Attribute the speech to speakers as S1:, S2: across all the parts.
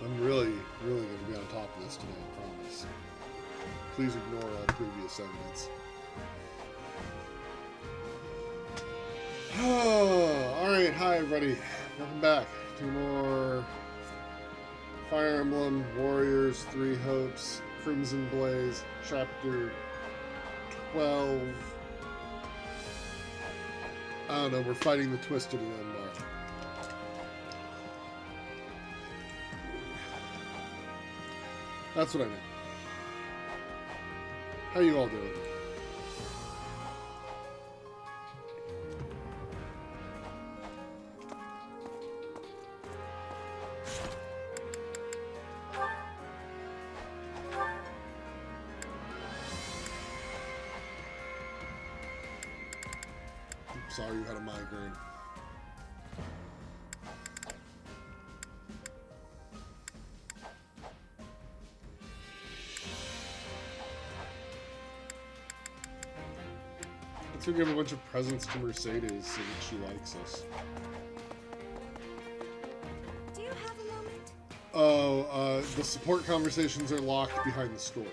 S1: I'm really, really going to be on top of this today, I promise. Please ignore all previous evidence. Alright, hi everybody. Welcome back to more Fire Emblem Warriors 3 Hopes Crimson Blaze Chapter 12. I don't know, we're fighting the Twisted Limb. That's what I meant. How you all doing? I'm sorry you had a migraine. Let's go give a bunch of presents to Mercedes so that she likes us.
S2: Do you have a moment?
S1: Oh, the support conversations are locked behind the story,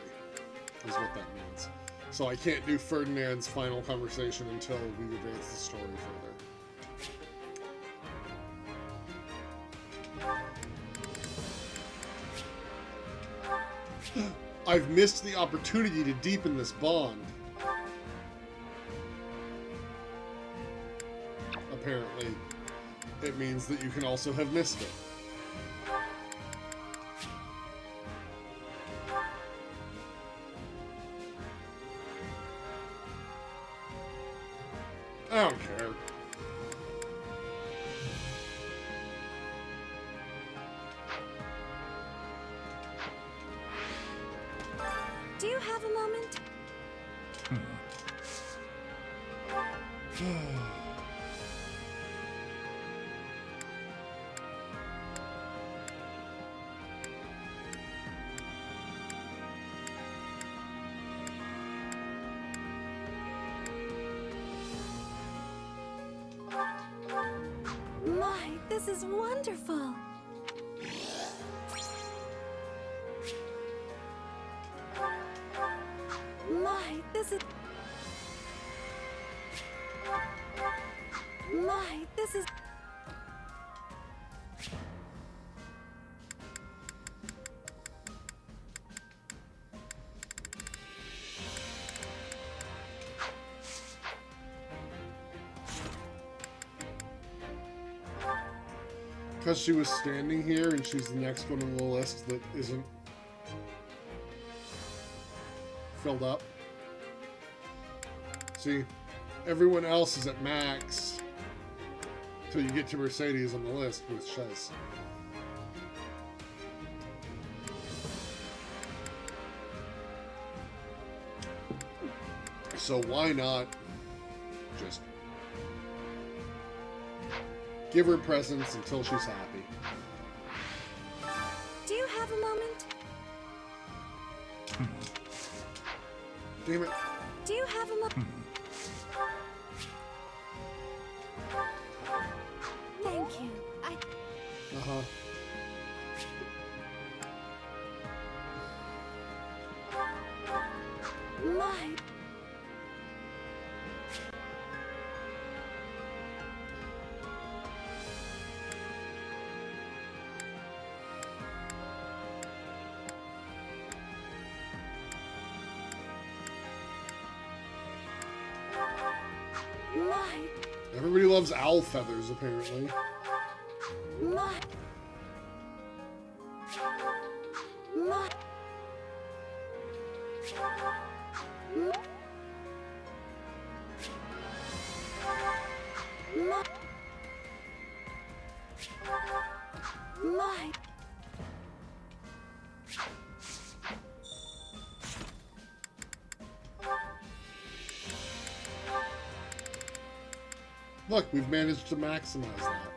S1: is what that means. So I can't do Ferdinand's final conversation until we advance the story further. I've missed the opportunity to deepen this bond. Apparently, it means that you can also have missed it. I don't care.
S2: Do you have a moment? My, this is wonderful. My, this is... My, this is...
S1: Because she was standing here and she's the next one on the list that isn't filled up. See, everyone else is at max until you get to Mercedes on the list with Chess. So why not just give her presents until she's happy?
S2: Do you have a moment?
S1: Damn it.
S2: Do you have a moment? Thank you.
S1: Uh-huh.
S2: My... My...
S1: Everybody loves owl feathers, apparently.
S2: My... My... My... My...
S1: Look, we've managed to maximize that.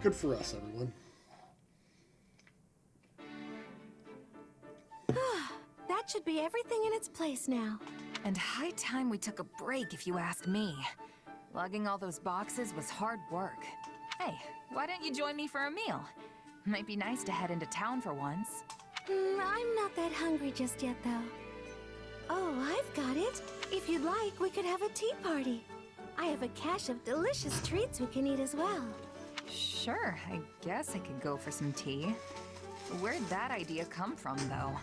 S1: Good for us, everyone.
S2: That should be everything in its place now.
S3: And high time we took a break, if you ask me. Lugging all those boxes was hard work. Hey, why don't you join me for a meal? Might be nice to head into town for once.
S2: I'm not that hungry just yet, though. Oh, I've got it. If you'd like, we could have a tea party. I have a cache of delicious treats we can eat as well.
S3: Sure, I guess I could go for some tea. Where'd that idea come from, though?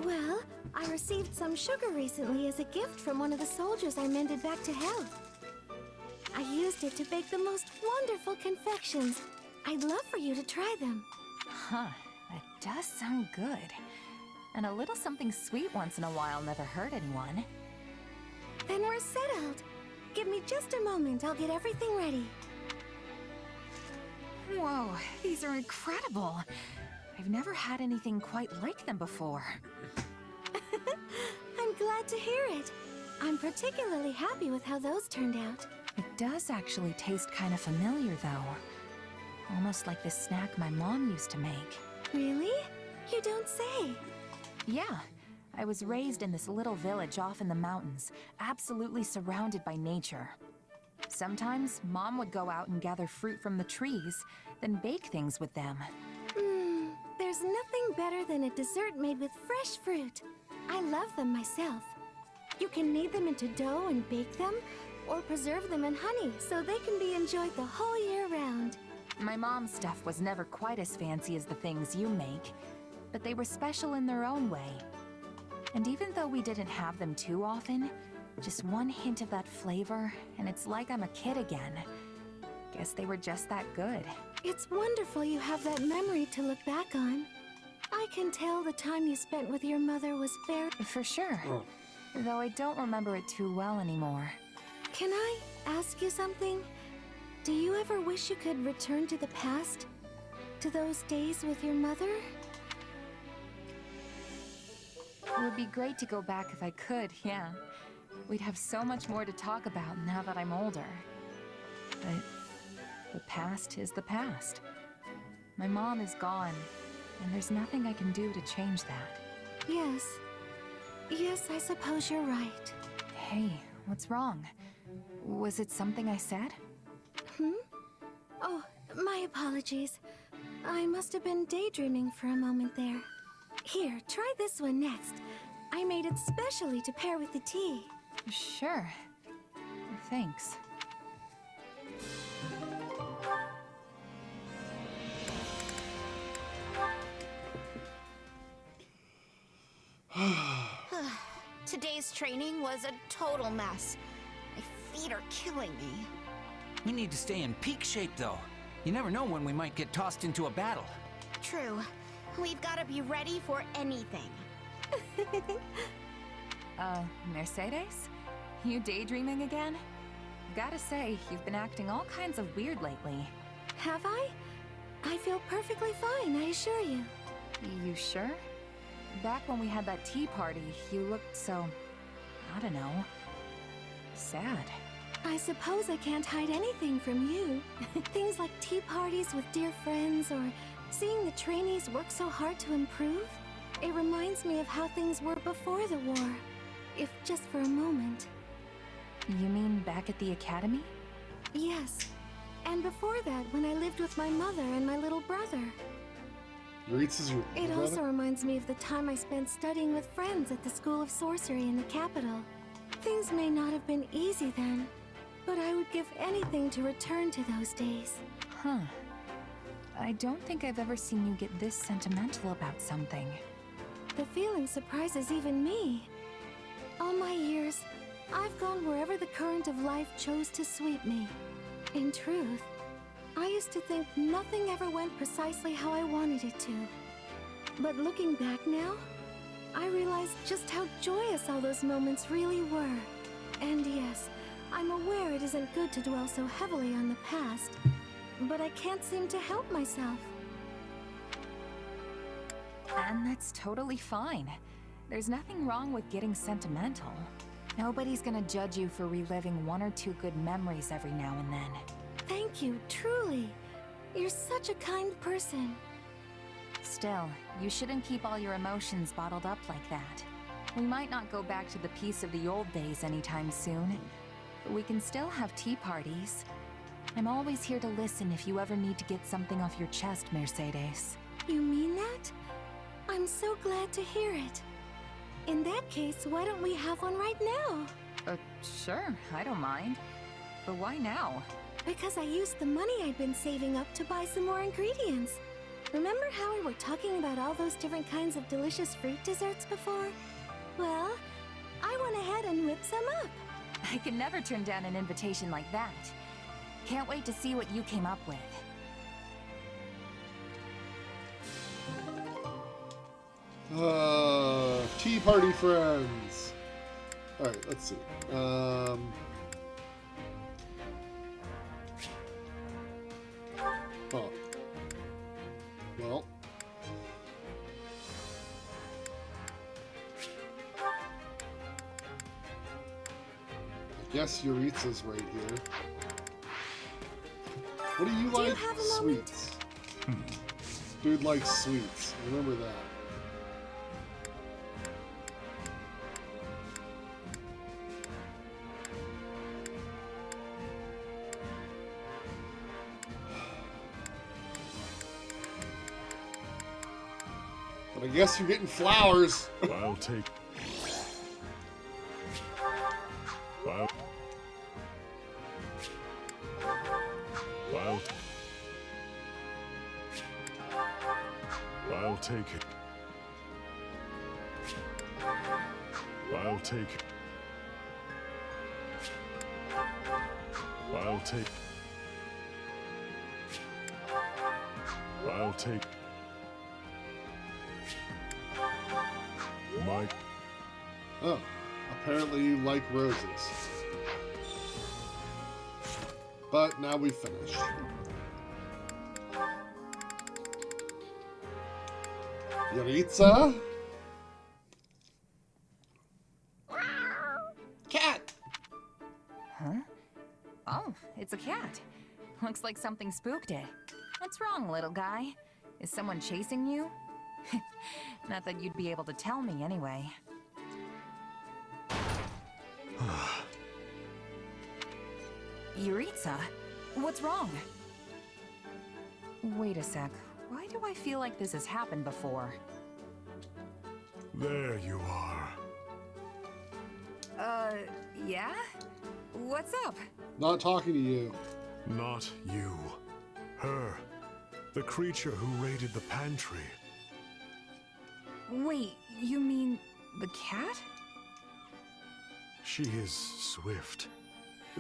S2: Well, I received some sugar recently as a gift from one of the soldiers I mended back to health. I used it to bake the most wonderful confections. I'd love for you to try them.
S3: Huh, that does sound good. And a little something sweet once in a while never hurt anyone.
S2: Then we're settled. Give me just a moment, I'll get everything ready.
S3: Whoa, these are incredible. I've never had anything quite like them before.
S2: I'm glad to hear it. I'm particularly happy with how those turned out.
S3: It does actually taste kind of familiar, though. Almost like the snack my mom used to make.
S2: Really? You don't say.
S3: Yeah, I was raised in this little village off in the mountains, absolutely surrounded by nature. Sometimes, Mom would go out and gather fruit from the trees, then bake things with them.
S2: There's nothing better than a dessert made with fresh fruit. I love them myself. You can knead them into dough and bake them, or preserve them in honey so they can be enjoyed the whole year round.
S3: My mom's stuff was never quite as fancy as the things you make, but they were special in their own way. And even though we didn't have them too often, just one hint of that flavor, and it's like I'm a kid again. Guess they were just that good.
S2: It's wonderful you have that memory to look back on. I can tell the time you spent with your mother was very...
S3: For sure.
S1: Oh.
S3: Though I don't remember it too well anymore.
S2: Can I ask you something? Do you ever wish you could return to the past? To those days with your mother?
S3: It would be great to go back if I could, yeah. We'd have so much more to talk about now that I'm older. But the past is the past. My mom is gone, and there's nothing I can do to change that.
S2: Yes. Yes, I suppose you're right.
S3: Hey, what's wrong? Was it something I said?
S2: Oh, my apologies. I must have been daydreaming for a moment there. Here, try this one next. I made it specially to pair with the tea.
S3: Sure. Thanks.
S4: Today's training was a total mess. My feet are killing me.
S5: You need to stay in peak shape, though. You never know when we might get tossed into a battle.
S4: True. We've got to be ready for anything.
S3: Mercedes? You daydreaming again? Gotta say, you've been acting all kinds of weird lately.
S2: Have I? I feel perfectly fine, I assure you.
S3: You sure? Back when we had that tea party, you looked so... I don't know... sad.
S2: I suppose I can't hide anything from you. Things like tea parties with dear friends, or seeing the trainees work so hard to improve. It reminds me of how things were before the war, if just for a moment.
S3: You mean back at the academy?
S2: Yes. And before that, when I lived with my mother and my little brother.
S1: Reitz is your
S2: It
S1: brother?
S2: also reminds me of the time I spent studying with friends at the School of Sorcery in the capital. Things may not have been easy then, but I would give anything to return to those days.
S3: Huh. I don't think I've ever seen you get this sentimental about something.
S2: The feeling surprises even me. All my years, I've gone wherever the current of life chose to sweep me. In truth, I used to think nothing ever went precisely how I wanted it to. But looking back now, I realize just how joyous all those moments really were. And yes, I'm aware it isn't good to dwell so heavily on the past, but I can't seem to help myself.
S3: And that's totally fine. There's nothing wrong with getting sentimental. Nobody's gonna judge you for reliving one or two good memories every now and then.
S2: Thank you, truly. You're such a kind person.
S3: Still, you shouldn't keep all your emotions bottled up like that. We might not go back to the peace of the old days anytime soon, but we can still have tea parties. I'm always here to listen if you ever need to get something off your chest, Mercedes.
S2: You mean that? I'm so glad to hear it. In that case, why don't we have one right now?
S3: Sure, I don't mind. But why now?
S2: Because I used the money I'd been saving up to buy some more ingredients. Remember how we were talking about all those different kinds of delicious fruit desserts before? Well, I went ahead and whipped some up.
S3: I can never turn down an invitation like that. Can't wait to see what you came up with.
S1: Tea party friends. Alright, let's see. Oh. Well. I guess Yuritsa's right here. What do you like?
S2: have a
S1: Sweets. Dude likes sweets. Remember that. But I guess you're getting flowers.
S6: I'll take. I'll take it. I'll take it. I'll take. I'll take. Mike.
S1: Oh, apparently you like roses. But now we've finished. Yuritsa? Cat!
S3: Huh? Oh, it's a cat. Looks like something spooked it. What's wrong, little guy? Is someone chasing you? Not that you'd be able to tell me anyway. Yuritsa? What's wrong? Wait a sec. Why do I feel like this has happened before?
S6: There you are.
S3: Yeah? What's up?
S1: Not talking to you.
S6: Not you. Her. The creature who raided the pantry.
S3: Wait, you mean the cat?
S6: She is swift.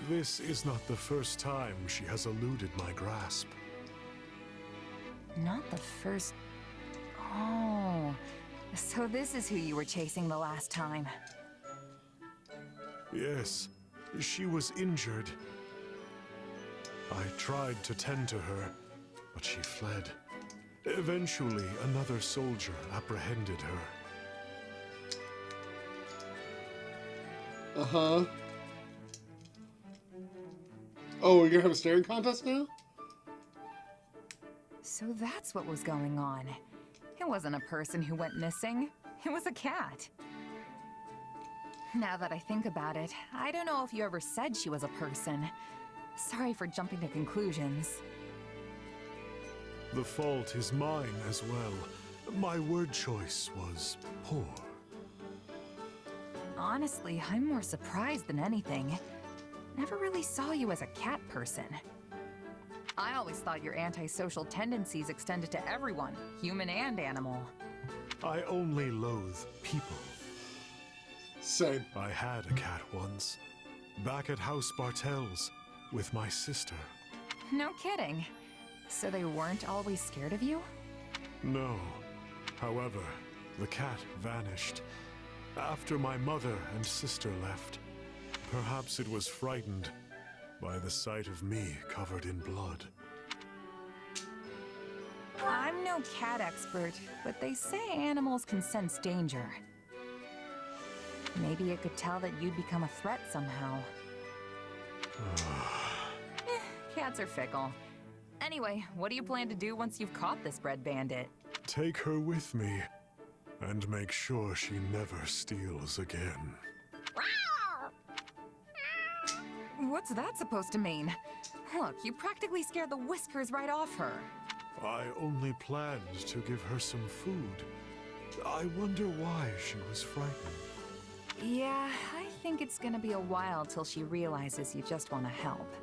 S6: This is not the first time she has eluded my grasp.
S3: Not the first... Oh... So this is who you were chasing the last time.
S6: Yes, she was injured. I tried to tend to her, but she fled. Eventually, another soldier apprehended her.
S1: Uh-huh. Oh, we're gonna have a staring contest now?
S3: So that's what was going on. It wasn't a person who went missing. It was a cat. Now that I think about it, I don't know if you ever said she was a person. Sorry for jumping to conclusions.
S6: The fault is mine as well. My word choice was poor.
S3: Honestly, I'm more surprised than anything. Never really saw you as a cat person. I always thought your antisocial tendencies extended to everyone, human and animal.
S6: I only loathe people.
S1: Same.
S6: I had a cat once, back at House Bartels, with my sister.
S3: No kidding. So they weren't always scared of you?
S6: No. However, the cat vanished after my mother and sister left. Perhaps it was frightened by the sight of me covered in blood.
S3: I'm no cat expert, but they say animals can sense danger. Maybe it could tell that you'd become a threat somehow. Cats are fickle. Anyway, what do you plan to do once you've caught this bread bandit?
S6: Take her with me, and make sure she never steals again.
S3: What What's that supposed to mean? Look, you practically scared the whiskers right off her.
S6: I only planned to give her some food. I wonder why she was frightened.
S3: Yeah, I think it's gonna be a while till she realizes you just want to help.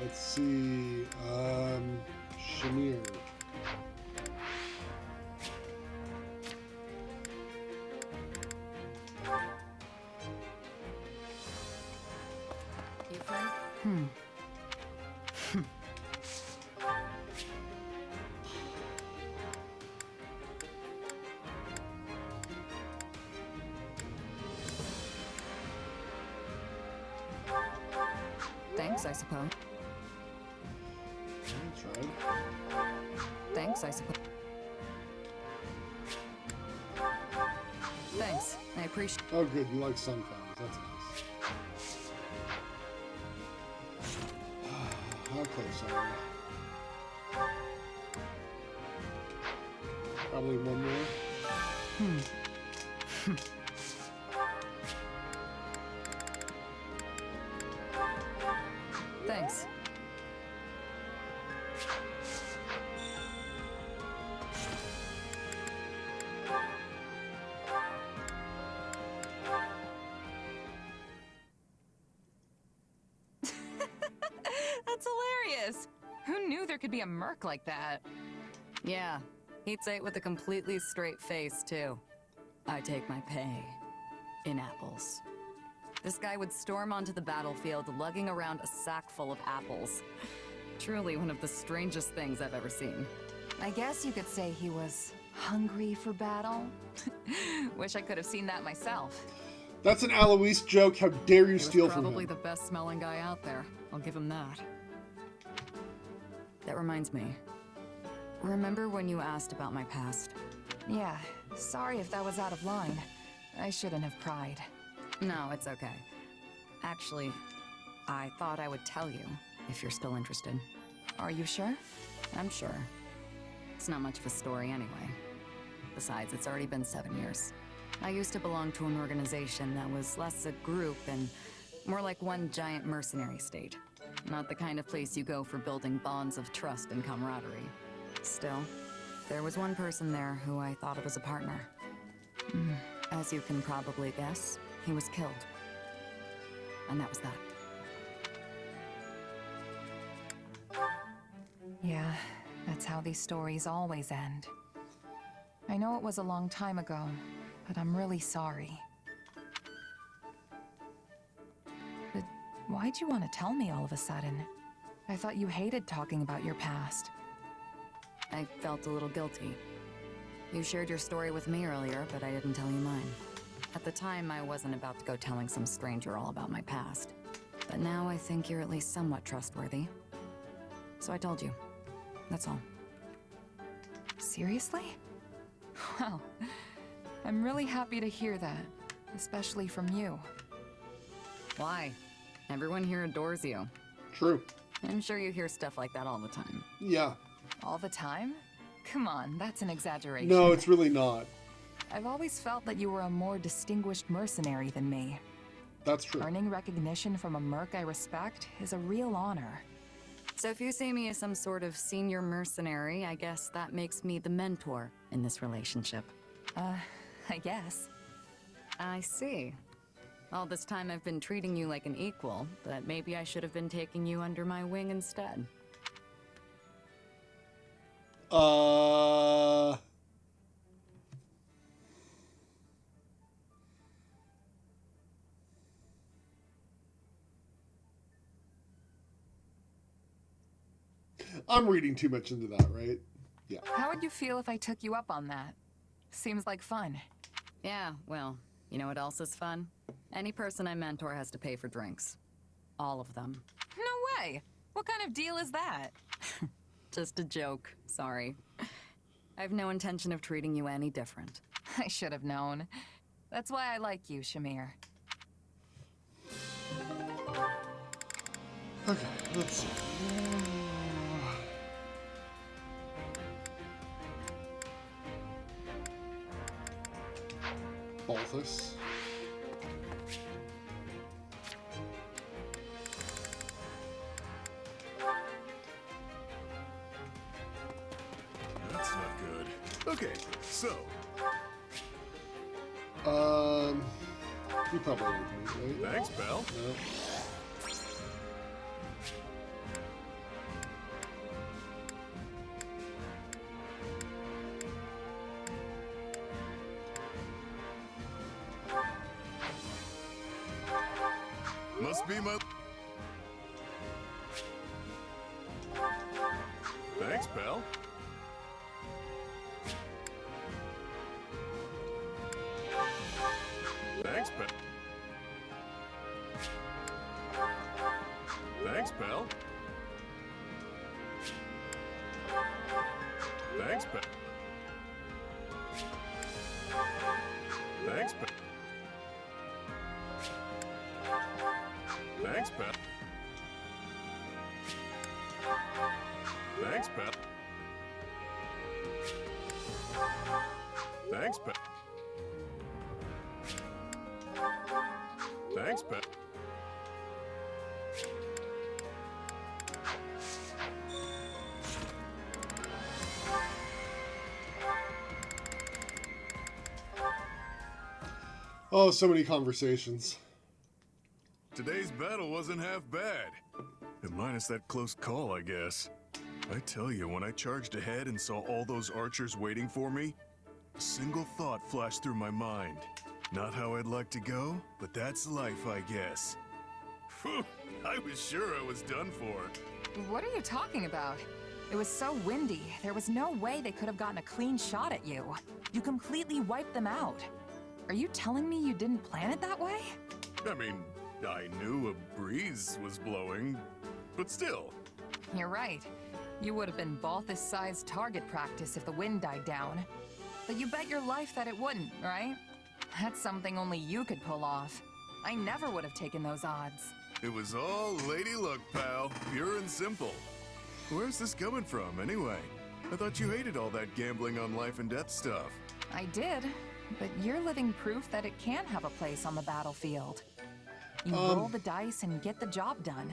S1: Let's see. Shamir.
S3: You friend? Thanks, I suppose.
S1: I tried.
S3: Thanks, I suppose. Thanks, I appreciate.
S1: Oh, good. You like sunflowers. That's nice. How close are we? Probably one more.
S3: Thanks. That's hilarious. Who knew there could be a merc like that? Yeah, he'd say it with a completely straight face, too. I take my pay in apples. This guy would storm onto the battlefield lugging around a sack full of apples. Truly one of the strangest things I've ever seen. I guess you could say he was hungry for battle. Wish I could have seen that myself.
S1: That's an Alois joke. How dare you
S3: He was
S1: steal from
S3: probably
S1: him?
S3: the best smelling guy out there. I'll give him that. That reminds me. Remember when you asked about my past? Yeah, sorry if that was out of line. I shouldn't have pried. No, it's okay. Actually, I thought I would tell you, if you're still interested. Are you sure? I'm sure. It's not much of a story anyway. Besides, it's already been 7 years. I used to belong to an organization that was less a group and more like one giant mercenary state. Not the kind of place you go for building bonds of trust and camaraderie. Still, there was one person there who I thought of as a partner. As you can probably guess, he was killed. And that was that. Yeah, that's how these stories always end. I know it was a long time ago, but I'm really sorry. But why'd you want to tell me all of a sudden? I thought you hated talking about your past. I felt a little guilty. You shared your story with me earlier, but I didn't tell you mine. At the time, I wasn't about to go telling some stranger all about my past. But now I think you're at least somewhat trustworthy. So I told you. That's all. Seriously? Wow. I'm really happy to hear that. Especially from you. Why? Everyone here adores you.
S1: True.
S3: I'm sure you hear stuff like that all the time.
S1: Yeah.
S3: All the time? Come on, that's an exaggeration.
S1: No, it's really not.
S3: I've always felt that you were a more distinguished mercenary than me.
S1: That's true.
S3: Earning recognition from a merc I respect is a real honor. So if you see me as some sort of senior mercenary, I guess that makes me the mentor in this relationship. I guess. I see. All this time I've been treating you like an equal, but maybe I should have been taking you under my wing instead.
S1: I'm reading too much into that, right? Yeah.
S3: How would you feel if I took you up on that? Seems like fun. Yeah, well, you know what else is fun? Any person I mentor has to pay for drinks. All of them. No way! What kind of deal is that? Just a joke, sorry. I have no intention of treating you any different. I should have known. That's why I like you, Shamir.
S1: Okay, let's see. Balthus.
S6: That's not good. Okay, so
S1: You probably would, right?
S6: thanks, pal.
S1: No.
S6: Must be my. Thanks, pal. Thanks, pal. Thanks, pal. Thanks, pal. Thanks, pal. Thanks, pal. Thanks, pal. Thanks, pal. Thanks, pal.
S1: Oh, so many conversations.
S6: Today's battle wasn't half bad. Minus that close call, I guess. I tell you, when I charged ahead and saw all those archers waiting for me, a single thought flashed through my mind. Not how I'd like to go, but that's life, I guess. Phew, I was sure I was done for.
S3: What are you talking about? It was so windy, there was no way they could have gotten a clean shot at you. You completely wiped them out. Are you telling me you didn't plan it that way?
S6: I mean, I knew a breeze was blowing, but still.
S3: You're right. You would have been Balthus-sized target practice if the wind died down. But you bet your life that it wouldn't, right? That's something only you could pull off. I never would have taken those odds.
S6: It was all lady luck, pal. Pure and simple. Where's this coming from, anyway? I thought you hated all that gambling on life and death stuff.
S3: I did, but you're living proof that it can have a place on the battlefield. You roll the dice and get the job done.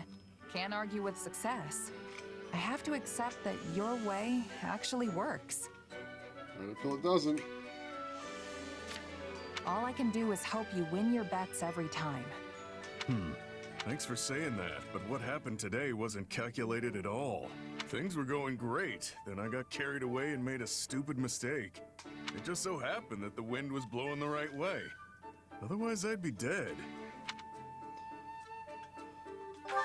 S3: Can't argue with success. I have to accept that your way actually works.
S1: Right until it doesn't.
S3: All I can do is hope you win your bets every time.
S6: Thanks for saying that, but what happened today wasn't calculated at all. Things were going great, then I got carried away and made a stupid mistake. It just so happened that the wind was blowing the right way. Otherwise, I'd be dead.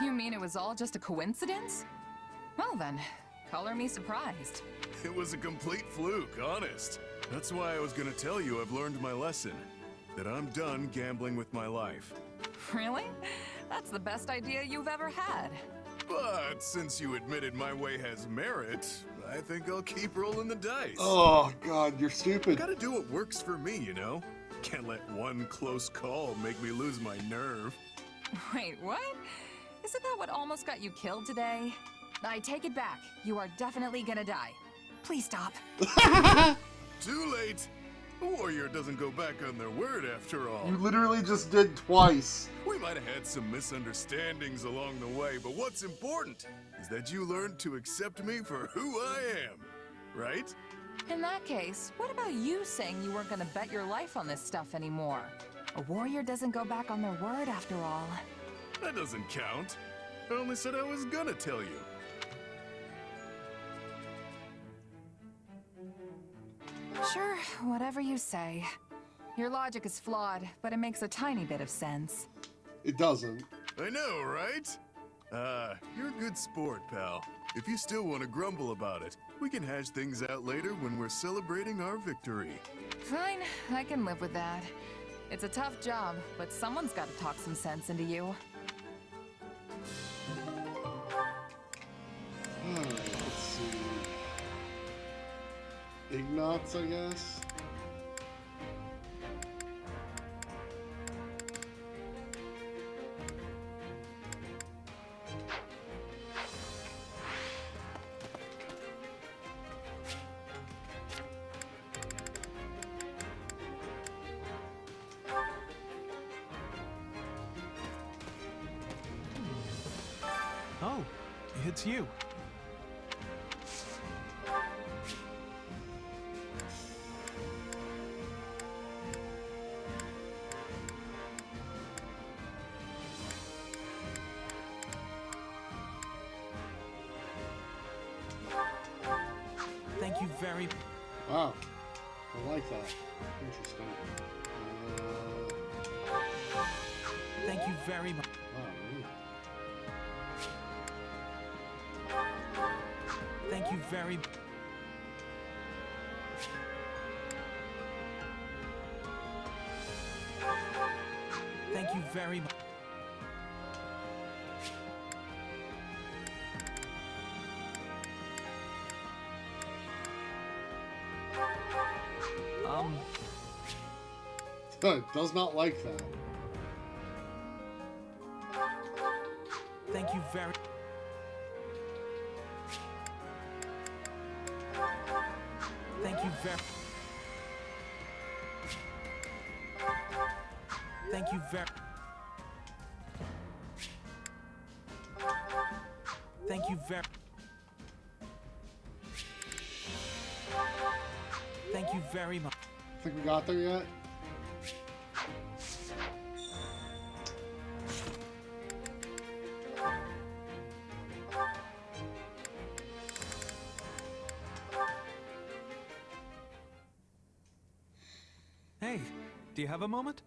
S3: You mean it was all just a coincidence? Well then, color me surprised.
S6: It was a complete fluke, honest. That's why I was gonna tell you I've learned my lesson. That I'm done gambling with my life.
S3: Really? That's the best idea you've ever had.
S6: But since you admitted my way has merit, I think I'll keep rolling the dice.
S1: Oh, God, you're stupid.
S6: Gotta do what works for me, you know? Can't let one close call make me lose my nerve.
S3: Wait, what? Isn't that what almost got you killed today? I take it back. You are definitely gonna die. Please stop.
S6: Too late. A warrior doesn't go back on their word after all.
S1: You literally just did twice.
S6: We might have had some misunderstandings along the way, but what's important is that you learned to accept me for who I am, right?
S3: In that case, what about you saying you weren't gonna bet your life on this stuff anymore? A warrior doesn't go back on their word after all.
S6: That doesn't count. I only said I was gonna tell you.
S3: Sure, whatever you say. Your logic is flawed, but it makes a tiny bit of sense.
S1: It doesn't.
S6: I know, right? You're a good sport, pal. If you still want to grumble about it, we can hash things out later when we're celebrating our victory.
S3: Fine, I can live with that. It's a tough job, but someone's got to talk some sense into you.
S1: Let's see. Ignatz, I guess?
S7: Oh, it's you. Thank you very...
S1: Wow. I like that. Interesting.
S7: Thank you very much.
S1: Wow, really?
S7: Thank you very... Thank you very much.
S1: Does not like that.
S7: Thank you very... Thank you very... Thank you very... Thank you very... Thank you very much.
S1: Think we got there yet?
S7: Hey, do you have a moment?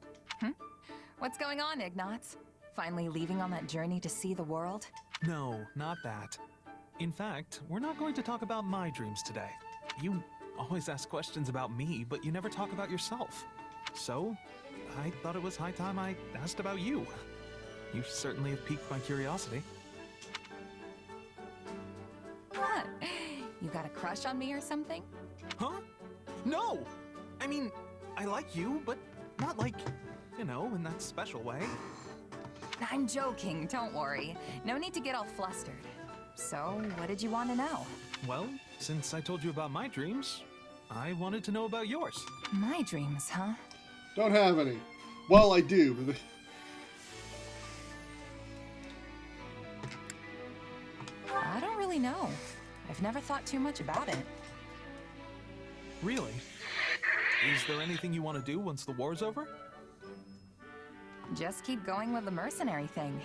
S3: What's going on, Ignatz? Finally leaving on that journey to see the world?
S7: No, not that. In fact, we're not going to talk about my dreams today. You always ask questions about me, but you never talk about yourself. So, I thought it was high time I asked about you. You certainly have piqued my curiosity.
S3: Huh. You got a crush on me or something?
S7: Huh? No! I mean, I like you, but not like, you know, in that special way.
S3: I'm joking, don't worry. No need to get all flustered. So, what did you want to know?
S7: Well, since I told you about my dreams, I wanted to know about yours.
S3: My dreams, huh?
S1: Don't have any. Well, I do, but...
S3: I don't really know. I've never thought too much about it.
S7: Really? Is there anything you want to do once the war's over?
S3: Just keep going with the mercenary thing.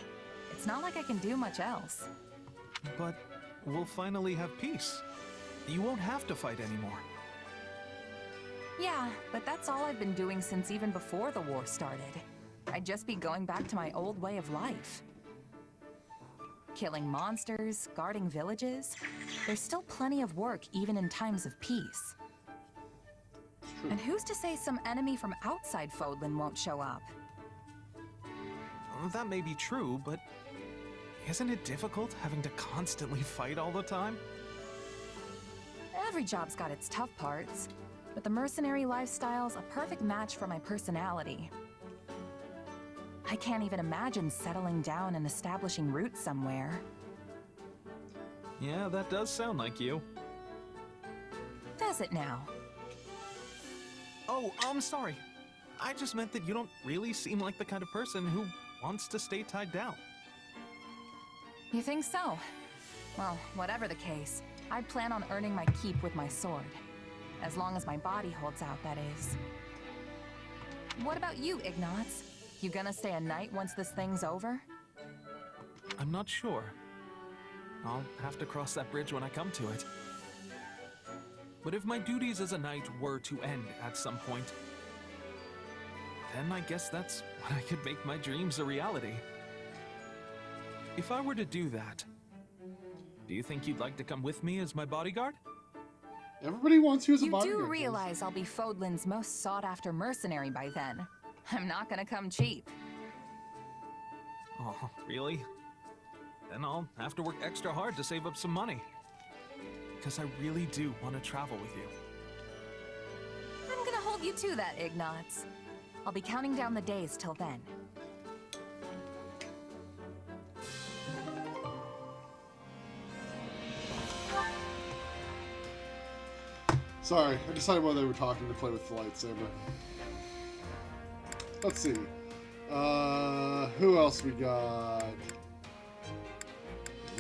S3: It's not like I can do much else.
S7: But we'll finally have peace. You won't have to fight anymore.
S3: Yeah, but that's all I've been doing since even before the war started. I'd just be going back to my old way of life. Killing monsters, guarding villages. There's still plenty of work even in times of peace. And who's to say some enemy from outside Fodlan won't show up?
S7: That may be true, but isn't it difficult having to constantly fight all the time?
S3: Every job's got its tough parts, but the mercenary lifestyle's a perfect match for my personality. I can't even imagine settling down and establishing roots somewhere.
S7: Yeah, that does sound like you.
S3: Does it now?
S7: Oh, I'm sorry. I just meant that you don't really seem like the kind of person who wants to stay tied down.
S3: You think so? Well, whatever the case, I plan on earning my keep with my sword. As long as my body holds out, that is. What about you, Ignatz? You gonna stay a night once this thing's over?
S7: I'm not sure. I'll have to cross that bridge when I come to it. But if my duties as a knight were to end at some point, then I guess that's when I could make my dreams a reality. If I were to do that, do you think you'd like to come with me as my bodyguard?
S1: Everybody wants you as a
S3: You
S1: bodyguard.
S3: do realize I'll be Fodlan's most sought-after mercenary by then. I'm not gonna come cheap.
S7: Oh, really? Then I'll have to work extra hard to save up some money. Because I really do want to travel with you.
S3: I'm gonna hold you to that, Ignatz. I'll be counting down the days till then.
S1: Sorry, I decided while they were talking to play with the lightsaber. Let's see. Who else we got?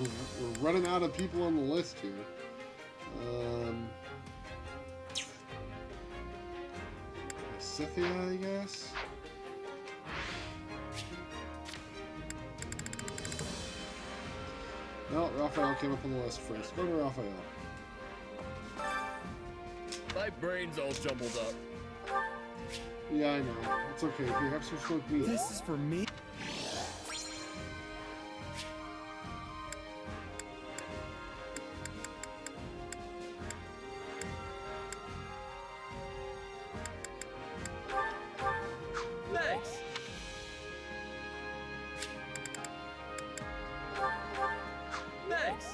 S1: we're running out of people on the list here. Scythia, I guess. No, Raphael came up on the list first. Go to Raphael.
S8: My brain's all jumbled up.
S1: Yeah, I know. It's okay. Here, have some smoked meat.
S8: This is for me? Thanks. Thanks.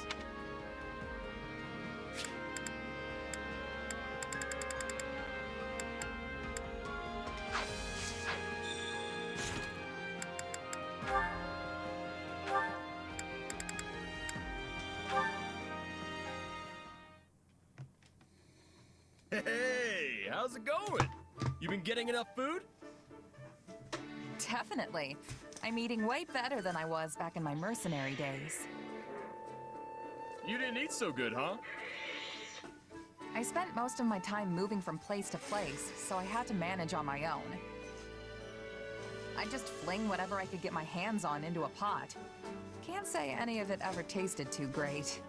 S8: Hey, how's it going? You been getting enough food?
S3: Definitely. I'm eating way better than I was back in my mercenary days.
S8: You didn't eat so good, huh?
S3: I spent most of my time moving from place to place, so I had to manage on my own. I'd just fling whatever I could get my hands on into a pot. Can't say any of it ever tasted too great.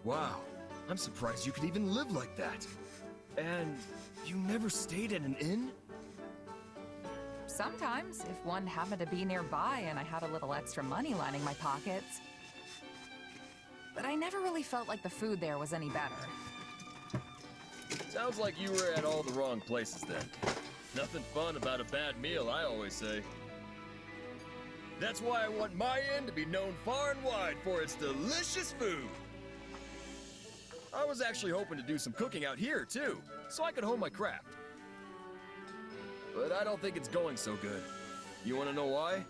S8: Wow, I'm surprised you could even live like that. And you never stayed at an inn?
S3: Sometimes, if one happened to be nearby and I had a little extra money lining my pockets. But I never really felt like the food there was any better.
S8: Sounds like you were at all the wrong places then. Nothing fun about a bad meal, I always say. That's why I want my inn to be known far and wide for its delicious food. I was actually hoping to do some cooking out here, too, so I could hone my craft. But I don't think it's going so good. You want to know why?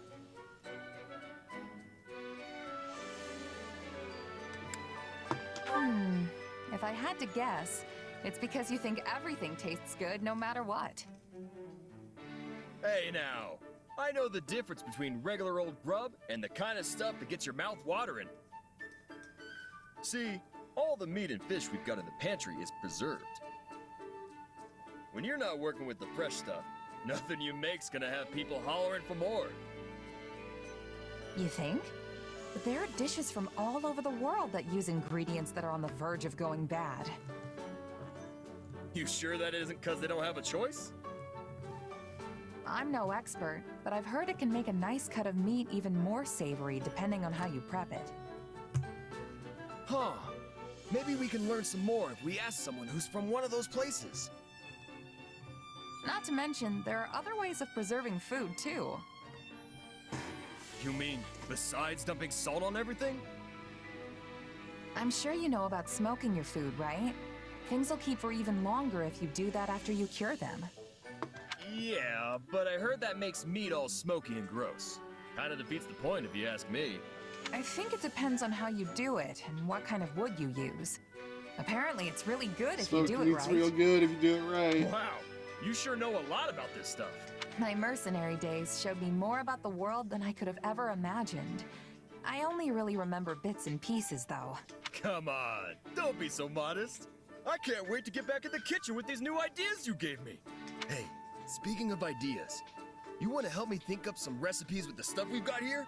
S3: If I had to guess, it's because you think everything tastes good no matter what.
S8: Hey now, I know the difference between regular old grub and the kind of stuff that gets your mouth watering. See, all the meat and fish we've got in the pantry is preserved. When you're not working with the fresh stuff, nothing you make's gonna have people hollering for more.
S3: You think? But there are dishes from all over the world that use ingredients that are on the verge of going bad.
S8: You sure that isn't because they don't have a choice?
S3: I'm no expert, but I've heard it can make a nice cut of meat even more savory depending on how you prep it.
S8: Huh. Maybe we can learn some more if we ask someone who's from one of those places.
S3: Not to mention, there are other ways of preserving food, too.
S8: You mean, besides dumping salt on everything?
S3: I'm sure you know about smoking your food, right? Things will keep for even longer if you do that after you cure them.
S8: Yeah, but I heard that makes meat all smoky and gross. Kinda defeats the point if you ask me.
S3: I think it depends on how you do it and what kind of wood you use. Apparently, it's really good if you do it
S1: It's
S3: right.
S1: real good if you do it right.
S8: Wow, you sure know a lot about this stuff.
S3: My mercenary days showed me more about the world than I could have ever imagined. I only really remember bits and pieces, though.
S8: Come on, don't be so modest. I can't wait to get back in the kitchen with these new ideas you gave me. Hey, speaking of ideas, you want to help me think up some recipes with the stuff we've got here?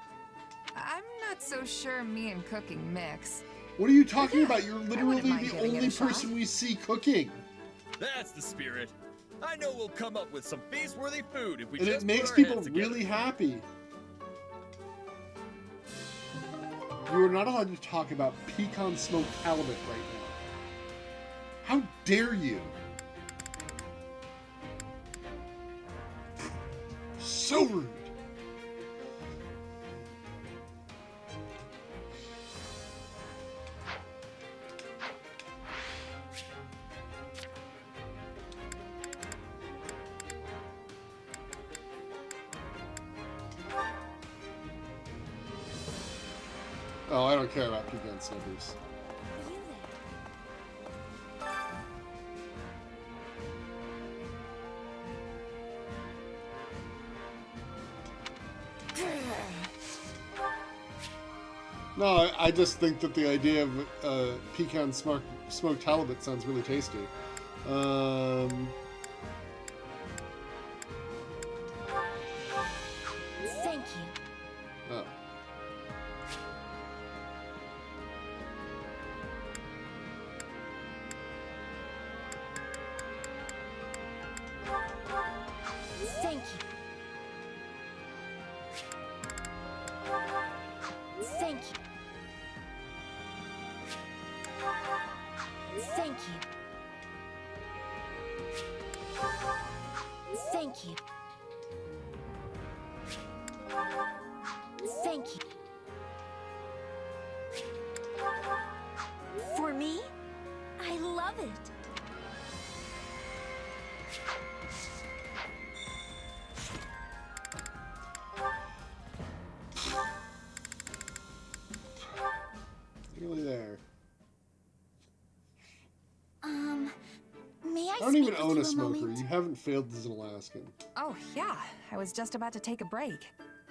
S3: I'm not so sure me and cooking mix.
S1: What are you talking about? You're
S3: I
S1: literally
S3: wouldn't mind
S1: the
S3: giving it
S1: only
S3: a shot.
S1: person we see cooking.
S8: That's the spirit. I know we'll come up with some feast-worthy food if we
S1: And
S8: just
S1: it makes
S8: put our
S1: people
S8: heads together.
S1: really happy. You are not allowed to talk about pecan smoked halibut right now. How dare you? So rude. Oh, I don't care about pecan snippers. No, I just think that the idea of pecan smoked halibut sounds really tasty.
S3: Thank you.
S1: Oh.
S3: Thank you. Thank you. Thank you. Thank you. Thank you. For me? I love it.
S1: Really there.
S4: May I
S1: I don't
S4: speak
S1: even
S4: with
S1: own
S4: you
S1: a smoker.
S4: moment?
S1: You haven't failed as an Alaskan.
S3: Oh, yeah. I was just about to take a break.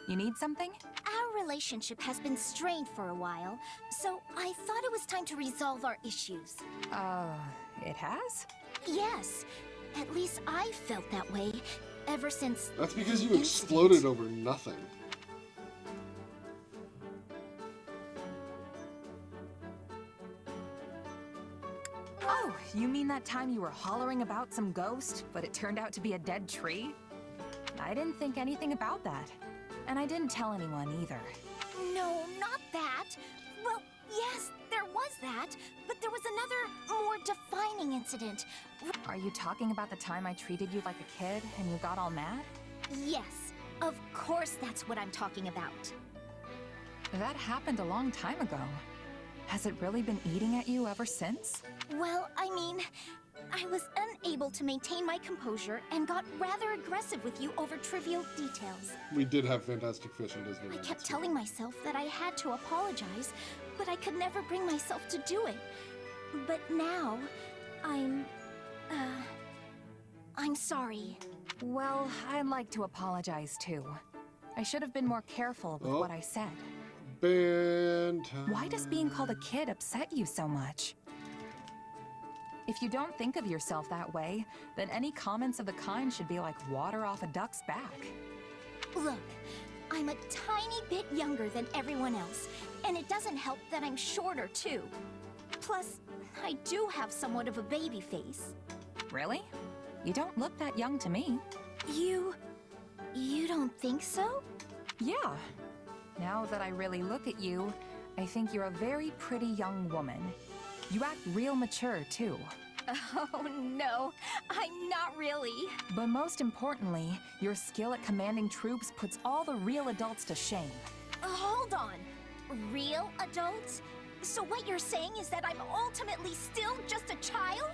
S3: You need something?
S4: Our relationship has been strained for a while, so I thought it was time to resolve our issues.
S3: It has?
S4: Yes, at least I felt that way ever since.
S1: That's because
S4: the
S1: you
S4: incident.
S1: exploded over nothing.
S3: Oh, you mean that time you were hollering about some ghost, but it turned out to be a dead tree? I didn't think anything about that. And I didn't tell anyone either.
S4: No, not that. Well, yes, there was that, but there was another, more defining incident.
S3: Are you talking about the time I treated you like a kid and you got all mad?
S4: Yes, of course that's what I'm talking about.
S3: That happened a long time ago. Has it really been eating at you ever since?
S4: Well, I mean, I was unable to maintain my composure and got rather aggressive with you over trivial details.
S1: We did have Fantastic Fish in Disney.
S4: I kept telling myself that I had to apologize, but I could never bring myself to do it. But now, I'm sorry.
S3: Well, I'd like to apologize too. I should have been more careful with what I said.
S1: Band time.
S3: Why does being called a kid upset you so much? If you don't think of yourself that way, then any comments of the kind should be like water off a duck's back.
S4: Look, I'm a tiny bit younger than everyone else, and it doesn't help that I'm shorter too. Plus, I do have somewhat of a baby face.
S3: Really? You don't look that young to me.
S4: You don't think so?
S3: Yeah. Now that I really look at you, I think you're a very pretty young woman. You act real mature, too.
S4: Oh no, I'm not really.
S3: But most importantly, your skill at commanding troops puts all the real adults to shame.
S4: Hold on. Real adults? So what you're saying is that I'm ultimately still just a child?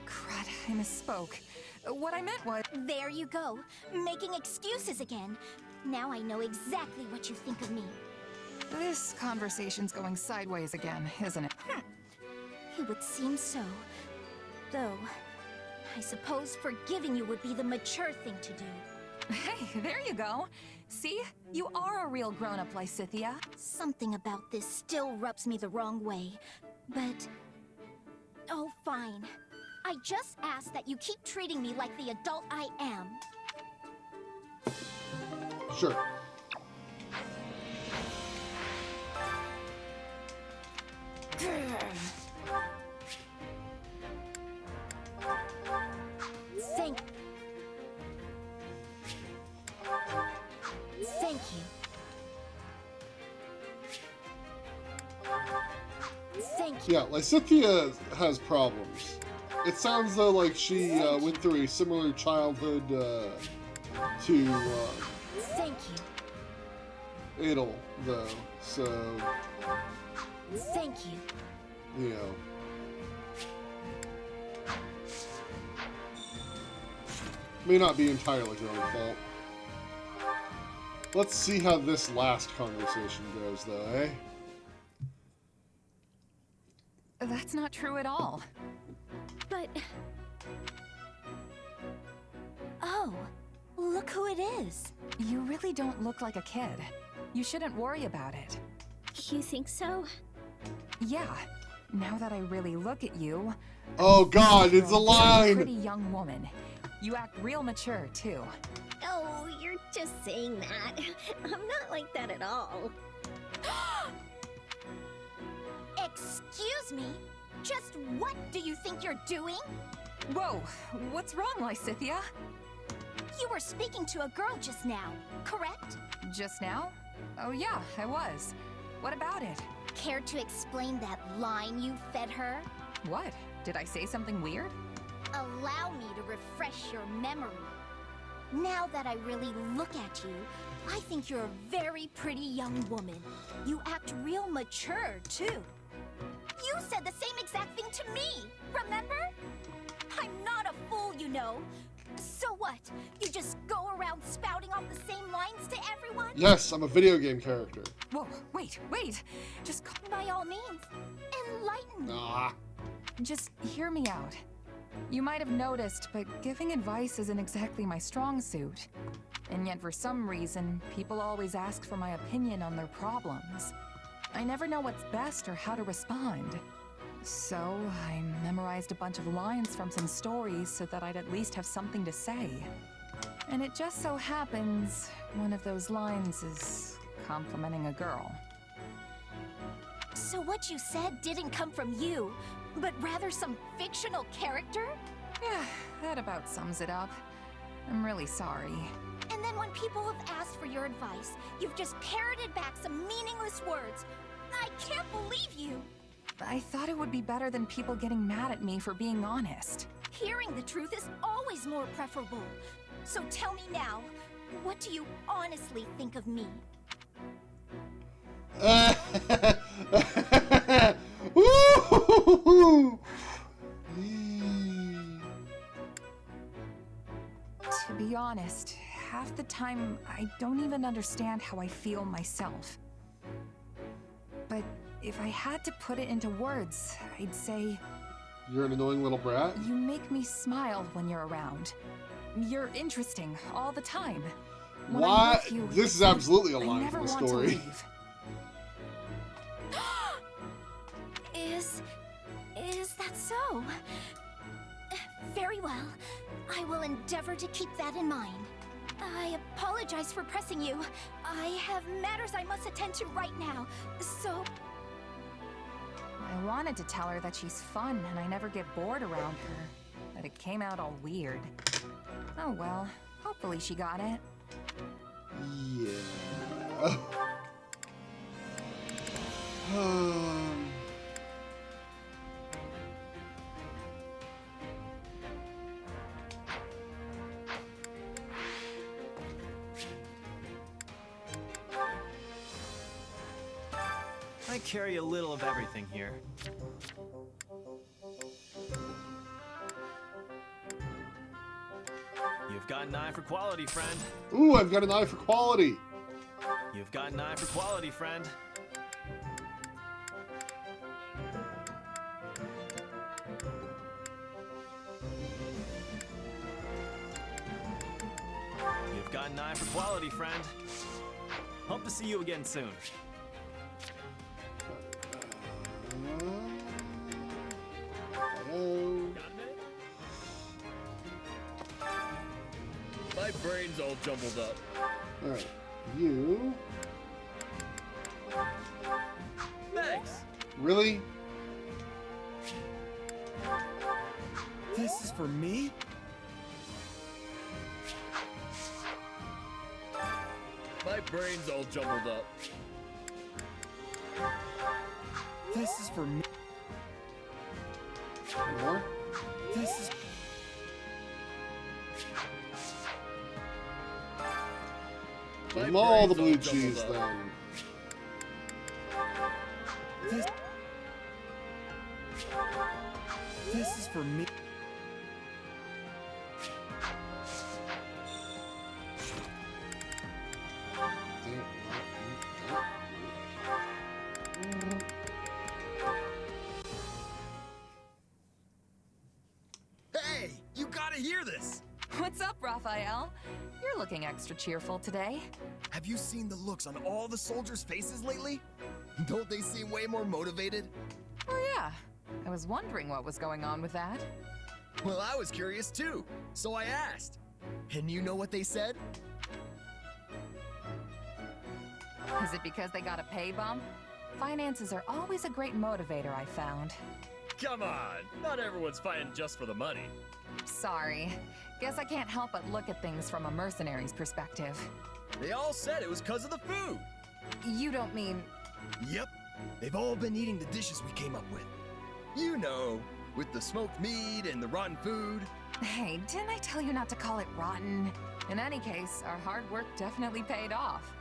S3: Crud, I misspoke. What I meant was...
S4: There you go, making excuses again. Now I know exactly what you think of me.
S3: This conversation's going sideways again, isn't it?
S4: It would seem so. Though, I suppose forgiving you would be the mature thing to do.
S3: Hey, there you go. See? You are a real grown-up, Lysithia.
S4: Something about this still rubs me the wrong way, but... Oh, fine. I just ask that you keep treating me like the adult I am.
S1: Sure.
S3: Thank you. Thank you.
S1: Yeah, Lysithia has problems. It sounds though like she went through a similar childhood to
S3: Thank you.
S1: Adel, though. So,
S3: Thank you.
S1: you know. May not be entirely your own fault. Let's see how this last conversation goes, though, eh?
S3: That's not true at all.
S4: But... Oh, look who it is.
S3: You really don't look like a kid. You shouldn't worry about it.
S4: You think so?
S3: Yeah. Now that I really look at you...
S1: Oh god, it's a
S3: you're very
S1: line!
S3: pretty young woman. You act real mature, too.
S4: Oh, you're just saying that. I'm not like that at all. Excuse me? Just what do you think you're doing?
S3: Whoa, what's wrong, Lysithia?
S4: You were speaking to a girl just now, correct?
S3: Just now? Oh yeah, I was. What about it?
S4: Care to explain that line you fed her?
S3: What? Did I say something weird?
S4: Allow me to refresh your memory. Now that I really look at you, I think you're a very pretty young woman. You act real mature, too. You said the same exact thing to me, remember? I'm not a fool, you know. So what? You just go around spouting off the same lines to everyone?
S1: Yes, I'm a video game character.
S3: Whoa, wait. Just
S4: By all means, enlighten me.
S1: Ah.
S3: Just hear me out. You might have noticed, but giving advice isn't exactly my strong suit. And yet for some reason, people always ask for my opinion on their problems. I never know what's best or how to respond. So I memorized a bunch of lines from some stories so that I'd at least have something to say. And it just so happens, one of those lines is complimenting a girl.
S4: So what you said didn't come from you, but rather some fictional character?
S3: Yeah, that about sums it up. I'm really sorry.
S4: And then when people have asked for your advice, you've just parroted back some meaningless words. I can't believe you!
S3: I thought it would be better than people getting mad at me for being honest.
S4: Hearing the truth is always more preferable. So tell me now, what do you honestly think of me?
S1: Woo!
S3: To be honest, half the time I don't even understand how I feel myself. But if I had to put it into words, I'd say...
S1: You're an annoying little brat?
S3: You make me smile when you're around. You're interesting all the time. When I'm
S1: What?
S3: with you,
S1: This is absolutely a
S3: I
S1: line
S3: never
S1: from the
S3: want to
S1: story.
S3: leave.
S4: Is that so? Very well. I will endeavor to keep that in mind. I apologize for pressing you. I have matters I must attend to right now, so...
S3: I wanted to tell her that she's fun and I never get bored around her, but it came out all weird. Oh well, hopefully she got it.
S1: Yeah.
S9: I carry a little of everything here. You've got an eye for quality, friend.
S1: Ooh, I've got an eye for quality.
S9: You've got an eye for quality, friend. You've got an eye for quality, friend. Hope to see you again soon.
S1: Hello.
S8: My brain's all jumbled up.
S1: Alright, you...
S8: Thanks.
S1: Really?
S9: This is for me?
S8: My brain's all jumbled up.
S9: This is for me.
S1: More?
S9: This is...
S1: Give
S8: My
S1: them all the
S8: brain's
S1: blue
S8: all jumbled
S1: cheese,
S8: up.
S1: then.
S9: This is for me.
S8: Hey, you gotta hear this.
S3: What's up, Raphael? You're looking extra cheerful today.
S8: Have you seen the looks on all the soldiers' faces lately? Don't they seem way more motivated?
S3: Oh yeah, I was wondering what was going on with that.
S8: Well, I was curious too, so I asked. And you know what they said?
S3: Is it because they got a pay bump? Finances are always a great motivator, I found.
S8: Come on, not everyone's fighting just for the money.
S3: Sorry. Guess I can't help but look at things from a mercenary's perspective.
S8: They all said it was because of the food.
S3: You don't mean...
S8: Yep, they've all been eating the dishes we came up with. You know, with the smoked meat and the rotten food.
S3: Hey, didn't I tell you not to call it rotten? In any case, our hard work definitely paid off.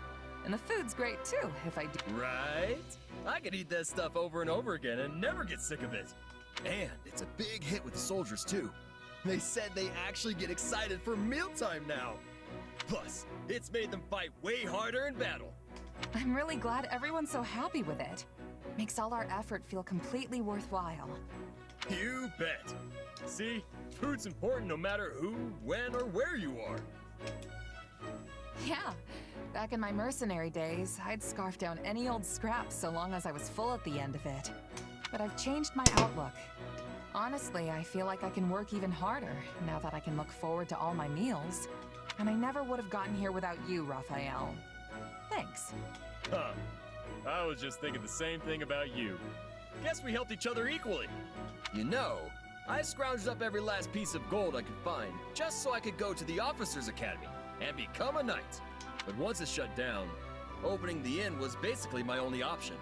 S3: And the food's great too, if I do.
S8: Right? I could eat that stuff over and over again and never get sick of it. And it's a big hit with the soldiers too. They said they actually get excited for mealtime now. Plus, it's made them fight way harder in battle.
S3: I'm really glad everyone's so happy with it. Makes all our effort feel completely worthwhile.
S8: You bet. See, food's important no matter who, when, or where you are.
S3: Yeah, back in my mercenary days, I'd scarf down any old scrap so long as I was full at the end of it. But I've changed my outlook. Honestly, I feel like I can work even harder now that I can look forward to all my meals. And I never would have gotten here without you, Raphael. Thanks.
S8: Huh. I was just thinking the same thing about you. Guess we helped each other equally. You know, I scrounged up every last piece of gold I could find just so I could go to the Officers Academy and become a knight. But once it shut down, opening the inn was basically my only option.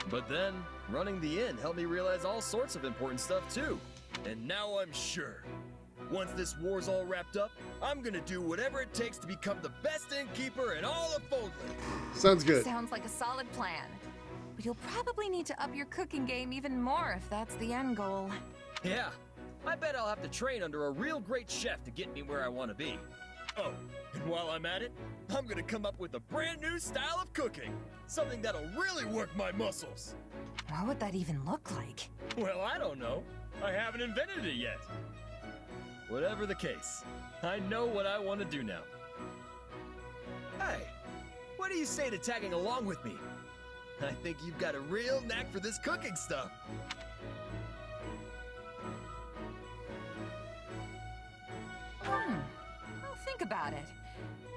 S8: But then, running the inn helped me realize all sorts of important stuff too. And now I'm sure. Once this war's all wrapped up, I'm gonna do whatever it takes to become the best innkeeper in all of Foldland.
S1: Sounds good.
S3: Sounds like a solid plan. But you'll probably need to up your cooking game even more if that's the end goal.
S8: Yeah, I bet I'll have to train under a real great chef to get me where I want to be. Oh, and while I'm at it, I'm gonna come up with a brand new style of cooking. Something that'll really work my muscles.
S3: What would that even look like?
S8: Well, I don't know. I haven't invented it yet. Whatever the case, I know what I want to do now. Hey, what do you say to tagging along with me? I think you've got a real knack for this cooking stuff.
S3: I'll think about it.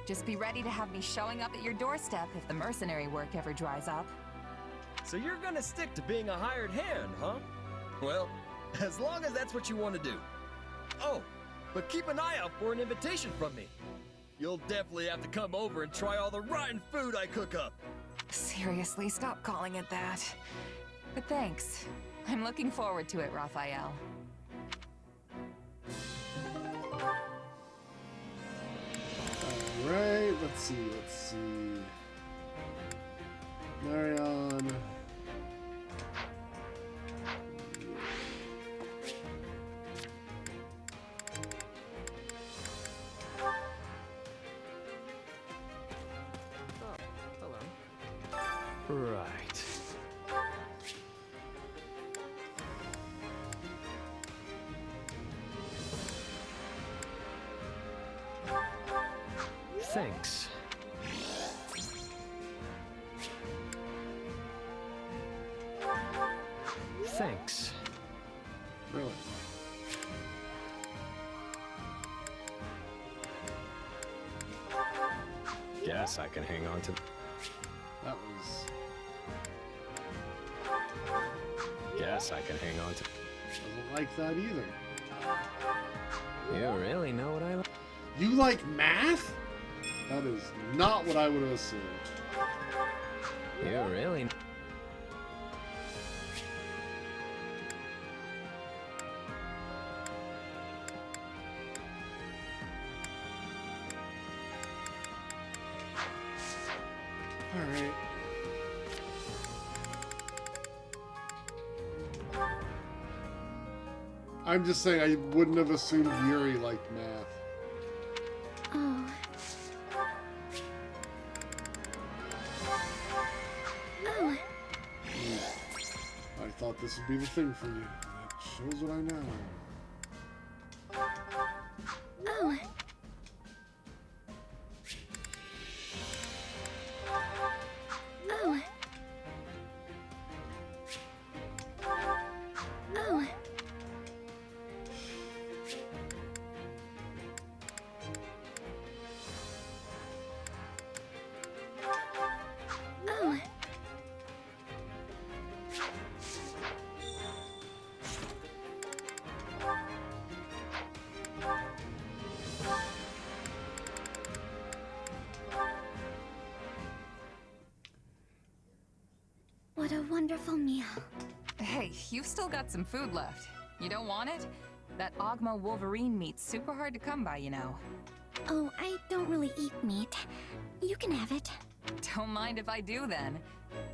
S3: Just be ready to have me showing up at your doorstep if the mercenary work ever dries up.
S8: So you're gonna stick to being a hired hand, huh? Well, as long as that's what you want to do. Oh, but keep an eye out for an invitation from me. You'll definitely have to come over and try all the rotten food I cook up.
S3: Seriously, stop calling it that. But thanks. I'm looking forward to it, Raphael.
S1: Alright, let's see. Marion.
S9: Right. Thanks. Thanks.
S1: Really?
S9: Guess I can hang on to.
S1: That was...
S9: Guess I can hang on to.
S1: Doesn't like that either.
S9: You really know what I like?
S1: You like math? That is not what I would have assumed.
S9: You really.
S1: Alright. I'm just saying I wouldn't have assumed Yuri liked math.
S2: Oh. Oh.
S1: I thought this would be the thing for you. It shows what I know.
S2: Oh. wonderful meal.
S3: Hey, you've still got some food left. You don't want it? That Ogma Wolverine meat's super hard to come by, you know.
S2: Oh, I don't really eat meat. You can have it.
S3: Don't mind if I do then.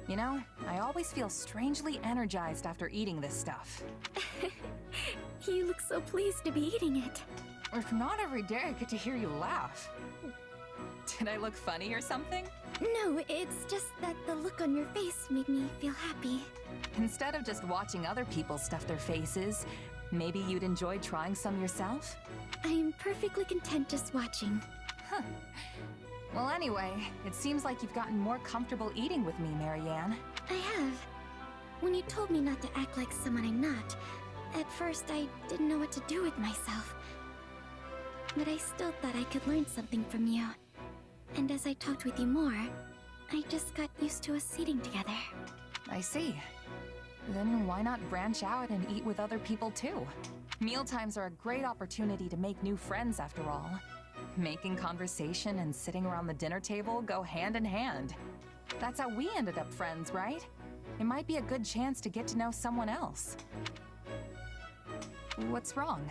S3: You know, I always feel strangely energized after eating this stuff.
S2: You look so pleased to be eating it.
S3: If not every day I get to hear you laugh. Did I look funny or something?
S2: No, it's just that the look on your face made me feel happy.
S3: Instead of just watching other people stuff their faces, maybe you'd enjoy trying some yourself?
S2: I am perfectly content just watching.
S3: Huh. Well, anyway, it seems like you've gotten more comfortable eating with me, Marianne.
S2: I have. When you told me not to act like someone I'm not, at first I didn't know what to do with myself. But I still thought I could learn something from you. And as I talked with you more, I just got used to us eating together.
S3: I see. Then why not branch out and eat with other people too? Mealtimes are a great opportunity to make new friends after all. Making conversation and sitting around the dinner table go hand in hand. That's how we ended up friends, right? It might be a good chance to get to know someone else. What's wrong?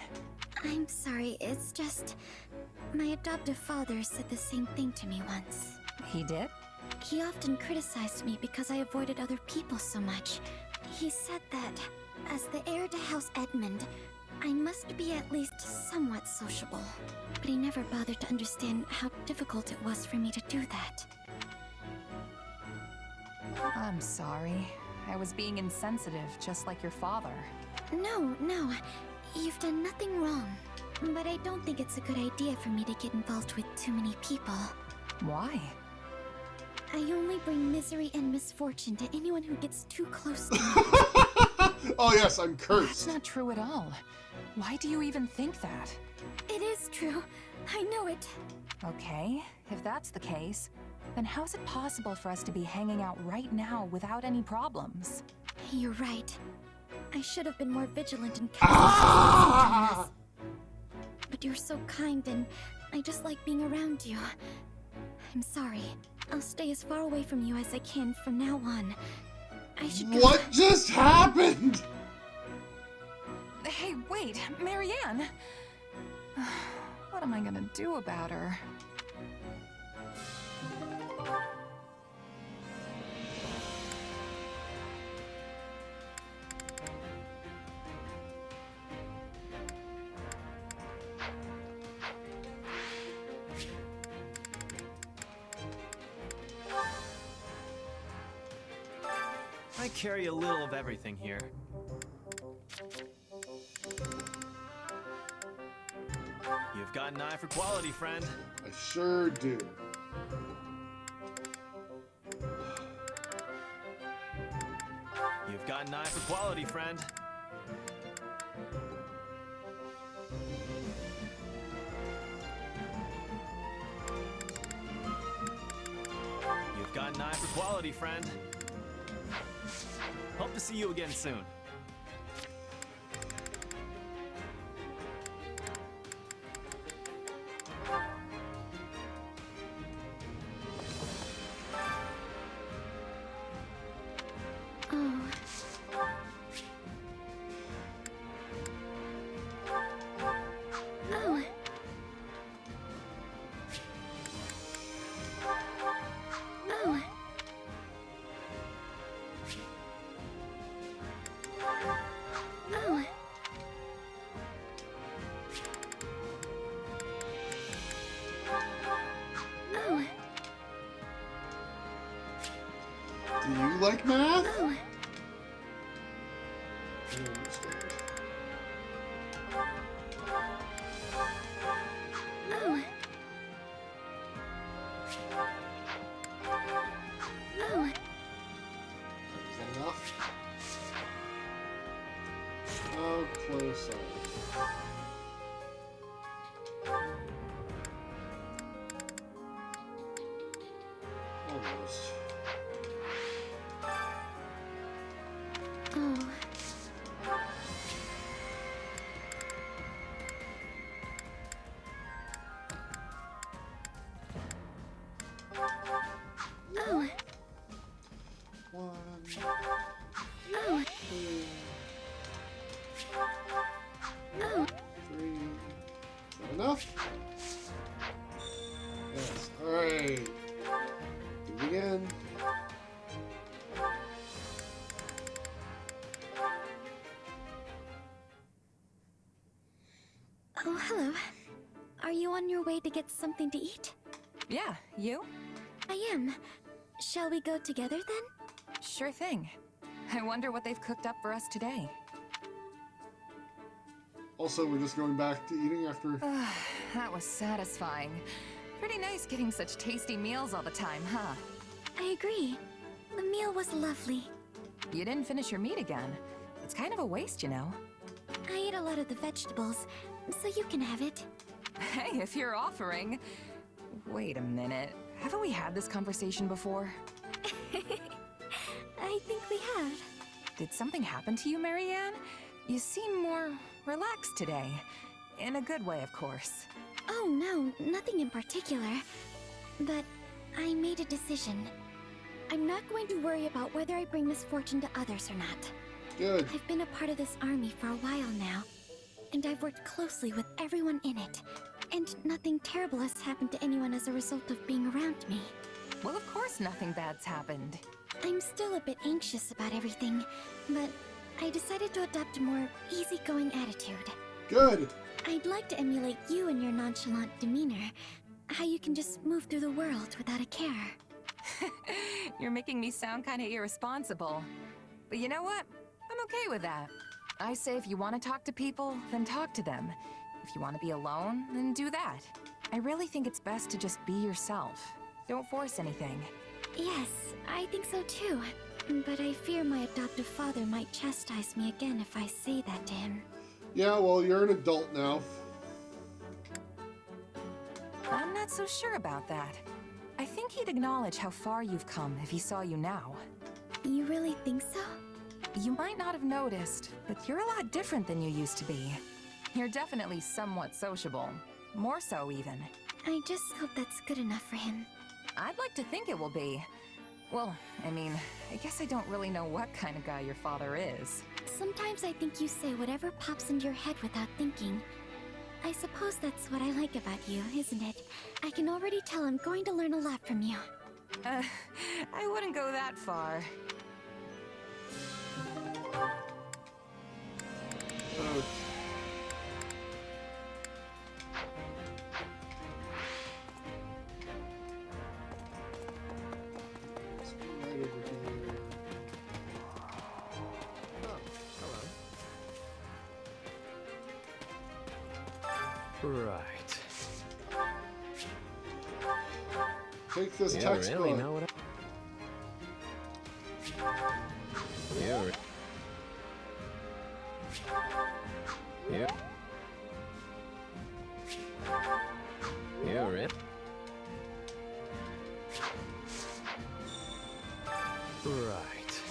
S2: I'm sorry, it's just... My adoptive father said the same thing to me once.
S3: He did?
S2: He often criticized me because I avoided other people so much. He said that, as the heir to House Edmund, I must be at least somewhat sociable. But he never bothered to understand how difficult it was for me to do that.
S3: I'm sorry. I was being insensitive, just like your father.
S2: No, you've done nothing wrong. But I don't think it's a good idea for me to get involved with too many people.
S3: Why?
S2: I only bring misery and misfortune to anyone who gets too close to me.
S1: Oh yes, I'm cursed.
S3: That's not true at all. Why do you even think that?
S2: It is true. I know it.
S3: Okay, if that's the case, then how's it possible for us to be hanging out right now without any problems?
S2: You're right. I should have been more vigilant and
S1: Ah!
S2: But you're so kind and I just like being around you. I'm sorry. I'll stay as far away from you as I can from now on. I should go.
S1: What just happened?
S3: Hey, wait, Marianne! What am I gonna do about her?
S9: I carry a little of everything here. You've got an eye for quality, friend.
S1: I sure do.
S9: You've got an eye for quality, friend. You've got an eye for quality, friend. Hope to see you again soon.
S2: Oh. Oh. Oh. Oh. Oh.
S1: Do you like math?
S2: Oh.
S1: I don't understand.
S2: Oh. Oh.
S1: Is that enough? How close are we? Almost.
S2: Oh. Oh.
S1: One,
S2: get something to eat?
S3: Yeah, you?
S2: I am. Shall we go together then?
S3: Sure thing. I wonder what they've cooked up for us today.
S1: Also, we're just going back to eating after...
S3: That was satisfying. Pretty nice getting such tasty meals all the time, huh?
S2: I agree. The meal was lovely.
S3: You didn't finish your meat again. It's kind of a waste, you know.
S2: I ate a lot of the vegetables, so you can have it.
S3: Hey, if you're offering... Wait a minute. Haven't we had this conversation before?
S2: I think we have.
S3: Did something happen to you, Marianne? You seem more relaxed today. In a good way, of course.
S2: Oh no, nothing in particular. But I made a decision. I'm not going to worry about whether I bring misfortune to others or not.
S1: Good.
S2: I've been a part of this army for a while now, and I've worked closely with everyone in it. And nothing terrible has happened to anyone as a result of being around me.
S3: Well, of course nothing bad's happened.
S2: I'm still a bit anxious about everything, but I decided to adopt a more easygoing attitude.
S1: Good.
S2: I'd like to emulate you and your nonchalant demeanor. How you can just move through the world without a care.
S3: You're making me sound kind of irresponsible. But you know what? I'm okay with that. I say if you want to talk to people, then talk to them. If you want to be alone, then do that. I really think it's best to just be yourself. Don't force anything.
S2: Yes, I think so too. But I fear my adoptive father might chastise me again if I say that to him.
S1: Yeah, well, you're an adult now.
S3: I'm not so sure about that. I think he'd acknowledge how far you've come if he saw you now.
S2: You really think so?
S3: You might not have noticed, but you're a lot different than you used to be. You're definitely somewhat sociable. More so, even.
S2: I just hope that's good enough for him.
S3: I'd like to think it will be. Well, I mean, I guess I don't really know what kind of guy your father is.
S2: Sometimes I think you say whatever pops into your head without thinking. I suppose that's what I like about you, isn't it? I can already tell I'm going to learn a lot from you.
S3: I wouldn't go that far.
S1: Okay. Let's go right over here.
S10: Right.
S1: Take this
S10: You
S1: textbook.
S10: really know what You're... You're it. Right.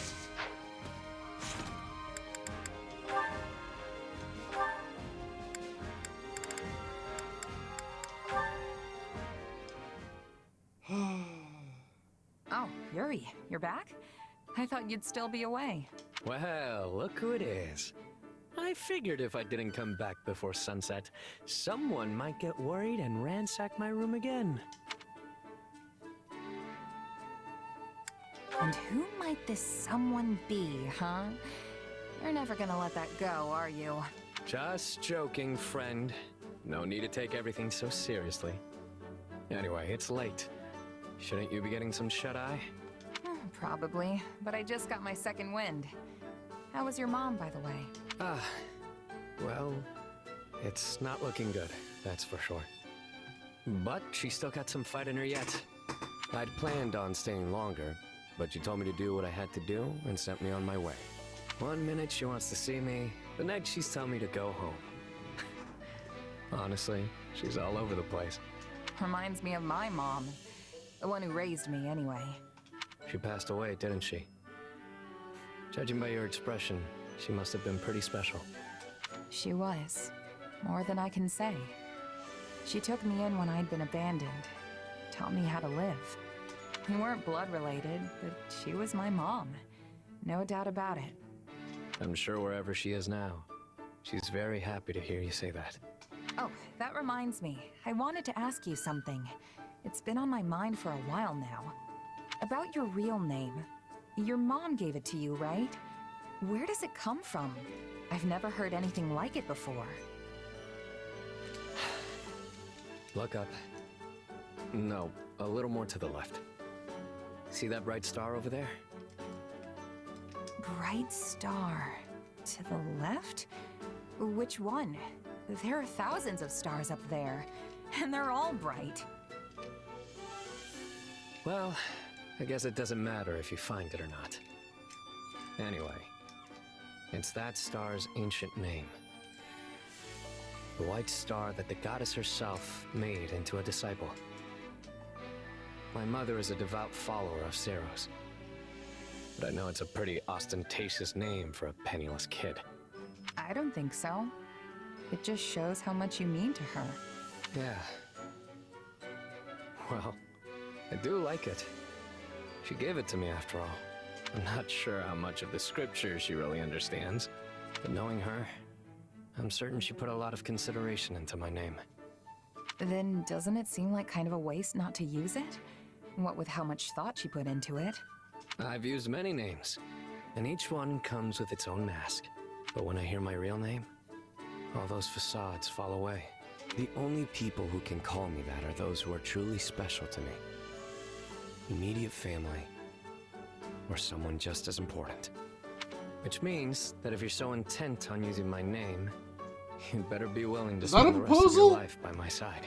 S3: Oh, Yuri, you're back? I thought you'd still be away.
S10: Well, look who it is. I figured if I didn't come back before sunset, someone might get worried and ransack my room again.
S3: And who might this someone be, huh? You're never gonna let that go, are you?
S10: Just joking, friend. No need to take everything so seriously. Anyway, it's late. Shouldn't you be getting some shut-eye?
S3: Probably, but I just got my second wind. How was your mom, by the way?
S10: Well, it's not looking good, that's for sure. But she's still got some fight in her yet. I'd planned on staying longer, but she told me to do what I had to do and sent me on my way. One minute she wants to see me, the next she's telling me to go home. Honestly, she's all over the place.
S3: Reminds me of my mom. The one who raised me, anyway.
S10: She passed away, didn't she? Judging by your expression, she must have been pretty special.
S3: She was. More than I can say. She took me in when I'd been abandoned. Taught me how to live. We weren't blood related, but she was my mom. No doubt about it.
S10: I'm sure wherever she is now, she's very happy to hear you say that.
S3: Oh, that reminds me. I wanted to ask you something. It's been on my mind for a while now. About your real name. Your mom gave it to you, right? Where does it come from? I've never heard anything like it before.
S10: Look up. No, a little more to the left. See that bright star over there?
S3: Bright star. To the left? Which one? There are thousands of stars up there, and they're all bright.
S10: Well, I guess it doesn't matter if you find it or not. Anyway, it's that star's ancient name. The white star that the goddess herself made into a disciple. My mother is a devout follower of Ceros. But I know it's a pretty ostentatious name for a penniless kid.
S3: I don't think so. It just shows how much you mean to her.
S10: Yeah. Well, I do like it. She gave it to me after all. I'm not sure how much of the scriptures she really understands, but knowing her, I'm certain she put a lot of consideration into my name.
S3: Then doesn't it seem like kind of a waste not to use it? What with how much thought she put into it.
S10: I've used many names, and each one comes with its own mask. But when I hear my real name, all those facades fall away. The only people who can call me that are those who are truly special to me. Immediate family, or someone just as important. Which means that if you're so intent on using my name, you'd better be willing to spend the rest of your life by my side.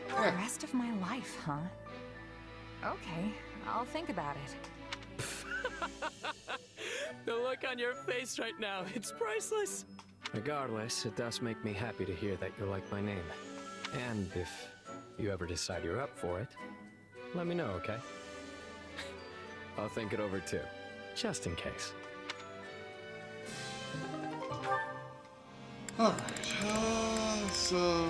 S3: The rest of my life, huh? Okay, I'll think about it.
S10: The look on your face right now, it's priceless. Regardless, it does make me happy to hear that you like my name. And if you ever decide you're up for it, let me know, okay? I'll think it over too, just in case.
S1: Alright, so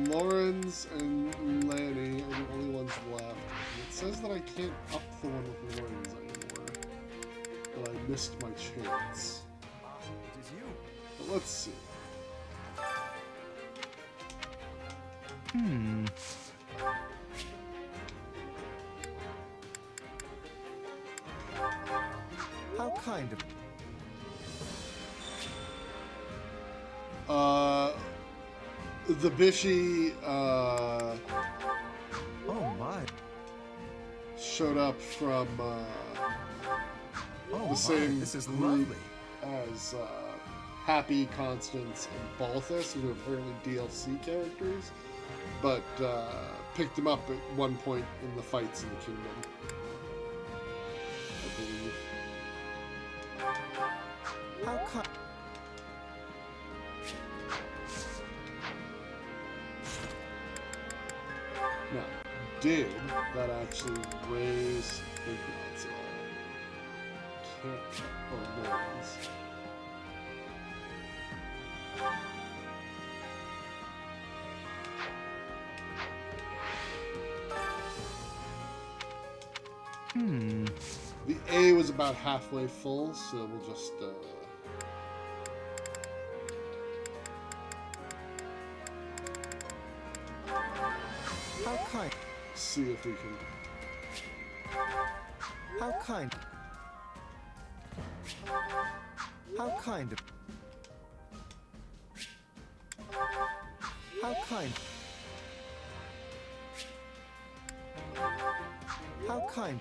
S1: Lawrence and Lanny are the only ones left. And it says that I can't up the one with Lawrence anymore. But I missed my chance.
S9: It is you.
S1: But let's see.
S9: How kind of...
S1: The Bishi,
S9: Oh my.
S1: showed up from,
S9: Oh
S1: the
S9: my,
S1: same
S9: this is
S1: group
S9: lovely.
S1: as, Happy, Constance, and Balthus, who are apparently DLC characters, but, picked him up at one point in the fights in the kingdom, I believe.
S9: How kind...
S1: Now, did that actually raise ignorance at all? Can't, or Lawrence. The A was about halfway full, so we'll just,
S9: How kind...
S1: see if we can...
S9: How kind... How kind of... How kind... How kind...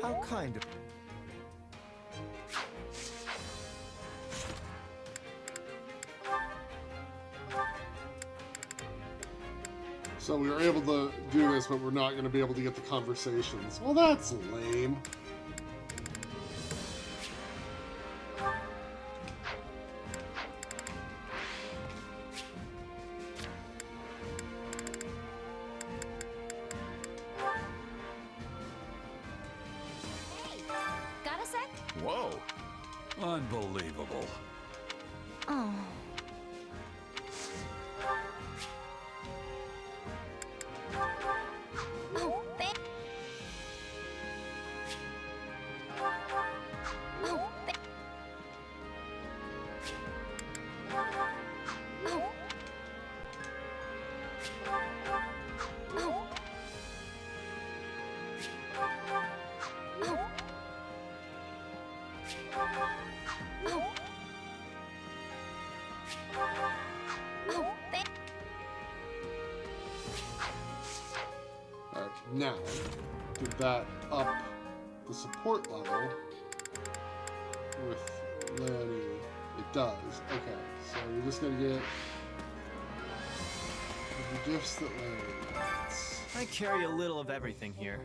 S9: How kind of...
S1: So we were able to do this, but we're not going to be able to get the conversations. Well, that's lame.
S4: Hey, got a sec?
S11: Whoa. Unbelievable.
S4: Oh. Oh, Oh, thank.
S1: Alright, now, did that up the support level with Leonie? It does. Okay, so we're just gonna get the gifts that Leonie wants.
S9: I carry a little of everything here.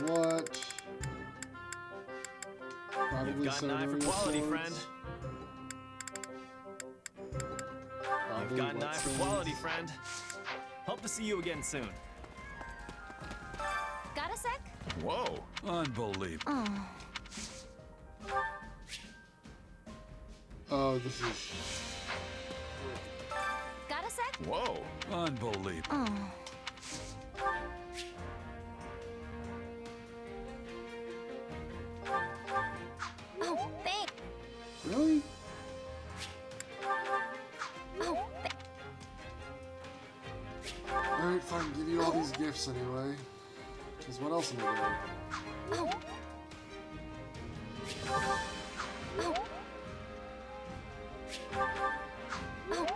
S1: What? Probably
S9: You've got an eye for
S1: ceremonial
S9: quality,
S1: swords.
S9: friend.
S1: Probably
S9: You've got an eye for
S1: whetstones.
S9: quality, friend. Hope to see you again soon.
S4: Got a sec?
S11: Whoa. Unbelievable.
S4: Oh.
S1: Oh, this is...
S4: Got a sec?
S11: Whoa. Unbelievable.
S4: Oh. Oh, thank.
S1: Really?
S4: Oh,
S1: Alright, fine, give you all these gifts anyway. Because what else am I doing?
S4: oh. Oh. Oh.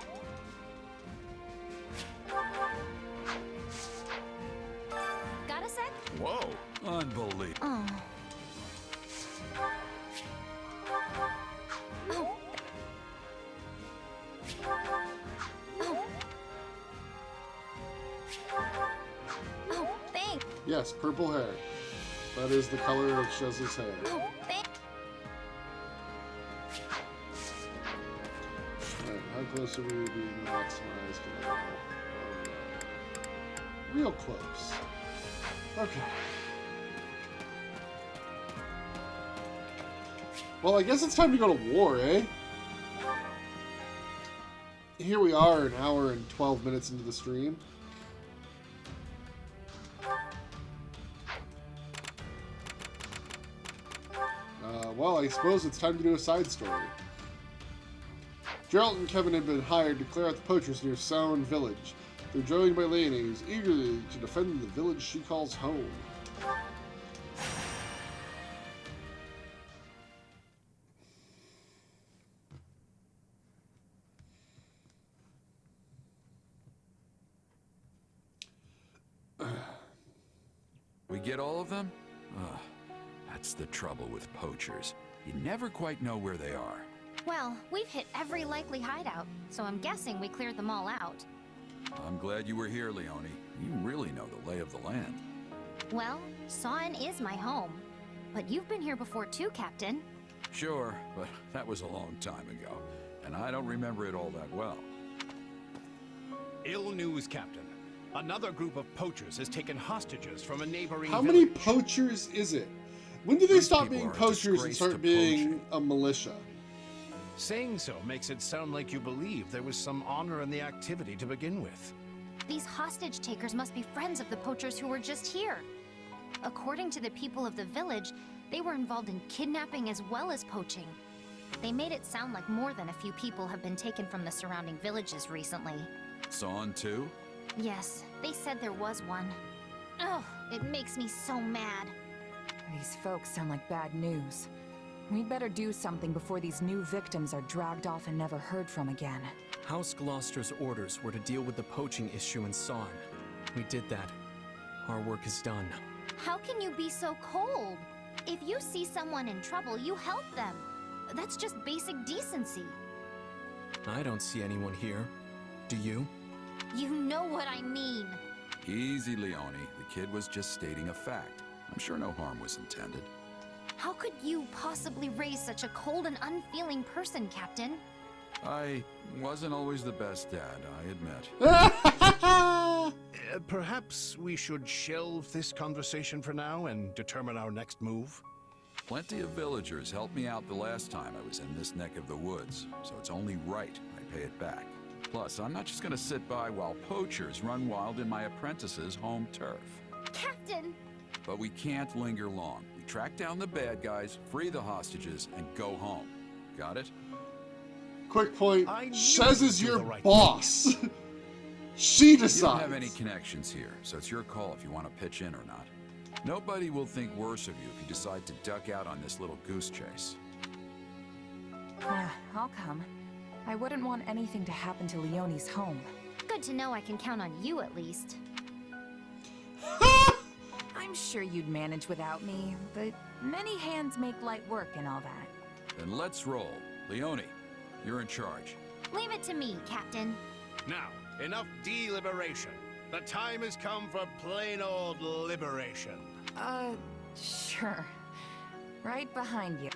S4: Got a sec?
S11: Whoa. Unbelievable.
S4: Oh. Oh. Oh. Oh, thanks.
S1: Yes, purple hair. That is the color of Shez's hair.
S4: Oh, thanks.
S1: Alright, how close are we to being maximized now? Oh, no. Real close. Okay. Well, I guess it's time to go to war, eh? Here we are, an hour and 12 minutes into the stream. Well, I suppose it's time to do a side story. Geralt and Kevin have been hired to clear out the poachers near Sound Village. They're joined by Leonie, who's eager to defend the village she calls home.
S11: We get all of them? Ugh, that's the trouble with poachers. You never quite know where they are.
S4: Well, we've hit every likely hideout, so I'm guessing we cleared them all out.
S11: I'm glad you were here, Leonie. You really know the lay of the land.
S4: Well, Sawn is my home. But you've been here before too, Captain.
S11: Sure, but that was a long time ago, and I don't remember it all that well.
S12: Ill news, Captain. Another group of poachers has taken hostages from a neighboring
S1: How many
S12: village.
S1: poachers is it? When do they
S11: These
S1: stop
S11: people
S1: being
S11: are a
S1: poachers and
S11: disgrace
S1: start
S11: to
S1: being
S11: poaching.
S1: a militia?
S12: Saying so makes it sound like you believe there was some honor in the activity to begin with.
S4: These hostage takers must be friends of the poachers who were just here. According to the people of the village, they were involved in kidnapping as well as poaching. They made it sound like more than a few people have been taken from the surrounding villages recently.
S11: Sawn too?
S4: Yes, they said there was one. Oh, it makes me so mad.
S3: These folks sound like bad news. We'd better do something before these new victims are dragged off and never heard from again.
S7: House Gloucester's orders were to deal with the poaching issue in Sawn. We did that. Our work is done.
S4: How can you be so cold? If you see someone in trouble, you help them. That's just basic decency.
S7: I don't see anyone here. Do you?
S4: You know what I mean.
S11: Easy, Leonie. The kid was just stating a fact. I'm sure no harm was intended.
S4: How could you possibly raise such a cold and unfeeling person, Captain?
S11: I wasn't always the best dad, I admit.
S12: Perhaps we should shelve this conversation for now and determine our next move.
S11: Plenty of villagers helped me out the last time I was in this neck of the woods, so it's only right I pay it back. Plus, I'm not just gonna sit by while poachers run wild in my apprentice's home turf.
S4: Captain!
S11: But we can't linger long. We track down the bad guys, free the hostages, and go home. Got it?
S1: Quick point,
S12: I knew
S1: Shez is
S12: you'd do
S1: your
S12: the right
S1: boss. She
S11: You
S1: decides.
S11: don't have any connections here, so it's your call if you want to pitch in or not. Nobody will think worse of you if you decide to duck out on this little goose chase.
S3: I'll come. I wouldn't want anything to happen to Leonie's home.
S4: Good to know I can count on you at least.
S3: I'm sure you'd manage without me, but many hands make light work and all that.
S11: Then let's roll. Leonie, you're in charge.
S4: Leave it to me, Captain.
S12: Now, enough deliberation. The time has come for plain old liberation.
S3: Sure. Right behind you.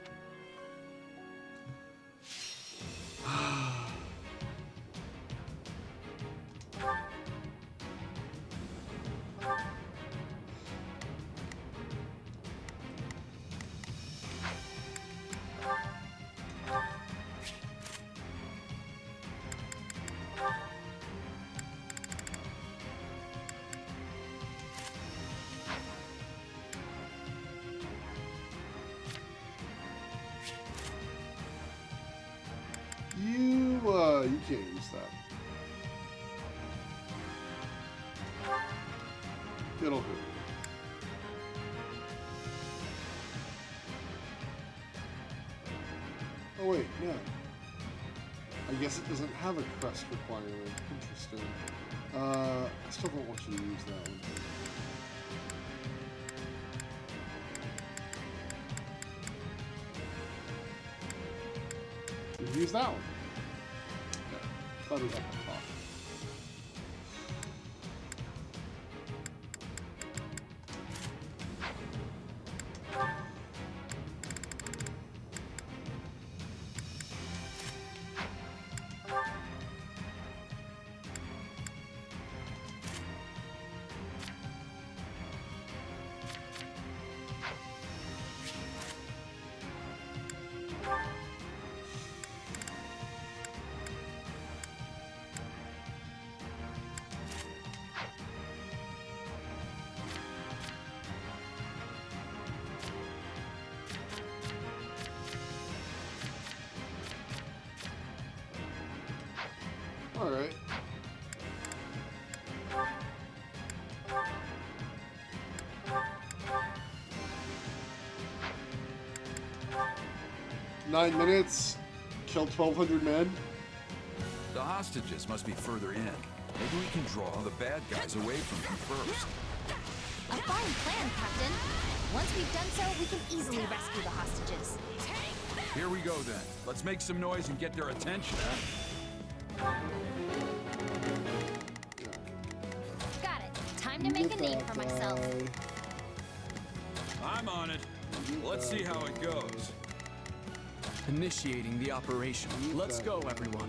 S1: You can't use that. It'll hurt. Oh wait, no. I guess it doesn't have a crest requirement. Interesting. I still don't want you to use that one. You use that one. Thought it was up the top. All right. Nine minutes. Kill 1,200 men.
S11: The hostages must be further in. Maybe we can draw the bad guys away from them first.
S4: A fine plan, Captain. Once we've done so, we can easily rescue the hostages.
S11: Here we go then. Let's make some noise and get their attention.
S4: Got it. Time to make a name for myself.
S11: I'm on it. Let's see how it goes.
S7: Initiating the operation. Let's go, everyone.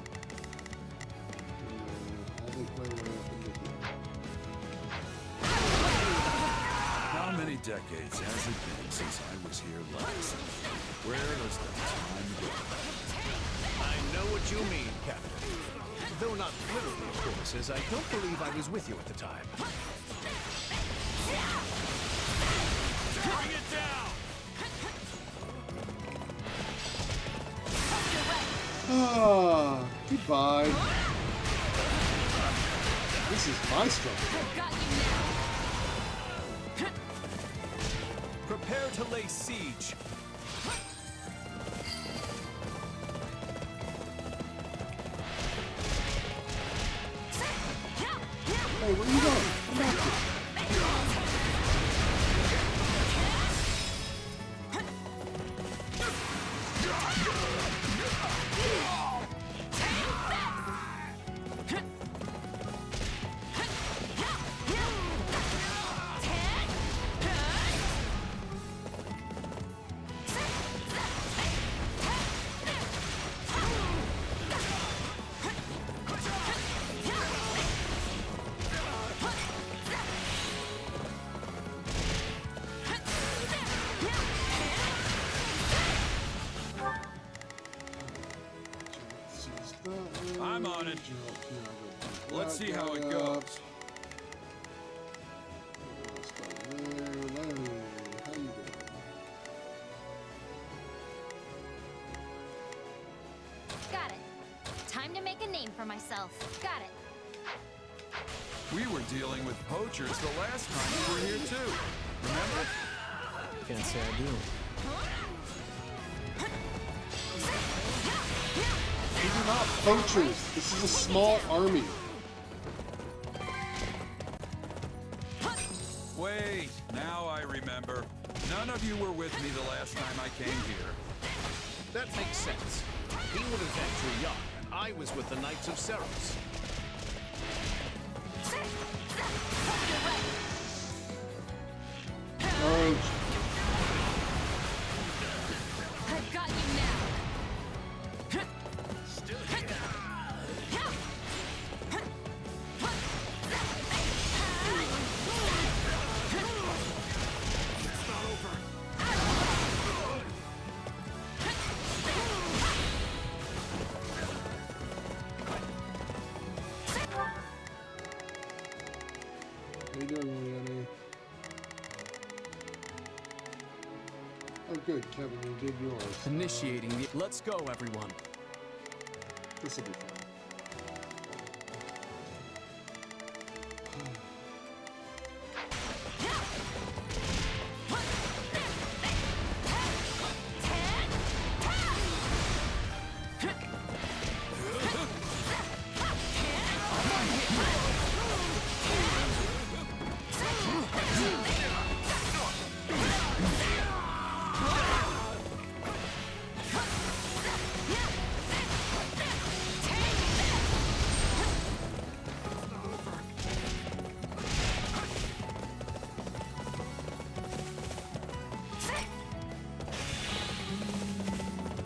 S11: How many decades has it been since I was here last? Where does the time go?
S12: I know what you mean, Captain. Though not literally, of course, as I don't believe I was with you at the time.
S9: Bring it down!
S1: Ah, goodbye. This is my struggle.
S7: Prepare to lay siege.
S1: Hey, where are you going? Come back here.
S11: I'm on it. Let's see how it goes.
S4: Got it. Time to make a name for myself. Got it.
S11: We were dealing with poachers the last time you were here too. Remember?
S10: Can't say I do.
S1: not poachers. This is a small army.
S11: Wait, now I remember. None of you were with me the last time I came here.
S12: That makes sense. He would have ventured young, and I was with the Knights of Ceros.
S1: Oh,
S4: I've got you now.
S1: how you doing, Leonie? Oh, good, Kevin, you did yours.
S13: Initiating the... Let's go, everyone.
S1: This will be fun.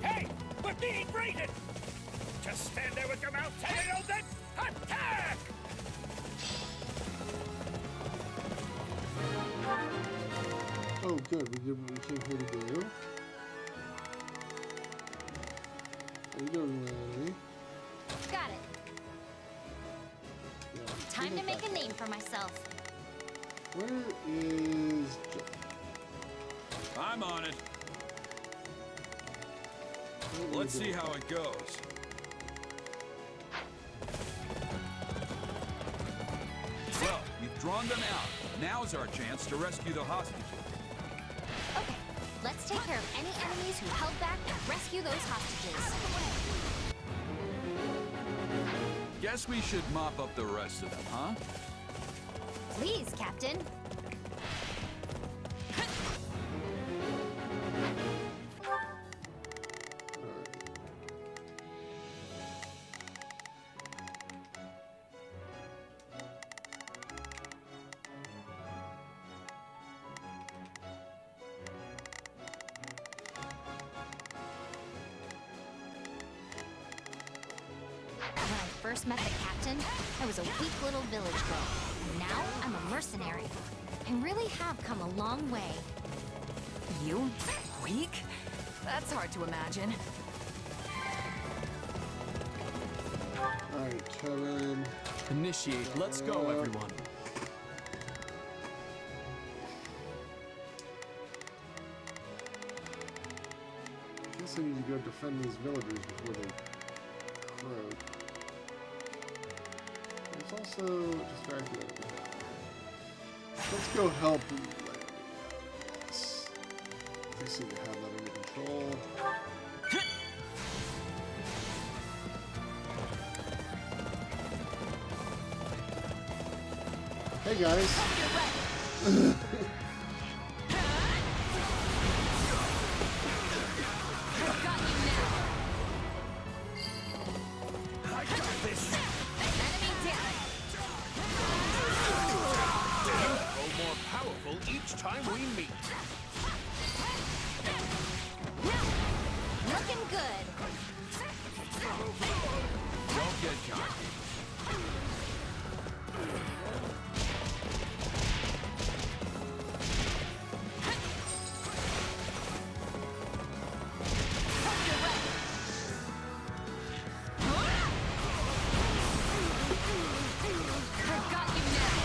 S14: Hey! We're being raided! Just stand there with your mouth tight and open! Attack!
S1: Oh, good. We came here to do. How you doing, Leonie?
S4: Got it.
S1: Yeah,
S4: Time
S1: get
S4: to make
S1: back
S4: a
S1: there.
S4: name for myself.
S1: Where is Joe?
S11: I'm on it.
S1: What are you
S11: Let's see
S1: doing?
S11: how it goes. Well, you've drawn them out. Now's our chance to rescue the hostages.
S4: Okay, let's take care of any enemies who held back and rescue those hostages.
S11: Guess we should mop up the rest of them, huh?
S4: Please, Captain. When I first met the captain, I was a weak little village girl. And now I'm a mercenary. I really have come a long way.
S3: You? Weak? That's hard to imagine.
S1: Alright, Kevin.
S13: Initiate. Let's go, everyone.
S1: I guess I need to go defend these villagers before they croak. There's also distracted over here. Let's go help Leonie out of this. They seem to have that under control. Hey guys.
S14: I got this!
S4: Enemy down.
S12: Grow more powerful each time we meet.
S4: Looking good.
S11: Don't get cocky.
S4: I've got you now.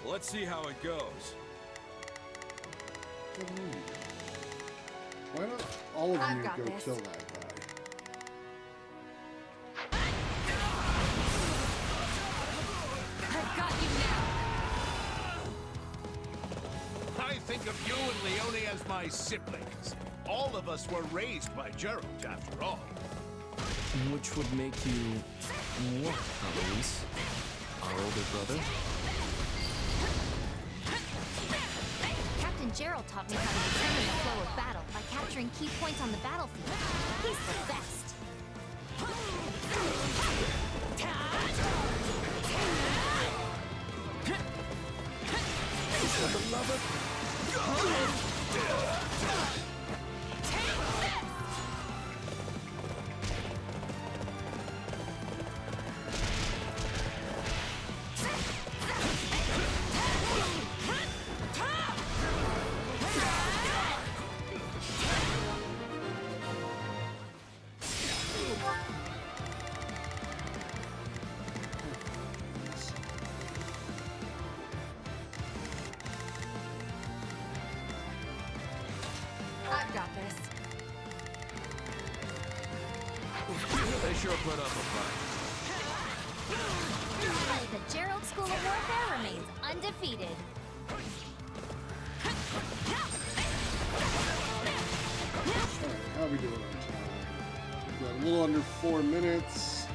S11: Let's see how it goes.
S1: Why don't all of
S3: I've
S1: you
S3: got
S1: go
S3: this.
S1: kill that guy?
S3: I've got you now.
S12: I think of you and Leone as my siblings. All of us were raised by Gerald, after all.
S13: Which would make you what, Eloise? Our older brother?
S4: Captain Gerald taught me how to determine the flow of battle by capturing key points on the battlefield. He's the best.
S12: For the love of God!
S3: I've got this.
S11: They sure put up a fight.
S4: The Gerald School of Warfare remains undefeated.
S1: Alright, how are we doing on time? We've got a little under 4 minutes.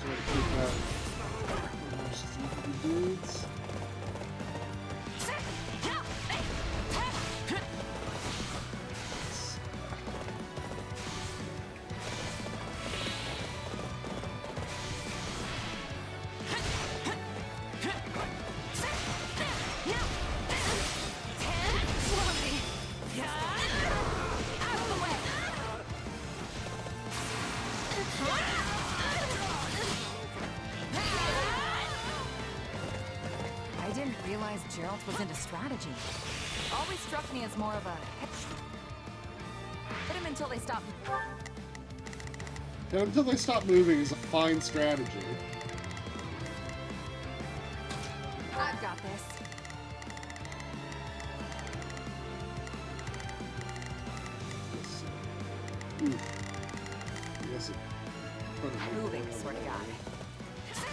S1: Sort of keep that almost 3 dudes.
S3: I didn't realize Gerald was into strategy. Always struck me as more of a hit him until they stop.
S1: Yeah, until they stop moving is a fine strategy.
S3: I've got this.
S1: Yes, it.
S3: Moving, swear to God.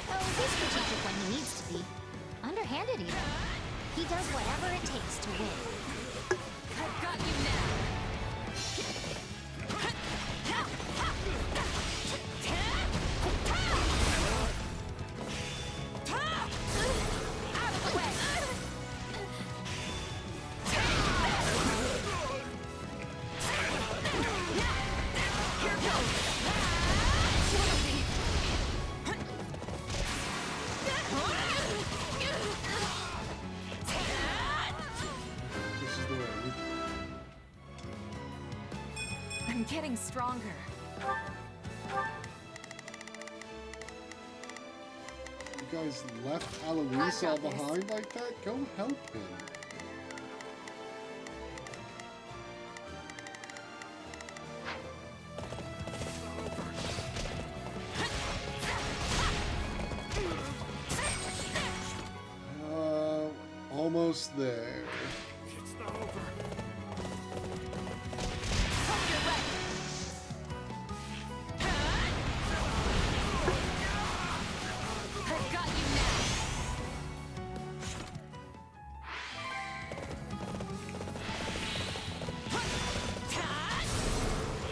S4: Oh, he's strategic when he needs to be. Underhanded even. He does whatever it takes to win.
S3: I've got you now. Out of the way. Here goes.
S1: This is the way.
S3: I'm getting stronger.
S1: You guys left Alois all behind like that? Go help him. Almost there.
S12: It's not over.
S3: I've got you now.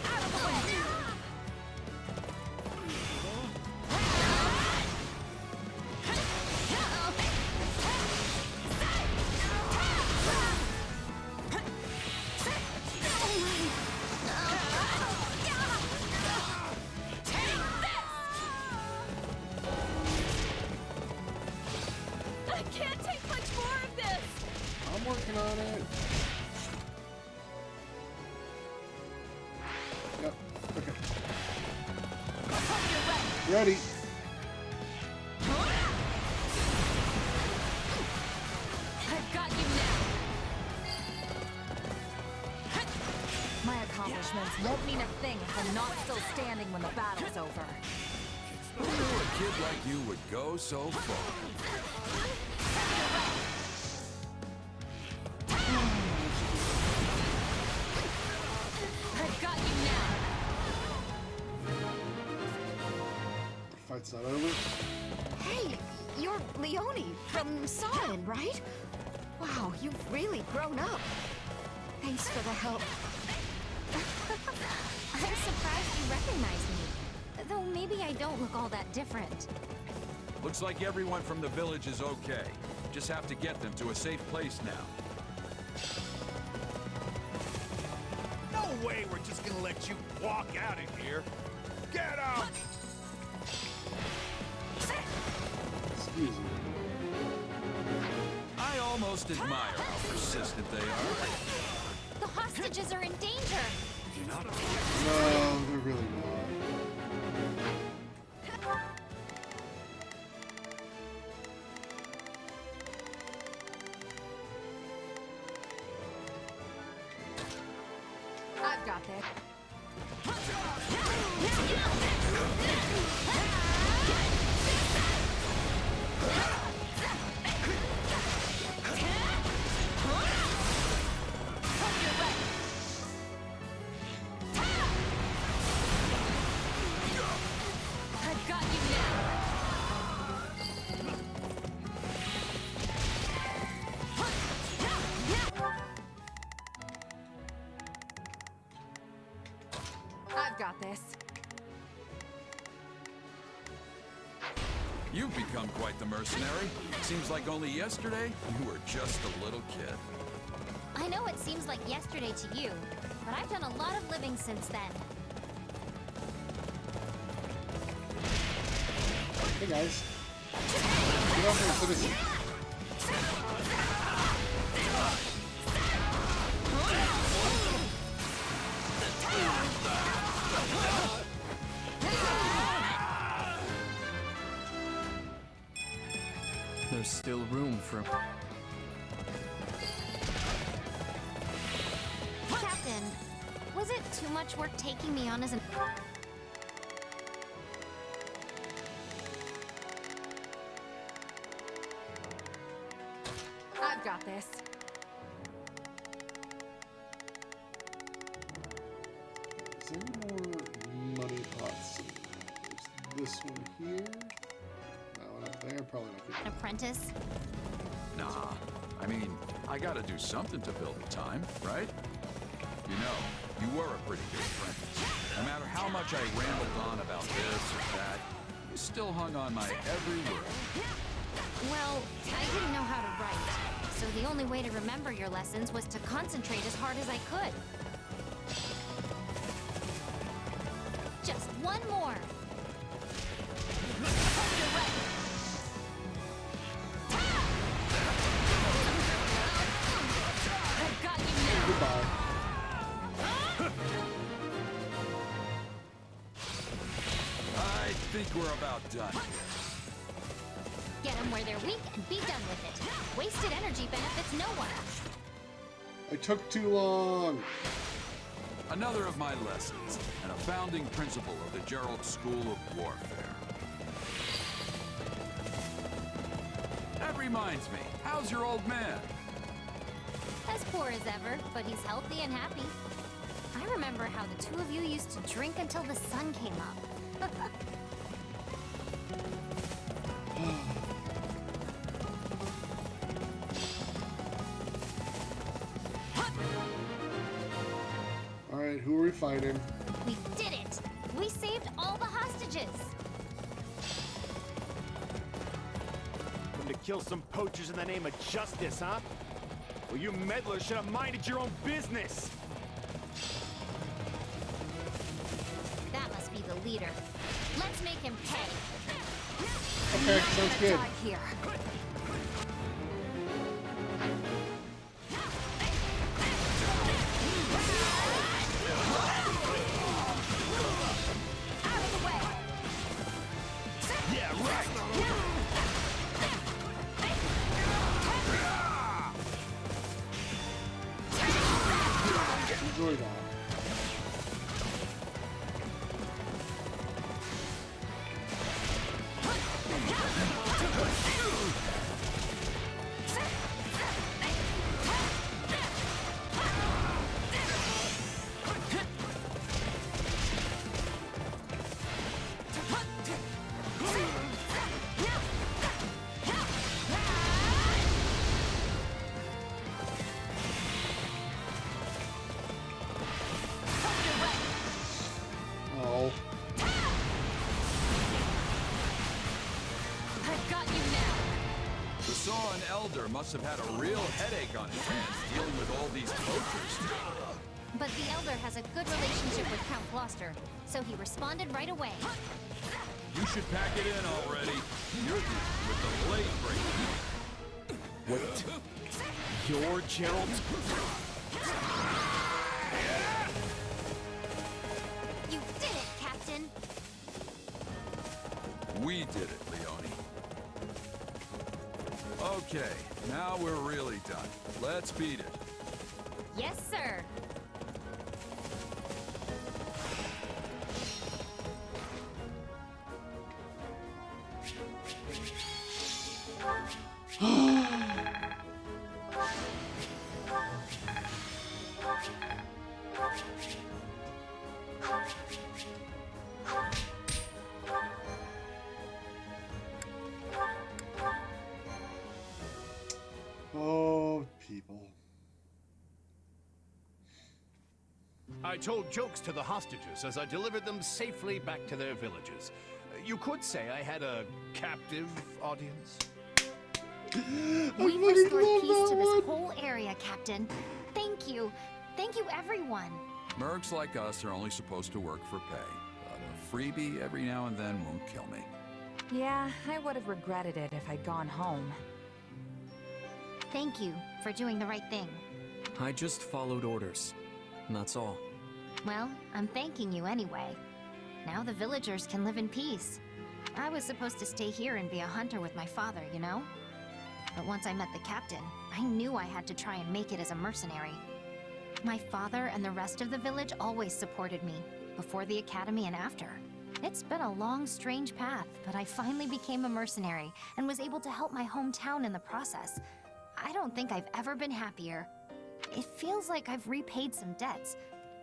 S3: Out of the way. I can't take much more of this.
S1: I'm working on it. Yep. Okay. Ready.
S3: I've got you now. My accomplishments won't mean a thing if I'm not still standing when the battle's over.
S11: Who knew a kid like you would go so far?
S1: fight's not over.
S15: Hey, you're Leone from Sarin, right? Wow, you've really grown up. Thanks for the help.
S4: I'm surprised you recognize me. Though maybe I don't look all that different.
S11: Looks like everyone from the village is okay. Just have to get them to a safe place now.
S14: No way we're just gonna let you walk out of here. Get out!
S1: Excuse me.
S11: I almost admire how persistent they are.
S4: The hostages are in danger.
S1: No, they're really not.
S3: I've got this.
S4: I've got you now.
S3: I've got this.
S11: You've become quite the mercenary. Seems like only yesterday you were just a little kid.
S4: I know it seems like yesterday to you, but I've done a lot of living since then.
S1: Hey guys. Get off my citizen.
S13: There's still room for...
S4: Captain, was it too much work taking me on as an...
S3: I've got this.
S1: Is there any more money pots? There's this one here. That one up there. Probably not good.
S4: apprentice?
S11: Nah, I mean, I gotta do something to fill the time, right? You know, you were a pretty good apprentice. No matter how much I rambled on about this or that, you still hung on my every word.
S4: Well, I didn't know how to write, so the only way to remember your lessons was to concentrate as hard as I could. Just one more. I've got you now.
S1: Goodbye.
S11: I think we're about done here.
S4: Get them where they're weak and be done with it. Wasted energy benefits no one.
S1: I took too long.
S11: Another of my lessons, and a founding principle of the Gerald School of Warfare. That reminds me, how's your old man?
S4: As poor as ever, but he's healthy and happy. I remember how the two of you used to drink until the sun came up.
S1: Alright, who are we fighting?
S4: We did it! We saved all the hostages!
S12: Come to kill some poachers in the name of justice, huh? Well, you meddlers should have minded your own business!
S4: That must be the leader. Let's make him pay.
S1: Okay, sounds good.
S3: Die here.
S4: Out of the way!
S12: Yeah, right!
S1: Enjoy that.
S11: Saw an elder must have had a real headache on his hands dealing with all these poachers.
S4: But the Elder has a good relationship with Count Gloucester, so he responded right away.
S11: You should pack it in already. You're dealing with the blade breaker.
S12: Wait. You're Gerald?
S4: You did it, Captain!
S11: We did it, Leone. Okay, now we're really done. Let's beat it.
S4: Yes, sir!
S1: Oh, people.
S14: I told jokes to the hostages as I delivered them safely back to their villages. You could say I had a captive audience.
S4: We restored peace to this whole area, Captain. Thank you. Thank you, everyone.
S11: Mercs like us are only supposed to work for pay. But a freebie every now and then won't kill me.
S3: Yeah, I would have regretted it if I'd gone home.
S4: Thank you for doing the right thing.
S13: I just followed orders. And that's all.
S4: Well, I'm thanking you anyway. Now the villagers can live in peace. I was supposed to stay here and be a hunter with my father, you know? But once I met the captain, I knew I had to try and make it as a mercenary. My father and the rest of the village always supported me, before the academy and after. It's been a long, strange path, but I finally became a mercenary and was able to help my hometown in the process. I don't think I've ever been happier. It feels like I've repaid some debts,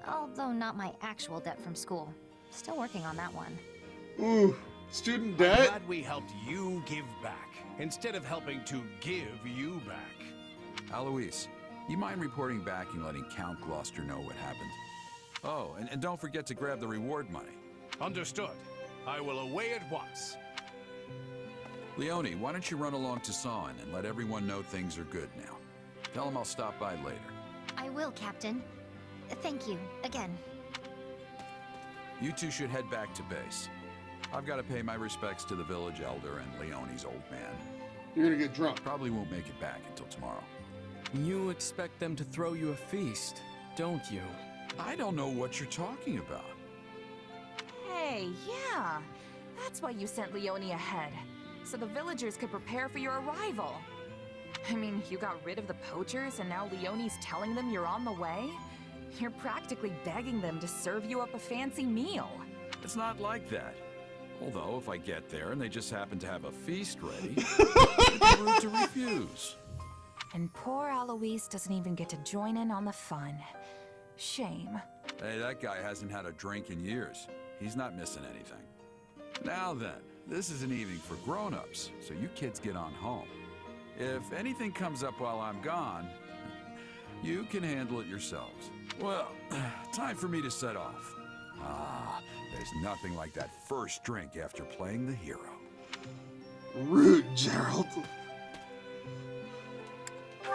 S4: although not my actual debt from school. Still working on that one.
S1: Ooh, student
S14: I'm
S1: debt?
S14: glad we helped you give back, instead of helping to give you back.
S11: Alois, you mind reporting back and letting Count Gloucester know what happened? Oh, and don't forget to grab the reward money.
S14: Understood. I will away at once.
S11: Leone, why don't you run along to Sawen and let everyone know things are good now? Tell them I'll stop by later.
S4: I will, Captain. Thank you, again.
S11: You two should head back to base. I've got to pay my respects to the village elder and Leone's old man.
S1: You're gonna get drunk.
S11: Probably won't make it back until tomorrow.
S13: You expect them to throw you a feast, don't you?
S11: I don't know what you're talking about.
S3: Hey, yeah. That's why you sent Leone ahead, so the villagers could prepare for your arrival. I mean, you got rid of the poachers, and now Leone's telling them you're on the way? You're practically begging them to serve you up a fancy meal.
S11: It's not like that. Although, if I get there and they just happen to have a feast ready, it'd be rude to refuse.
S3: And poor Alois doesn't even get to join in on the fun. Shame.
S11: Hey, that guy hasn't had a drink in years. He's not missing anything. Now then, this is an evening for grown-ups, so you kids get on home. If anything comes up while I'm gone, you can handle it yourselves. Well, time for me to set off. There's nothing like that first drink after playing the hero.
S1: Rude, Gerald.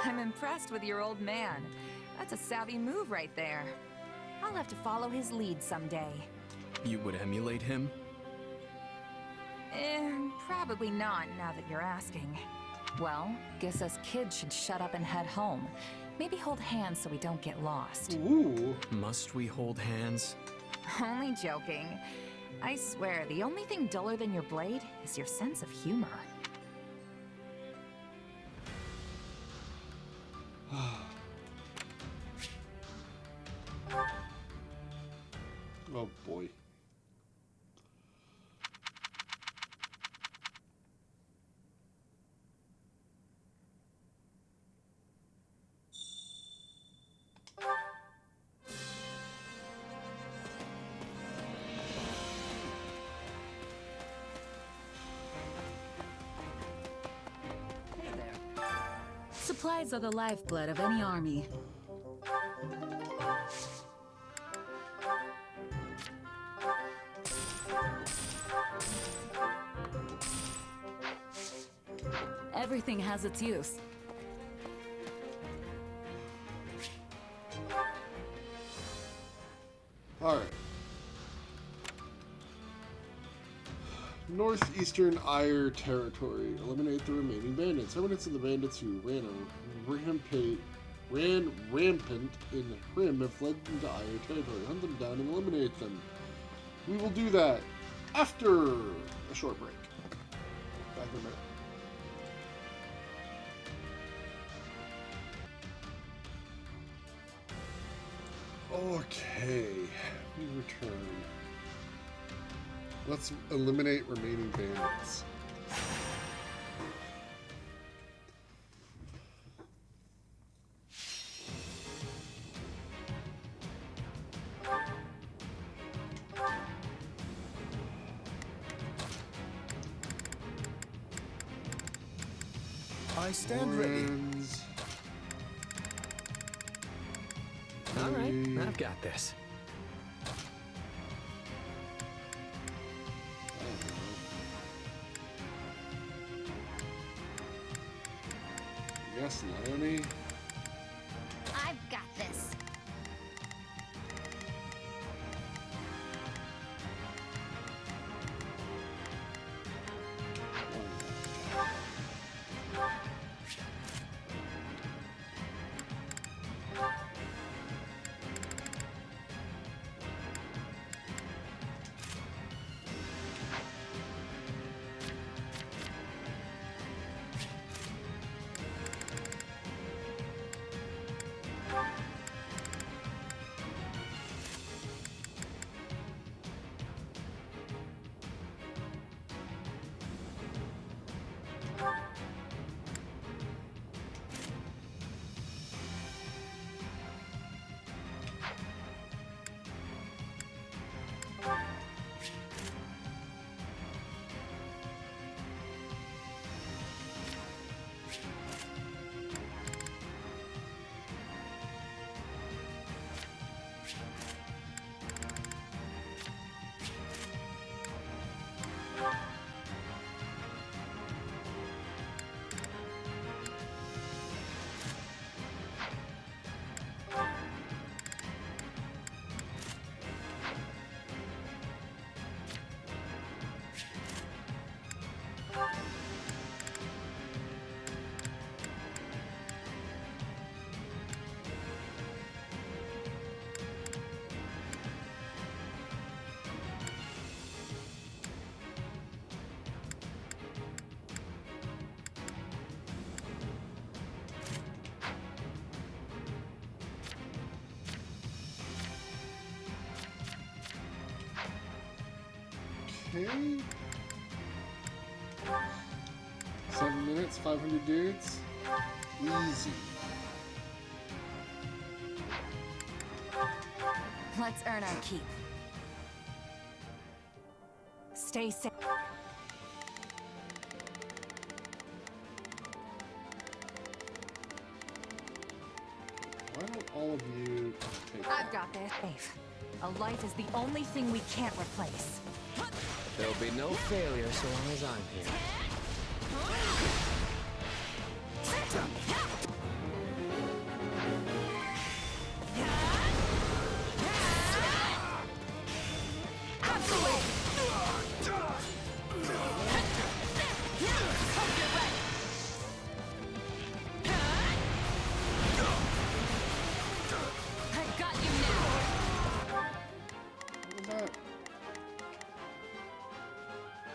S3: I'm impressed with your old man. That's a savvy move right there. I'll have to follow his lead someday.
S13: You would emulate him?
S3: Probably not, now that you're asking. Well, guess us kids should shut up and head home. Maybe hold hands so we don't get lost.
S1: Ooh.
S13: Must we hold hands?
S3: Only joking. I swear, the only thing duller than your blade is your sense of humor.
S1: Oh boy.
S16: Supplies are the lifeblood of any army. Everything has its use.
S1: Alright. Northeastern Aegir territory. Eliminate the remaining bandits. Evidence of the bandits who ran rampant in Hrim have fled into Aegir territory. Hunt them down and eliminate them. We will do that after a short break. Back in a minute. Okay, we return. Let's eliminate remaining bandits.
S17: I stand ready.
S10: All right, I've got this.
S1: Yes, Leonie.
S4: I've got this.
S1: Okay. 7 minutes, 500 dudes. Easy.
S3: Let's earn our keep. Stay safe.
S1: Why don't all of you take
S3: I've got this. Safe. A life is the only thing we can't replace.
S10: There'll be no failure so long as I'm here.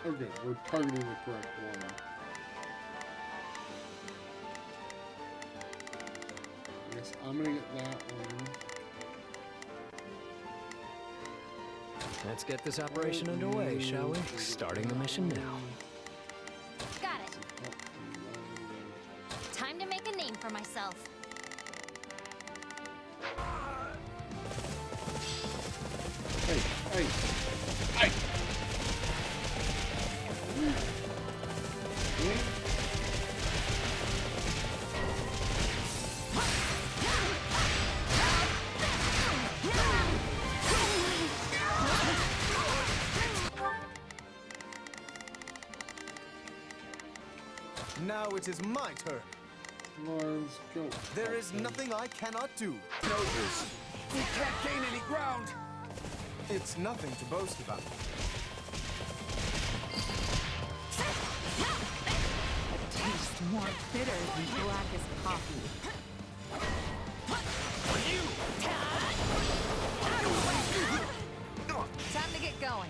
S1: Okay, we're targeting the correct one. I guess I'm gonna get that one.
S10: Let's get this operation underway, shall we? Starting the mission now.
S4: Got it. Time to make a name for myself.
S1: Hey, hey, hey!
S17: Now now it is my turn.
S1: Lawrence, go.
S17: There is nothing I cannot do. Notice, we can't gain any ground. It's nothing to boast about.
S3: Tastes more bitter than blackest coffee. Time to get going.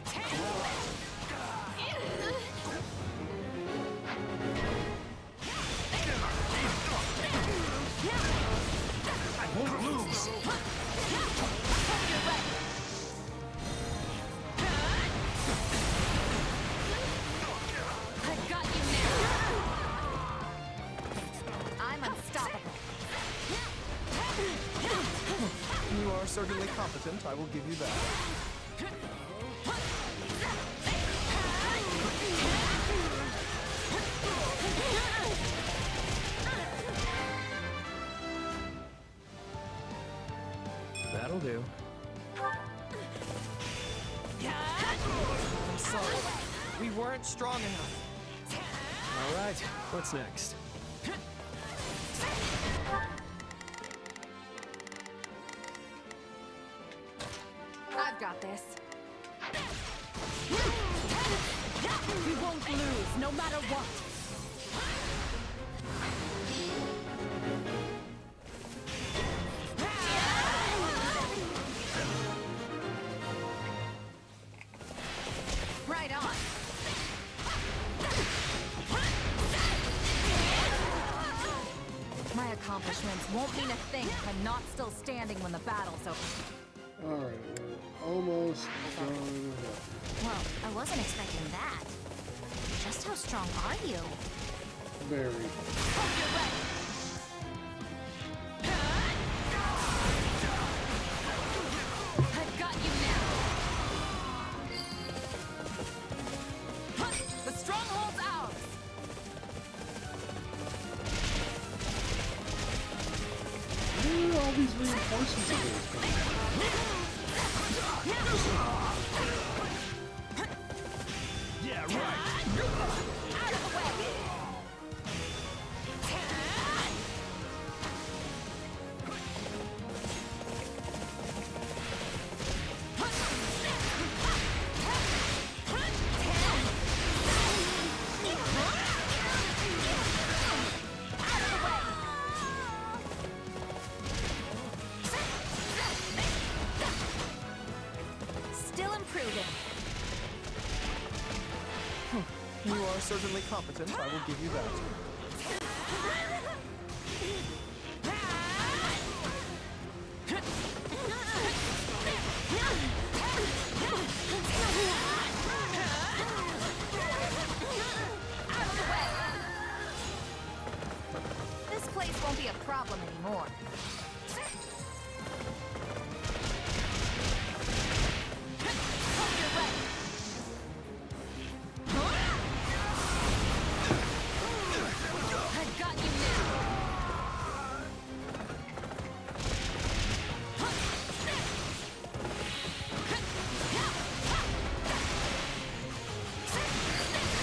S17: I won't lose.
S3: I got you now. I'm unstoppable.
S17: You are certainly competent, I will give you that.
S10: That'll do.
S17: I'm sorry. We weren't strong enough.
S10: All right, what's next?
S3: I've got this. We won't lose, no matter what. Right on. My accomplishments won't mean a thing if I'm not still standing when the battle's over.
S1: Alright, we're almost done.
S4: Well, I wasn't expecting that. Just how strong are you?
S1: Very.
S3: I've got you now. The stronghold's ours.
S1: Where are all these reinforcements of yours coming
S17: Yeah, right.
S3: Out of the way. Still improving.
S17: You are certainly competent, I will give you that.
S3: This place won't be a problem anymore. I've got you now.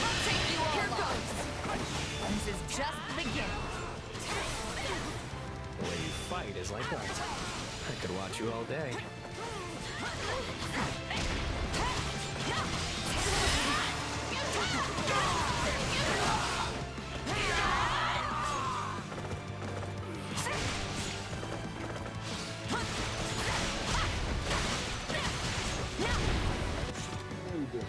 S3: I'll take you all. Here goes. This is just the beginning.
S10: The way you fight is like art. I could watch you all day.
S1: Very good.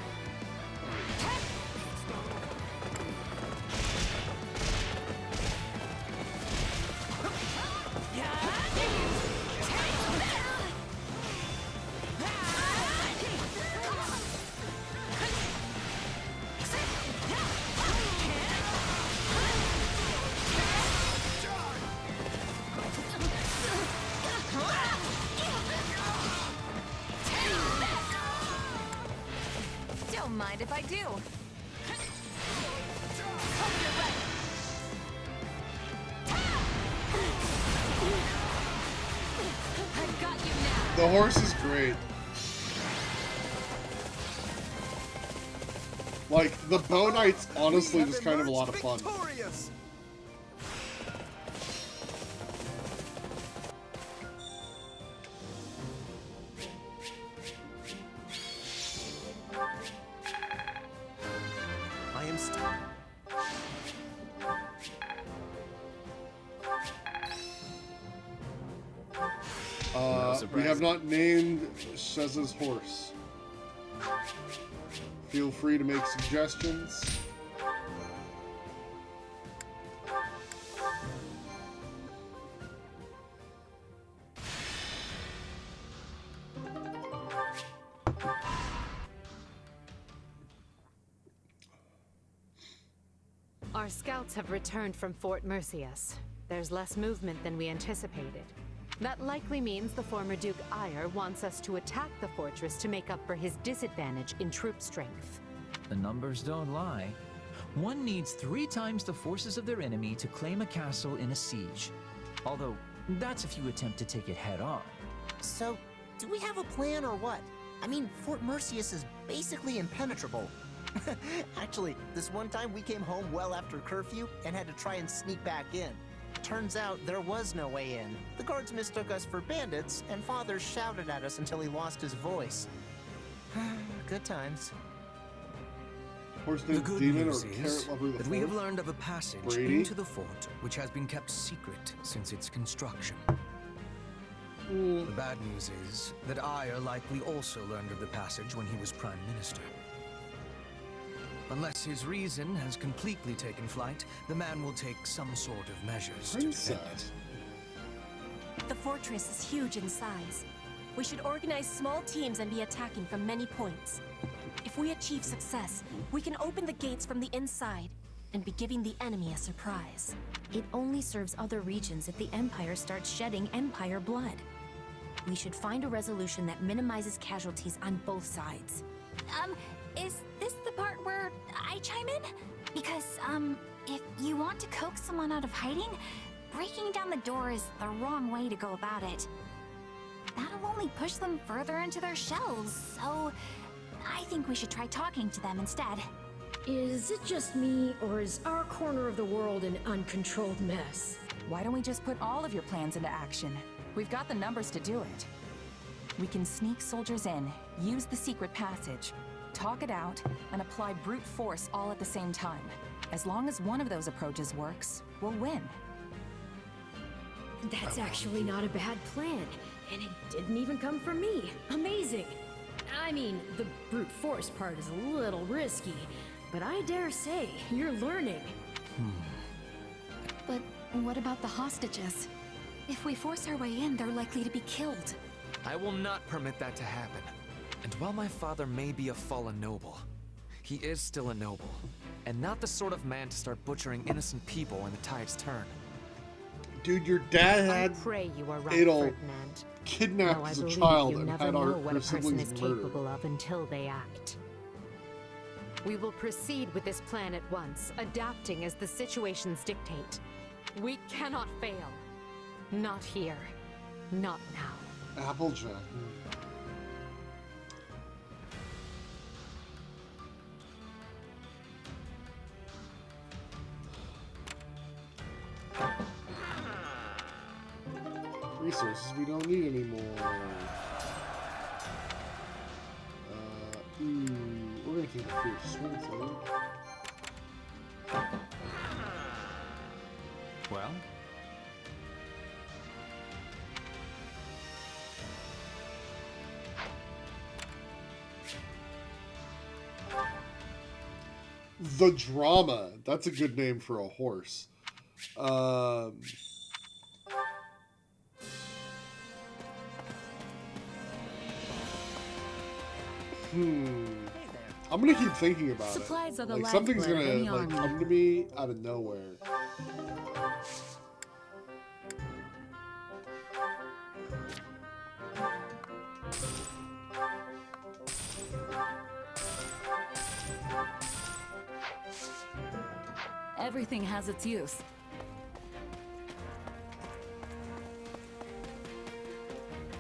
S3: Don't mind if I do. I've got you now.
S1: The horse is great. Like, the Bow Knight's honestly just kind of a lot of fun. We have not named Sheza's horse. Feel free to make suggestions.
S18: Our scouts have returned from Fort Mercius. There's less movement than we anticipated. That likely means the former Duke Aegir wants us to attack the fortress to make up for his disadvantage in troop strength.
S19: The numbers don't lie. One needs 3 times the forces of their enemy to claim a castle in a siege. Although, that's if you attempt to take it head on.
S20: So, do we have a plan or what? I mean, Fort Mercius is basically impenetrable. Actually, this one time we came home well after curfew and had to try and sneak back in. Turns out there was no way in. The guards mistook us for bandits, and Father shouted at us until he lost his voice. Good times.
S21: The good news is that we have learned of a passage into the fort which has been kept secret since its construction. The bad news is that Aegir likely also learned of the passage when he was Prime Minister. Unless his reason has completely taken flight, the man will take some sort of measures to defend it.
S22: The fortress is huge in size. We should organize small teams and be attacking from many points. If we achieve success, we can open the gates from the inside and be giving the enemy a surprise.
S2: It only serves other regions if the Empire starts shedding Empire blood. We should find a resolution that minimizes casualties on both sides.
S4: Is this the part where I chime in? Because, if you want to coax someone out of hiding, breaking down the door is the wrong way to go about it. That'll only push them further into their shells, so I think we should try talking to them instead.
S16: Is it just me, or is our corner of the world an uncontrolled mess?
S3: Why don't we just put all of your plans into action? We've got the numbers to do it. We can sneak soldiers in, use the secret passage, talk it out, and apply brute force all at the same time. As long as one of those approaches works, we'll win.
S16: That's actually not a bad plan, and it didn't even come from me. Amazing! I mean, the brute force part is a little risky, but I dare say you're learning.
S2: But what about the hostages? If we force our way in, they're likely to be killed.
S7: I will not permit that to happen. And while my father may be a fallen noble, he is still a noble, and not the sort of man to start butchering innocent people when the tides turn.
S1: Dude, your dad had
S18: pray you are right,
S1: Adol
S18: Ferdinand.
S1: kidnapped
S18: Though I
S1: as a
S18: believe
S1: child
S18: you
S1: and
S18: never
S1: had
S18: know
S1: our
S18: what a person
S1: siblings
S18: is
S1: murdered.
S18: capable of until they act. We will proceed with this plan at once, adapting as the situations dictate. We cannot fail. Not here. Not now.
S1: Applejack. Resources we don't need anymore. We're gonna keep the fierce swing.
S19: Well?
S1: The Drama. That's a good name for a horse. I'm gonna keep thinking about
S16: Supplies
S1: it.
S16: are the
S1: Like something's
S16: lifeblood of
S1: gonna
S16: any army.
S1: come to me out of nowhere.
S16: Everything has its use.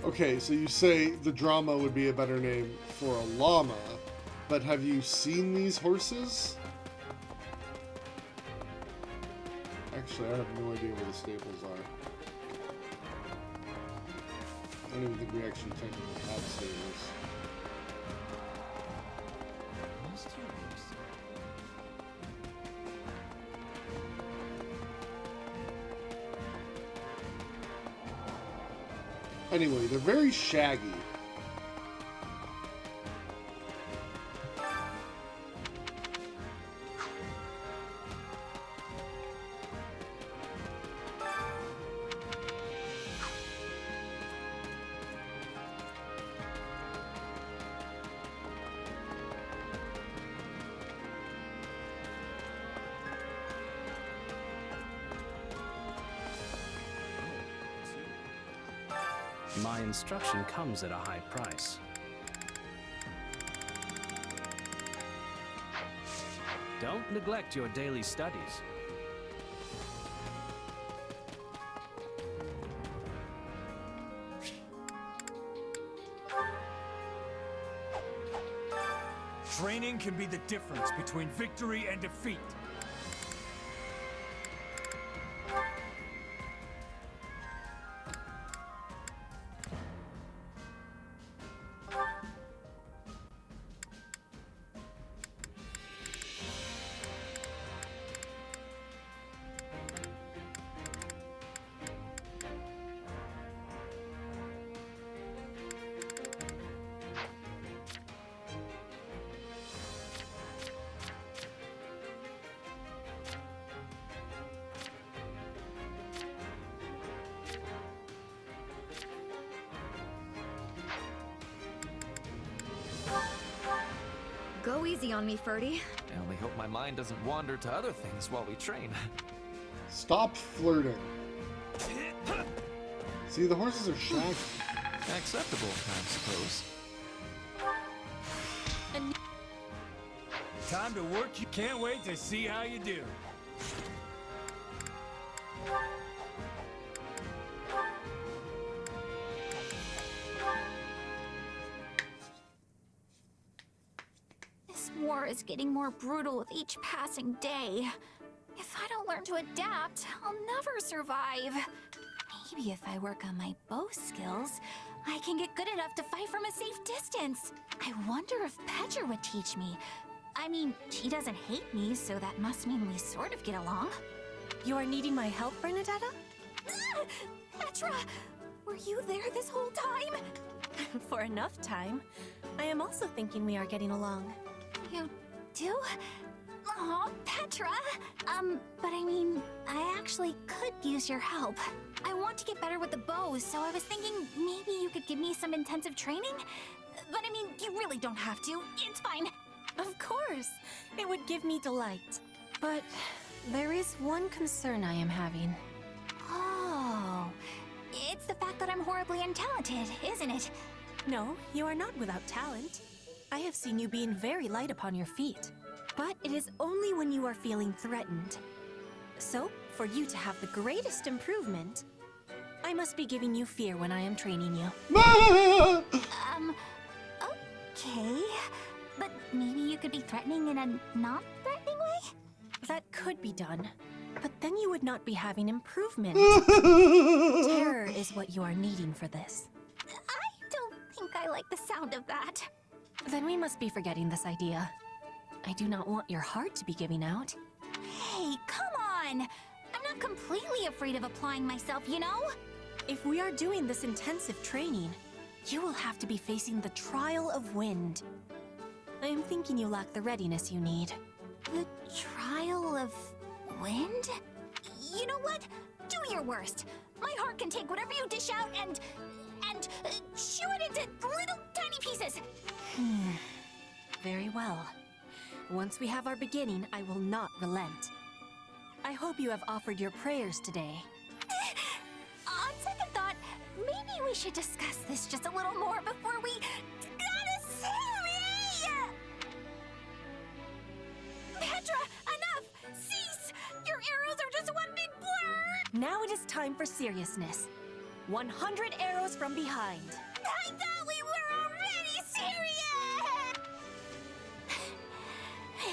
S1: Okay, so you say the Drama would be a better name for a llama, but have you seen these horses? Actually, I have no idea where the stables are. I don't even think we actually technically have stables. Anyway, they're very shaggy.
S13: My instruction comes at a high price. Don't neglect your daily studies.
S12: Training can be the difference between victory and defeat.
S15: Go easy on me, Ferdie.
S7: I only hope my mind doesn't wander to other things while we train.
S1: Stop flirting. See, the horses are shaggy.
S7: Acceptable, I suppose.
S12: Time to work. You can't wait to see how you do.
S2: This war is getting more brutal with each passing day. If I don't learn to adapt, I'll never survive. Maybe if I work on my bow skills, I can get good enough to fight from a safe distance. I wonder if Petra would teach me. I mean, she doesn't hate me, so that must mean we sort of get along.
S22: You are needing my help, Bernadetta?
S2: Ah! Petra! Were you there this whole time?
S22: For enough time. I am also thinking we are getting along.
S2: You do? Aw, Petra! But I mean, I actually could use your help. I want to get better with the bows, so I was thinking maybe you could give me some intensive training? But I mean, you really don't have to. It's fine.
S22: Of course! It would give me delight. But there is one concern I am having.
S2: Oh, it's the fact that I'm horribly untalented, isn't it?
S22: No, you are not without talent. I have seen you being very light upon your feet. But it is only when you are feeling threatened. So, for you to have the greatest improvement, I must be giving you fear when I am training you.
S2: Okay. But maybe you could be threatening in a non-threatening way?
S22: That could be done. But then you would not be having improvement. Terror is what you are needing for this.
S2: I don't think I like the sound of that.
S22: Then we must be forgetting this idea. I do not want your heart to be giving out.
S2: Hey, come on! I'm not completely afraid of applying myself, you know?
S22: If we are doing this intensive training, you will have to be facing the trial of wind. I am thinking you lack the readiness you need.
S2: The trial of wind? You know what? Do your worst. My heart can take whatever you dish out and chew it into little tiny pieces.
S22: Very well. Once we have our beginning, I will not relent. I hope you have offered your prayers today.
S2: On second thought, maybe we should discuss this just a little more before we Petra, enough! Cease! Your arrows are just one big blur!
S22: Now it is time for seriousness. 100 arrows from behind.
S2: I thought we were already serious!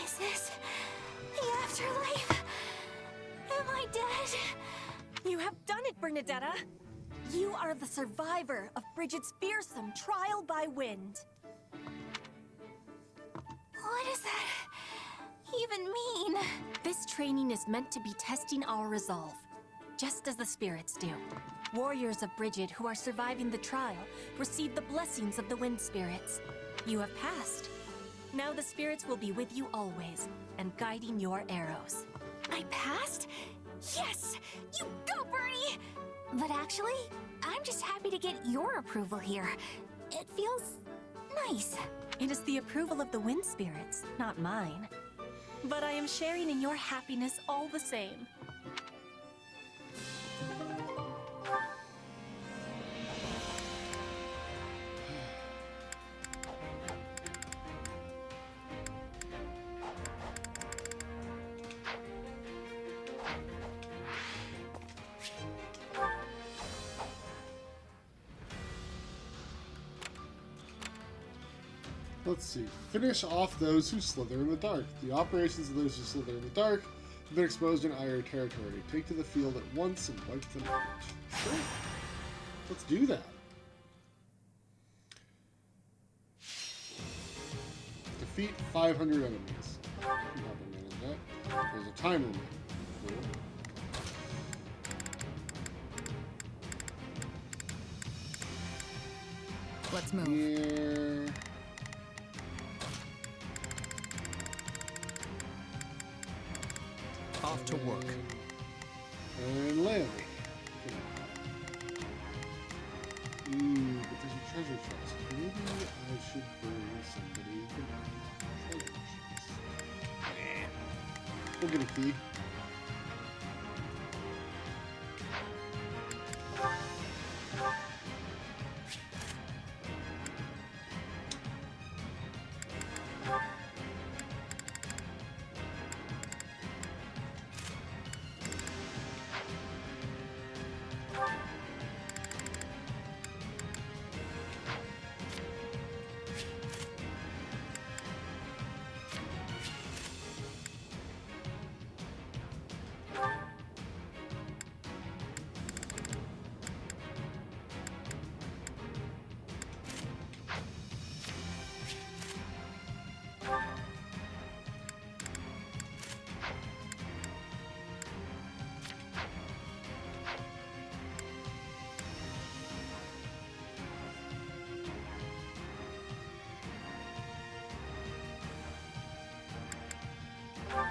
S2: Is this the afterlife? Am I dead?
S22: You have done it, Bernadetta! You are the survivor of Bridget's fearsome trial by wind.
S2: What does that even mean?
S22: This training is meant to be testing our resolve. just as the spirits do. Warriors of Brigid who are surviving the trial receive the blessings of the wind spirits. You have passed. Now the spirits will be with you always and guiding your arrows.
S4: I passed? Yes! You go, Birdie! But actually, I'm just happy to get your approval here. It feels nice.
S22: It is the approval of the wind spirits, not mine. But I am sharing in your happiness all the same.
S1: Let's see. Finish off those who slither in the dark. The operations of those who slither in the dark have been exposed in Aegir territory. Take to the field at once and wipe them out. Sure. Let's do that. Defeat 500 enemies. How to manage that? There's a time limit. Cool.
S18: Let's move.
S1: Here.
S13: Off to work.
S1: And land. Ooh, but there's a treasure chest. Maybe I should bring somebody who can unlock treasure chests. We'll get a key. Oh.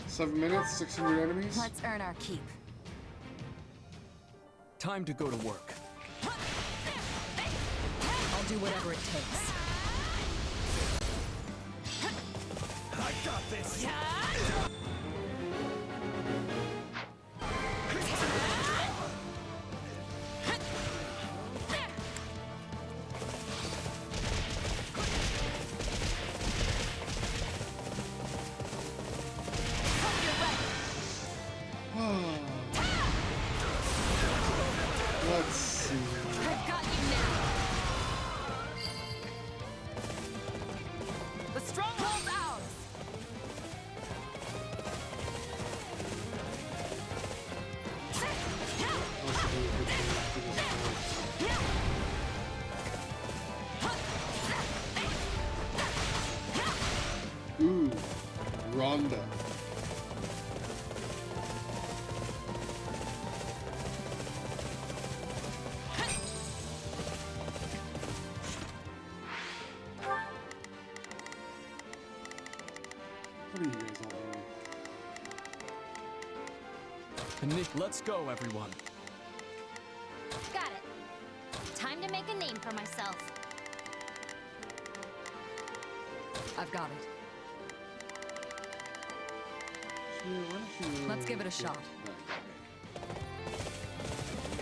S1: 7 minutes, 600 enemies.
S3: Let's earn our keep.
S13: Time to go to work.
S18: I'll do whatever it takes.
S12: I got this!
S1: Let's see.
S3: I've got you now. The stronghold's ours.
S1: Ooh, Rhonda. What are you guys all doing?
S13: Nick, let's go, everyone.
S4: Got it. Time to make a name for myself.
S18: I've got it.
S1: Why don't you...
S18: Let's give it a shot.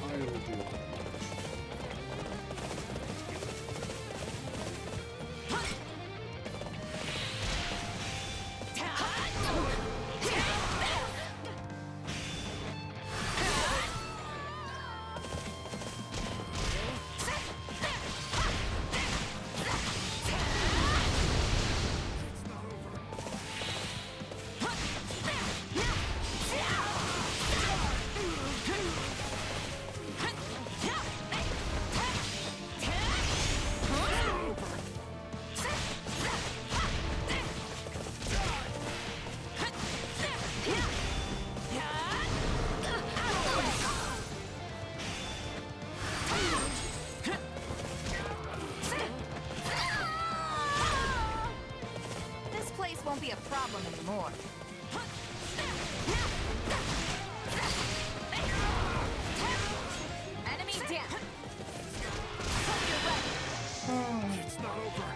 S1: I will do it.
S3: won't be a problem anymore. Enemy down.
S14: It's not over.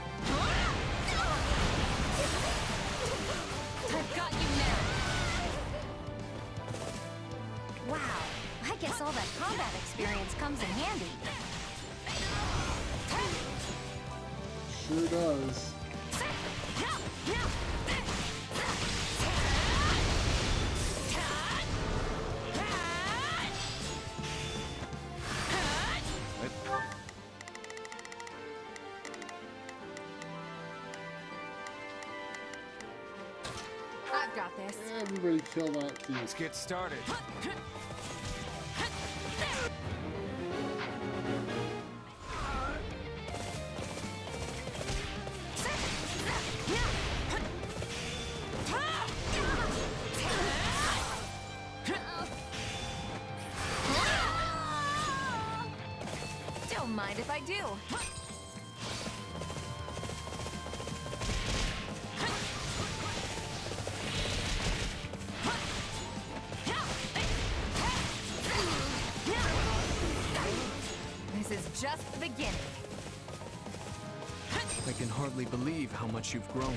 S3: I've got you now.
S4: Wow, I guess all that combat experience comes in handy.
S1: Sure does.
S3: I've got this.
S1: Everybody kill that thief.
S12: Let's get started.
S3: Don't mind if I do. This is just the beginning.
S13: I can hardly believe how much you've grown.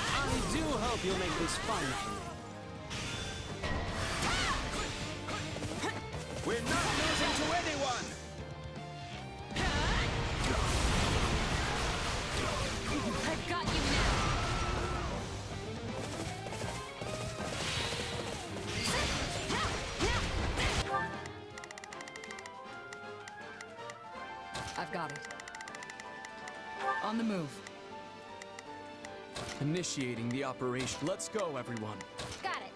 S9: I do hope you'll make this fun for me.
S12: We're not losing to anyone!
S3: I've got you now.
S5: I've got it. On the move.
S13: Initiating the operation. Let's go, everyone.
S4: Got it.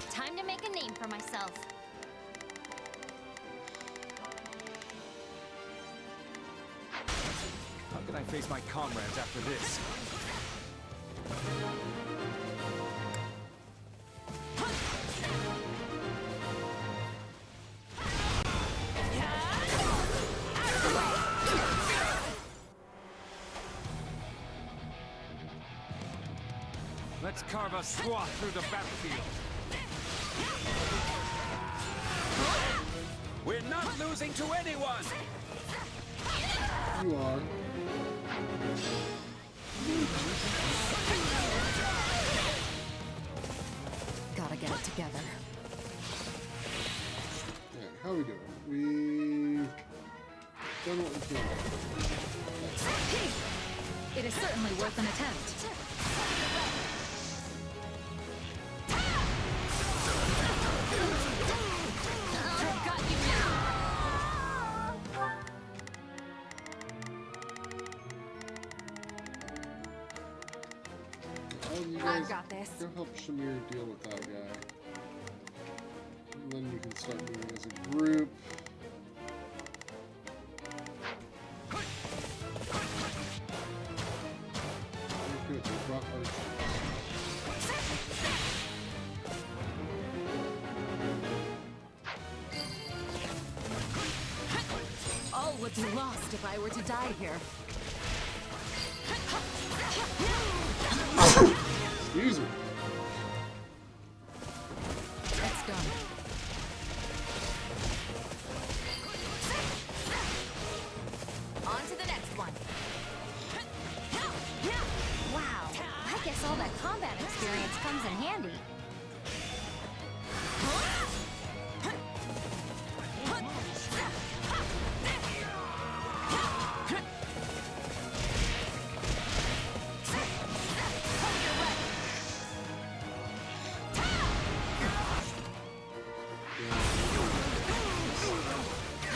S4: Time to make a name for myself.
S12: How can I face my comrades after this? Let's carve a swath through the battlefield. We're not losing to anyone!
S1: You are.
S5: Gotta get it together.
S1: Yeah, how we doing? We done what we can.
S5: It is certainly worth an attempt.
S3: I've got you now.
S1: Oh, you
S3: I've
S1: guys
S3: got this.
S1: go help Shamir deal with that guy. And then you can start moving as a group. Oh, good, they brought archers.
S5: All would be lost if I were to die here.
S1: Excuse me.
S5: It's done.
S3: On to the next one.
S4: Wow, I guess all that combat experience comes in handy.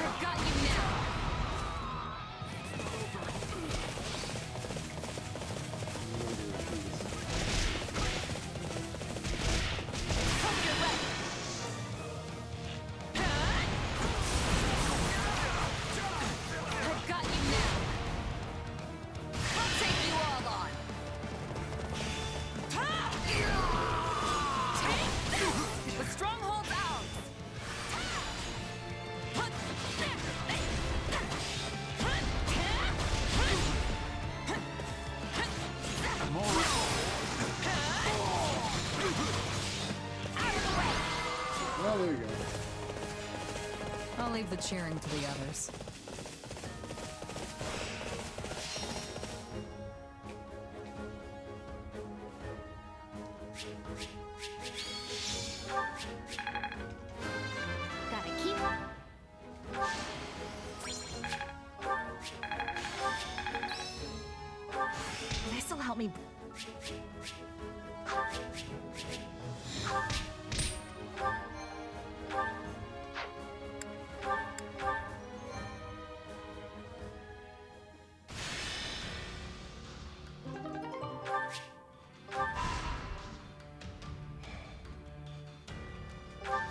S3: I've got you now.
S5: I'll leave the cheering to the others.
S4: Gotta keep.
S3: This'll help me.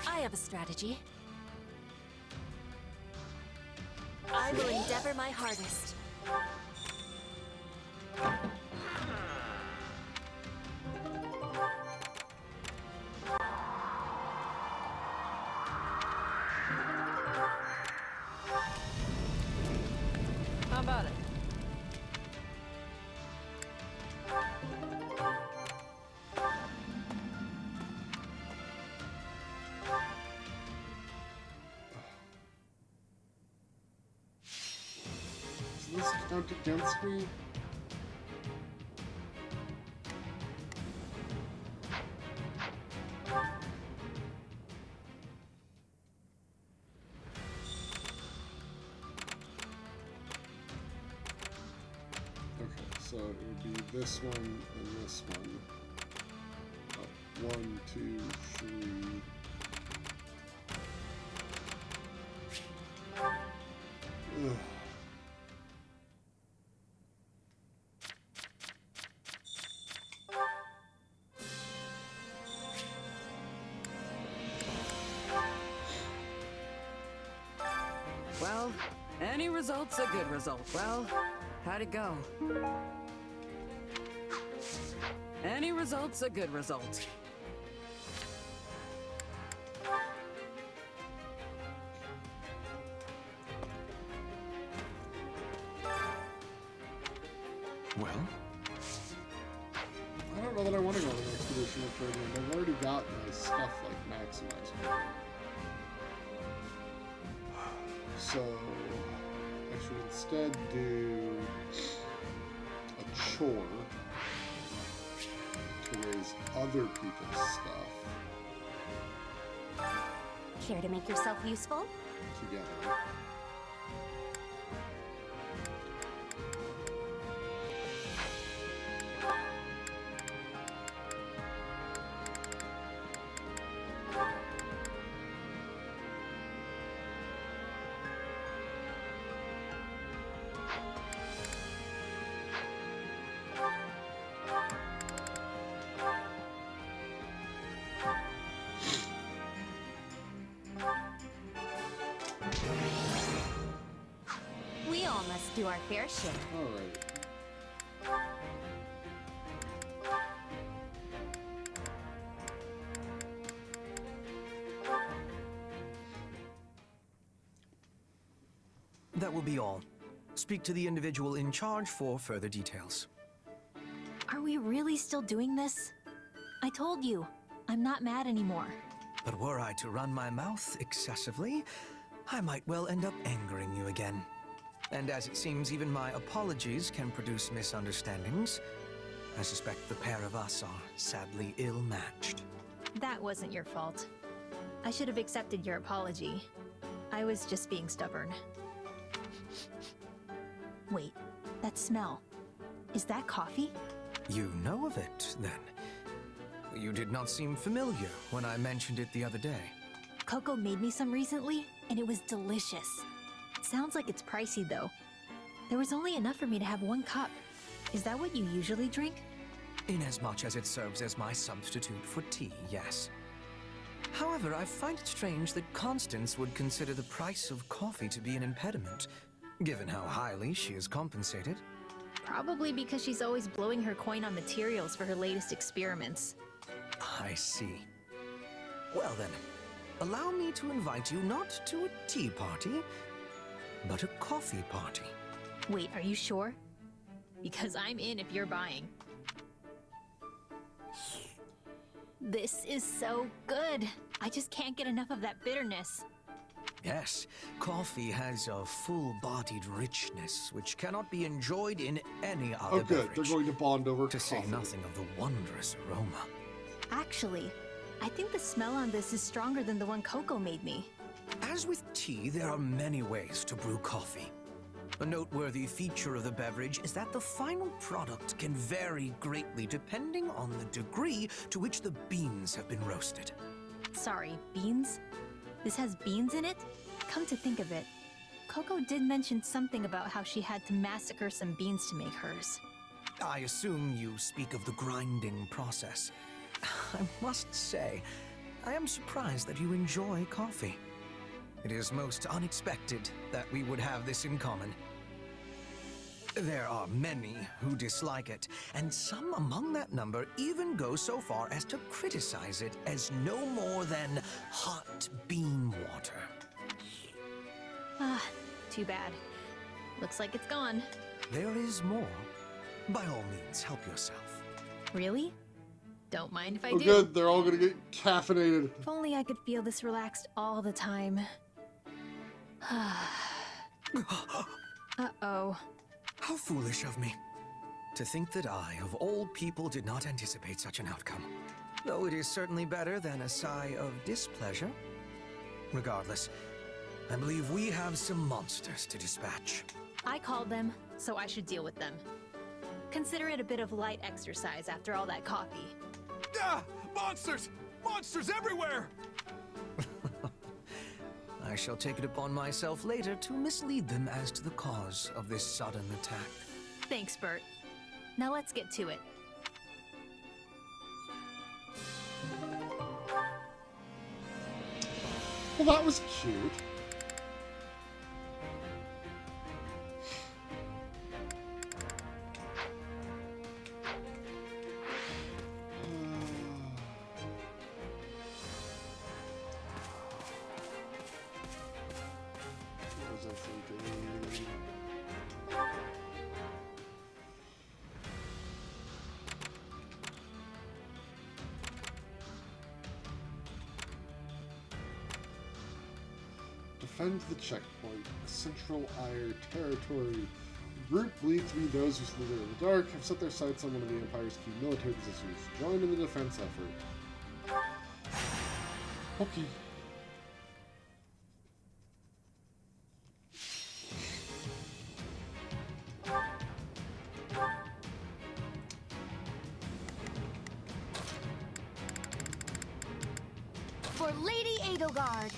S22: I have a strategy. I will endeavor my hardest.
S5: How about it?
S1: Does this count against me? Okay, so it would be this one and this one. Up 1, 2, 3. Ugh.
S5: Well, any result's a good result. Well, how'd it go? Any result's a good result.
S1: Well? I don't know that I want to go on an expedition with Ferdie. I've already got my stuff, like, maximized. So, I should instead do a chore to raise other people's stuff
S4: Care to make yourself useful?
S1: together.
S4: We all must do our fair share.
S1: Alright.
S21: That will be all. Speak to the individual in charge for further details.
S3: Are we really still doing this? I told you, I'm not mad anymore.
S21: But were I to run my mouth excessively, I might well end up angering you again. And as it seems even my apologies can produce misunderstandings, I suspect the pair of us are sadly ill-matched.
S3: That wasn't your fault. I should have accepted your apology. I was just being stubborn. Wait, that smell. Is that coffee?
S21: You know of it, then? You did not seem familiar when I mentioned it the other day.
S3: Coco made me some recently, and it was delicious. Sounds like it's pricey, though. There was only enough for me to have 1 cup. Is that what you usually drink?
S21: Inasmuch as it serves as my substitute for tea, yes. However, I find it strange that Constance would consider the price of coffee to be an impediment, given how highly she is compensated.
S3: Probably because she's always blowing her coin on materials for her latest experiments.
S21: I see. Well then, allow me to invite you not to a tea party, but a coffee party.
S3: Wait, are you sure? Because I'm in if you're buying. This is so good. I just can't get enough of that bitterness.
S21: Yes, coffee has a full-bodied richness which cannot be enjoyed in any other
S1: Oh, good.
S21: beverage.
S1: They're going to bond over
S21: To say
S1: coffee.
S21: nothing of the wondrous aroma.
S3: Actually, I think the smell on this is stronger than the one Coco made me.
S21: As with tea, there are many ways to brew coffee. A noteworthy feature of the beverage is that the final product can vary greatly depending on the degree to which the beans have been roasted.
S3: Sorry, beans? This has beans in it? Come to think of it, Coco did mention something about how she had to massacre some beans to make hers.
S21: I assume you speak of the grinding process. I must say, I am surprised that you enjoy coffee. It is most unexpected that we would have this in common. There are many who dislike it, and some among that number even go so far as to criticize it as no more than hot bean water.
S3: Ah, too bad. Looks like it's gone.
S21: There is more. By all means, help yourself.
S3: Really? Don't mind if I
S1: Oh,
S3: do.
S1: good. They're all gonna get caffeinated.
S3: If only I could feel this relaxed all the time. Uh-oh.
S21: How foolish of me. To think that I, of all people, did not anticipate such an outcome. Though it is certainly better than a sigh of displeasure. Regardless, I believe we have some monsters to dispatch.
S3: I called them, so I should deal with them. Consider it a bit of light exercise after all that coffee.
S14: Ah! Monsters! Monsters everywhere!
S21: I shall take it upon myself later to mislead them as to the cause of this sudden attack.
S3: Thanks, Bert. Now let's get to it.
S1: Well, that was cute. What was I thinking? Defend the checkpoint. Central Ire territory. The group believed to be those who slither in the dark have set their sights on one of the Empire's key military positions. Join in the defense effort. Okay.
S4: For Lady Edelgard.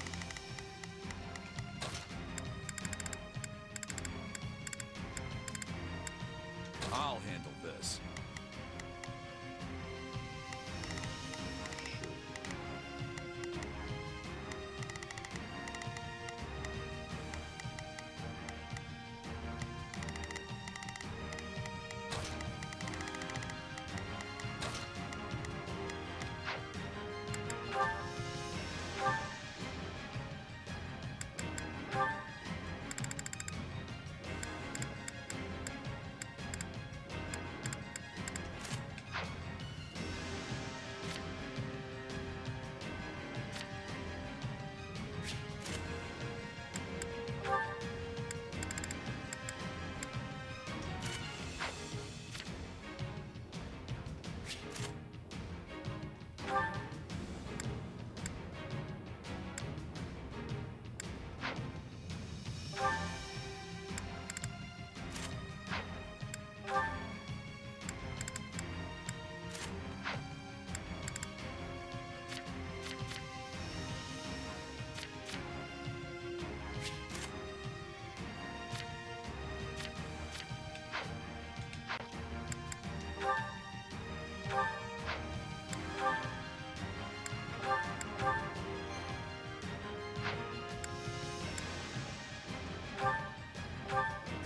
S11: I'll handle this.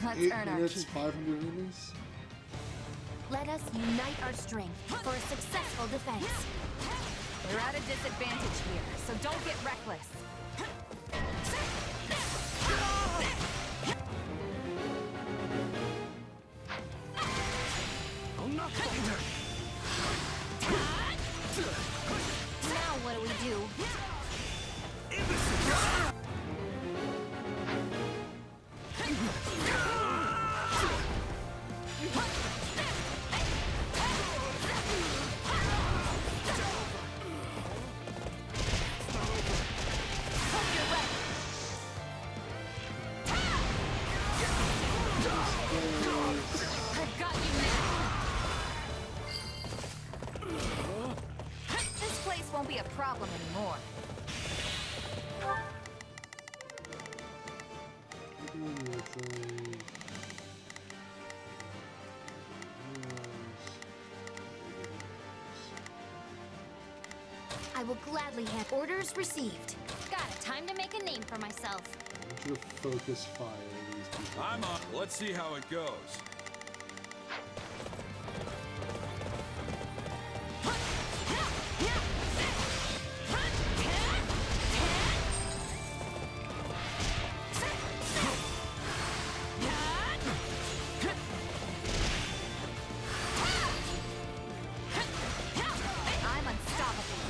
S3: Let's
S1: 8
S3: earn our
S1: minutes,
S3: keep.
S1: 500 enemies?
S4: Let us unite our strength for a successful defense.
S3: We're at a disadvantage here, so don't get reckless.
S4: Now what do we do?
S3: problem anymore.
S4: I will gladly have orders received. Got it. Time to make a name for myself.
S1: I want you to focus fire on these people.
S11: I'm on. Let's see how it goes.
S4: I'm unstoppable.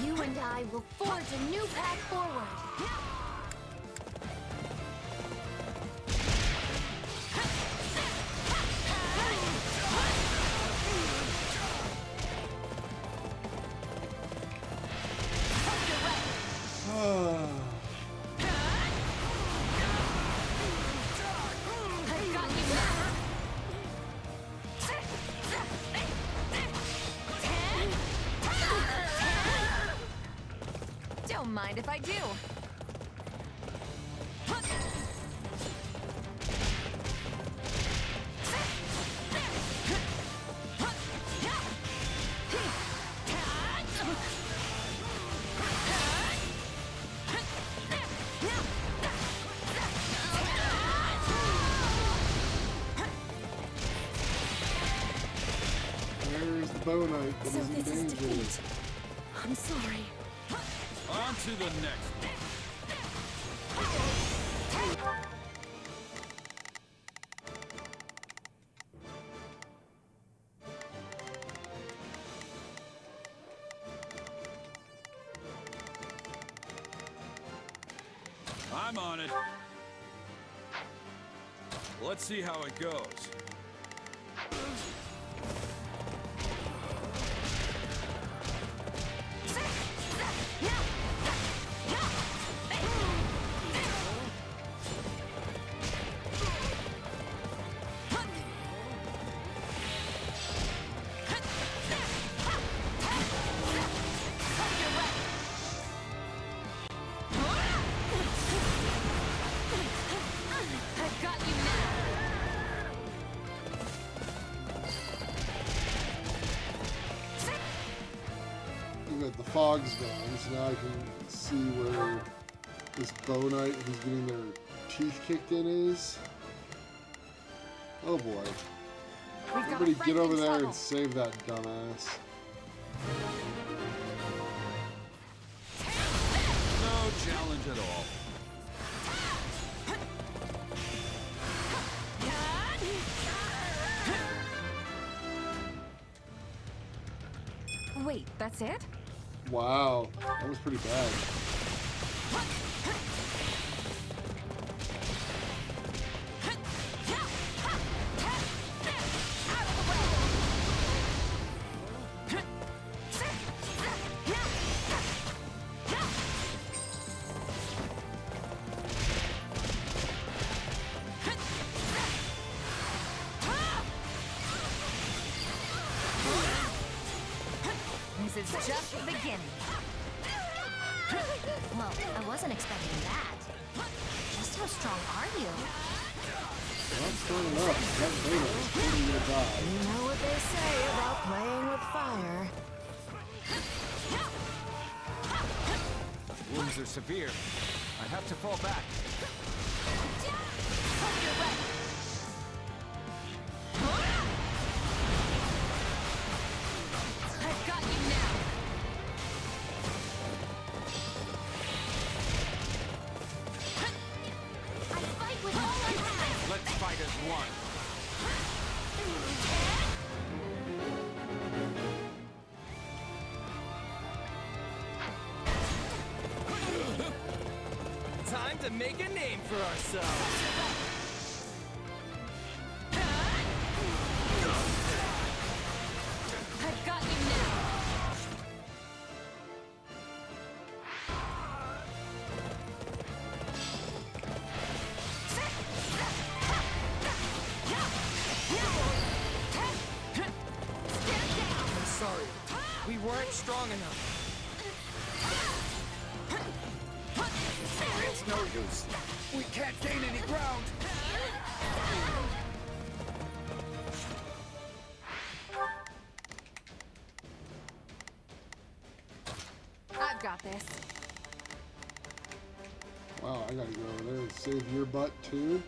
S4: You and I will forge a new path forward.
S3: Don't mind if I do.
S1: Where's the bow knight that
S4: So
S1: is in
S4: this is
S1: danger?
S4: defeat. I'm sorry.
S11: On to the next. I'm on it. Let's see how it goes.
S4: I've got you now.
S1: Look at the fog's gone, so now I can see where this bow knight who's getting their teeth kicked in is. Oh boy. Everybody get over there and save that dumbass.
S11: No challenge at all.
S3: Wait, that's it?
S1: Wow, that was pretty bad.
S3: This is just the beginning.
S4: Well, I wasn't expecting that. Just how strong are you?
S1: Well, I'm throwing up. That Vader is totally gonna die.
S15: You know what they say about playing with fire.
S12: Wounds are severe. I have to fall back.
S4: I've got you now. I fight with all I have.
S12: Let's fight as one.
S21: Time to make a name for ourselves.
S4: I've got you now.
S21: I'm sorry. We weren't I'm strong enough.
S17: It's no use. We can't gain any ground.
S3: I've got this.
S1: Wow, I gotta go over there and save your butt too.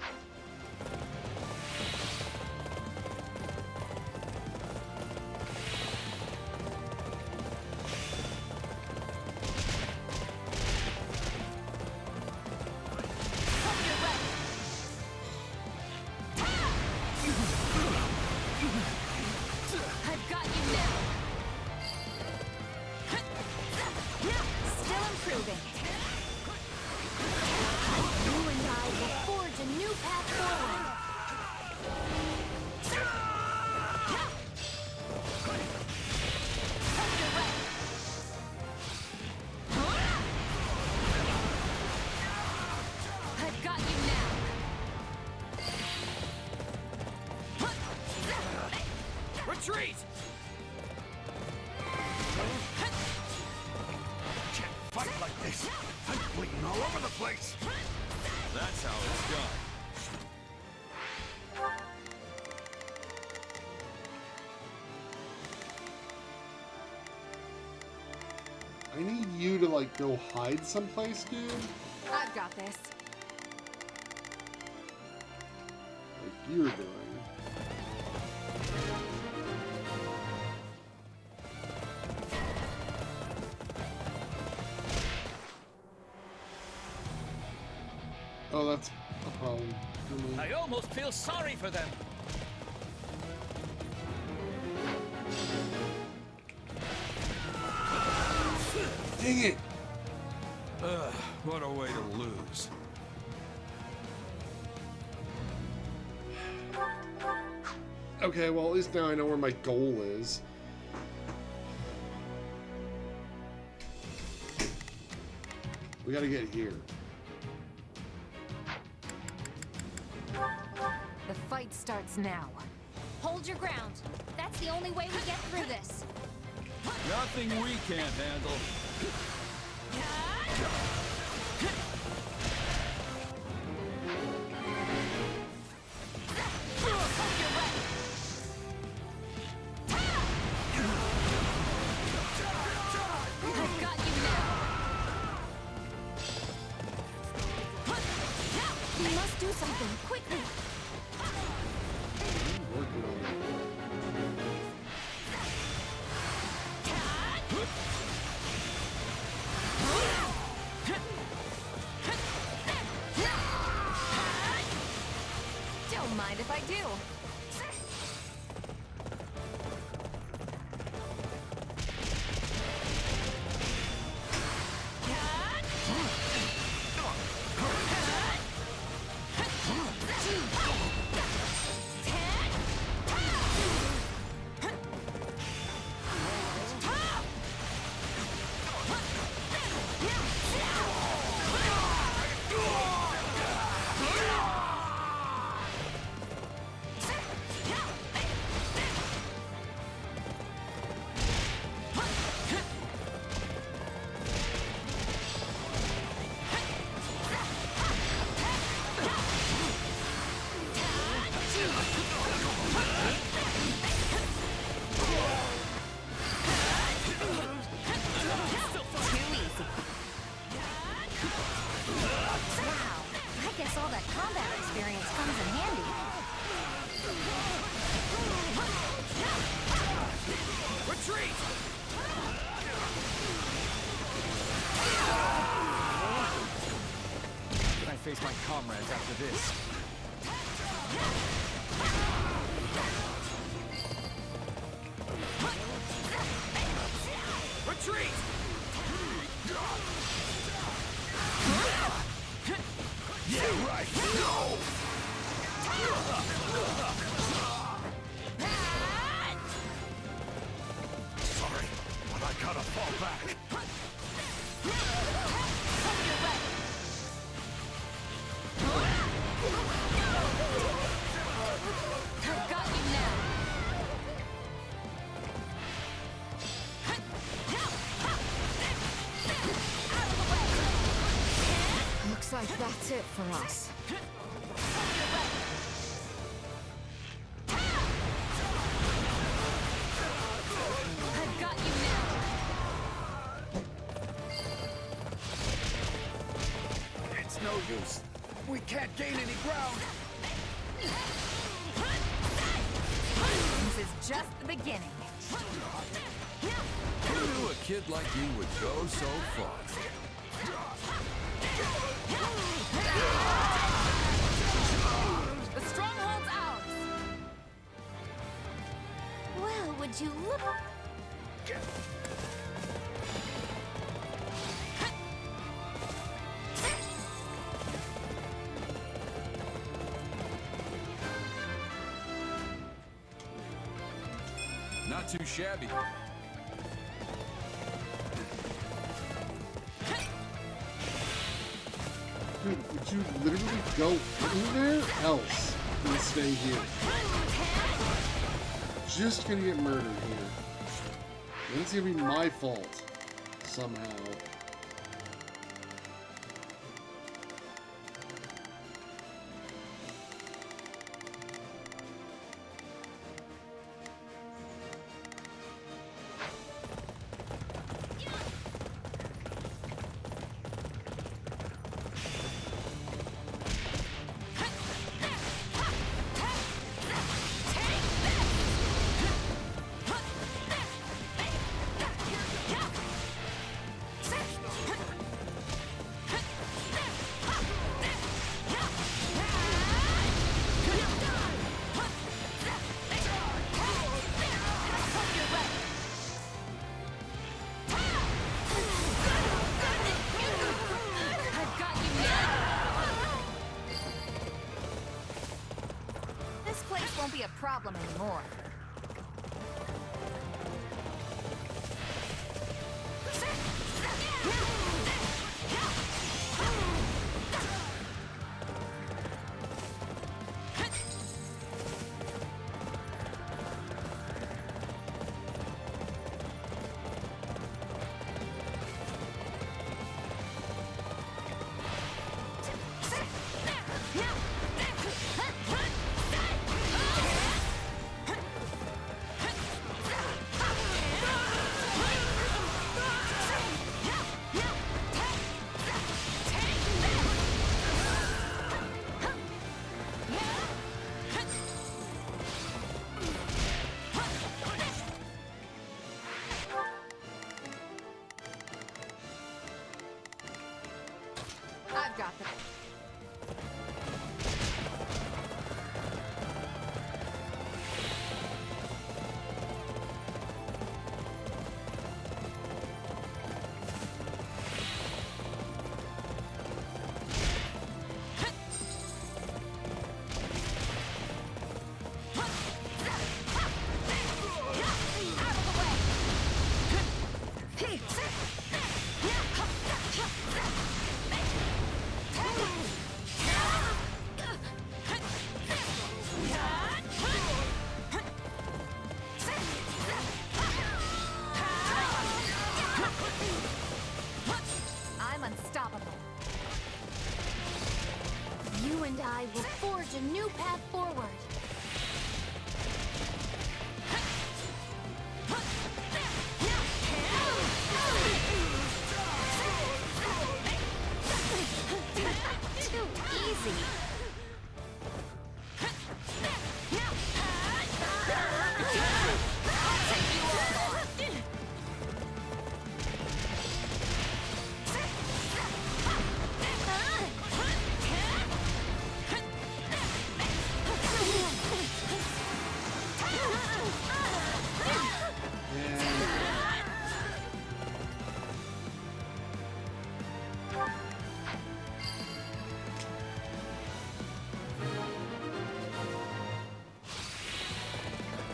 S3: I've got you now. Still improving.
S4: You and I will forge a new path forward.
S3: I've got you now.
S12: Retreat!
S17: Can't fight like this. I'm bleeding all over the place.
S14: That's how it's done.
S1: I need you to like go hide someplace, dude.
S3: I've got this.
S1: Like you're doing. Oh, that's a problem for me.
S21: I almost feel sorry for them.
S1: Dang it!
S11: Ugh, what a way to lose.
S1: Okay, well at least now I know where my goal is. We gotta get here.
S3: The fight starts now.
S4: Hold your ground. That's the only way we get through this.
S14: Nothing we can't handle.
S3: I've got you now.
S4: We must do something quickly.
S1: Working on it.
S3: Don't mind if I do.
S12: Face my comrades after this.
S14: Retreat!
S17: Yeah, right. No! Sorry, but I gotta fall back.
S3: I've got you now.
S15: Looks like that's it for us.
S3: I've got you now.
S17: It's no use. We can't gain any ground.
S3: This is just the beginning.
S11: Who knew a kid like you would go so far?
S3: The stronghold's ours.
S4: Well, would you look...
S11: Not too shabby.
S1: Dude, would you literally go anywhere else than stay here? Just gonna get murdered here. And it's gonna be my fault. Somehow.
S3: Won't be a problem anymore. I've got them. I'm unstoppable.
S4: You and I will forge a new path forward.
S3: Too easy.